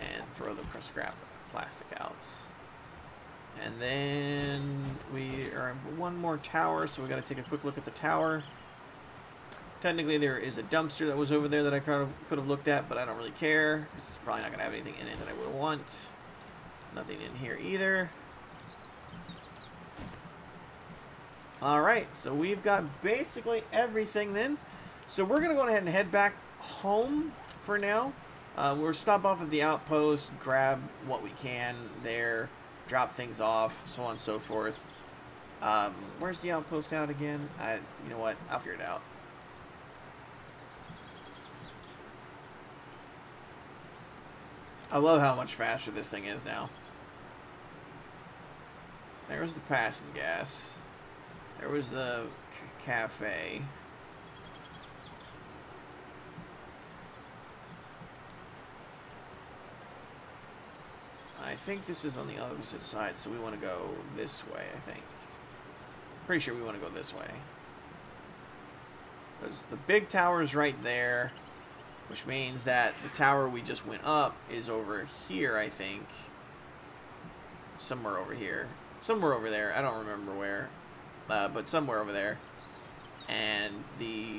And throw the scrap plastic out. And then we are one more tower, so we got to take a quick look at the tower. Technically, there is a dumpster that was over there that I could have looked at, but I don't really care, because it's probably not going to have anything in it that I would want. Nothing in here either. Alright, so we've got basically everything then. So we're going to go ahead and head back home for now. We'll stop off at the outpost, grab what we can there, drop things off, so on and so forth. Where's the outpost out again? You know what? I'll figure it out. I love how much faster this thing is now. There's the passing gas. There was the cafe. I think this is on the opposite side, so we want to go this way, I think. Pretty sure we want to go this way. Because the big tower is right there, which means that the tower we just went up is over here, I think. Somewhere over here. Somewhere over there. I don't remember where. But somewhere over there. And the...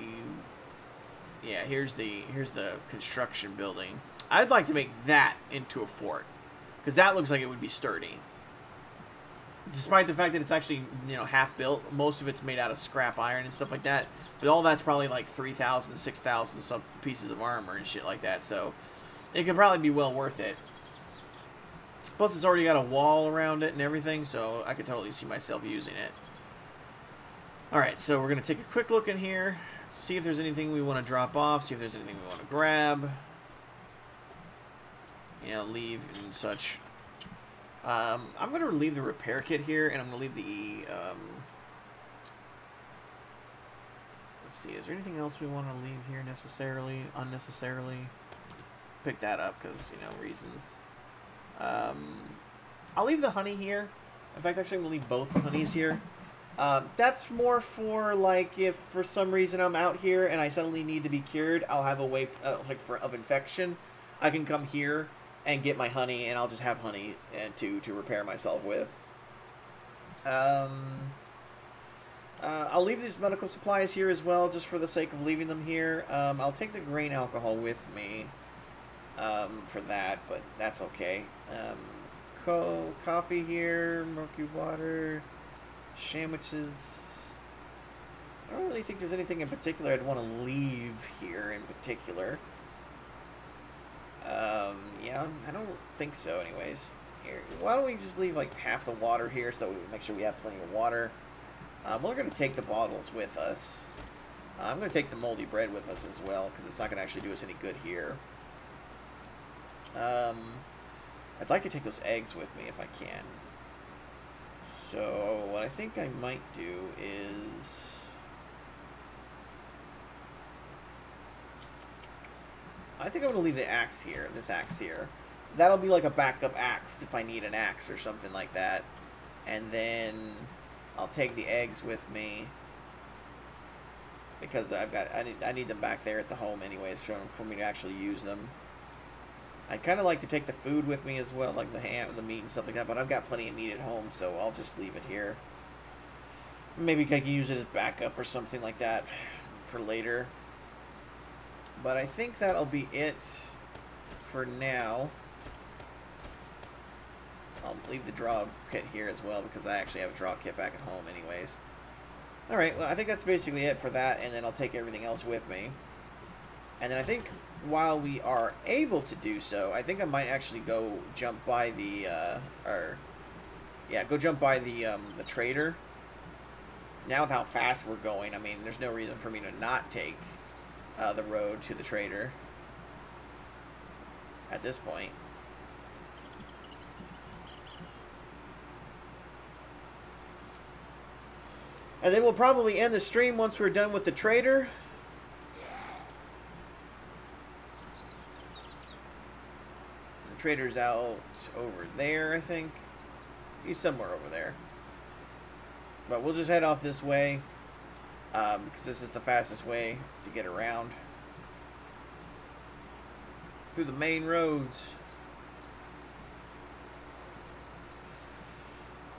Yeah, here's the construction building. I'd like to make that into a fort. Because that looks like it would be sturdy. Despite the fact that it's actually, you know, half built. Most of it's made out of scrap iron and stuff like that. But all that's probably like 3,000, 6,000 some pieces of armor and shit like that. So it could probably be well worth it. Plus it's already got a wall around it and everything. So I could totally see myself using it. Alright, so we're going to take a quick look in here. See if there's anything we want to drop off. See if there's anything we want to grab. You know, leave and such. I'm going to leave the repair kit here, and I'm going to leave the, let's see, is there anything else we want to leave here necessarily, unnecessarily? Pick that up, because, you know, reasons. I'll leave the honey here. In fact, actually, I'm going to leave both the honeys here. That's more for, like, if for some reason I'm out here and I suddenly need to be cured, I'll have a way, of infection. I can come here and get my honey, and I'll just have honey to repair myself with. I'll leave these medical supplies here as well, just for the sake of leaving them here. I'll take the grain alcohol with me for that, but that's okay. Coffee here, murky water, sandwiches. I don't really think there's anything in particular I'd want to leave here in particular. Yeah, I don't think so anyways. Here, why don't we just leave like half the water here so that we make sure we have plenty of water. We're going to take the bottles with us. I'm going to take the moldy bread with us as well, because it's not going to actually do us any good here. I'd like to take those eggs with me if I can. So, what I think I might do is... I think I'm going to leave the axe here, this axe here. That'll be like a backup axe if I need an axe or something like that. And then I'll take the eggs with me, because I need them back there at the home anyways for me to actually use them. I'd kind of like to take the food with me as well, like the ham, the meat and stuff like that, but I've got plenty of meat at home, so I'll just leave it here. Maybe I can use it as backup or something like that for later. But I think that'll be it for now. I'll leave the draw kit here as well, because I actually have a draw kit back at home anyways. Alright, well, I think that's basically it for that, and then I'll take everything else with me. And then I think while we are able to do so, I think I might actually go jump by the, go jump by the trader. Now with how fast we're going, I mean, there's no reason for me to not take the road to the trader at this point. And then we'll probably end the stream once we're done with the trader. The trader's out over there, I think. He's somewhere over there. But we'll just head off this way. Because this is the fastest way to get around. Through the main roads.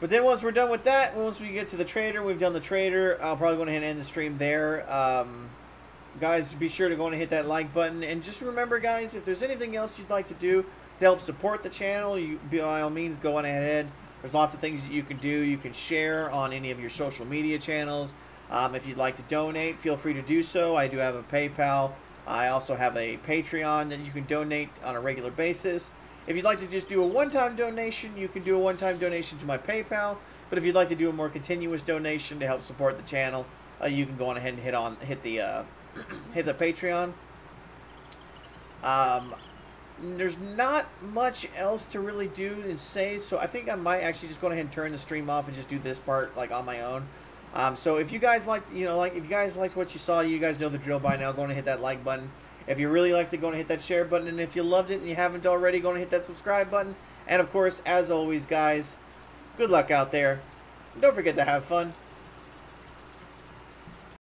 But then once we're done with that, once we get to the trader, we've done the trader, I'll probably go ahead and end the stream there. Guys, be sure to go and hit that like button. And just remember, guys, if there's anything else you'd like to do to help support the channel, you, by all means, go on ahead. There's lots of things that you can do. You can share on any of your social media channels. If you'd like to donate, feel free to do so. I do have a PayPal. I also have a Patreon that you can donate on a regular basis. If you'd like to just do a one-time donation, you can do a one-time donation to my PayPal. But if you'd like to do a more continuous donation to help support the channel, you can go on ahead and hit the Patreon. There's not much else to really do and say, so I think I might actually just go ahead and turn the stream off and just do this part like on my own. So if you guys liked, if you guys liked what you saw, you guys know the drill by now. Go and hit that like button. If you really liked it, go and hit that share button. And if you loved it and you haven't already, go and hit that subscribe button. And of course, as always, guys, good luck out there. Don't forget to have fun.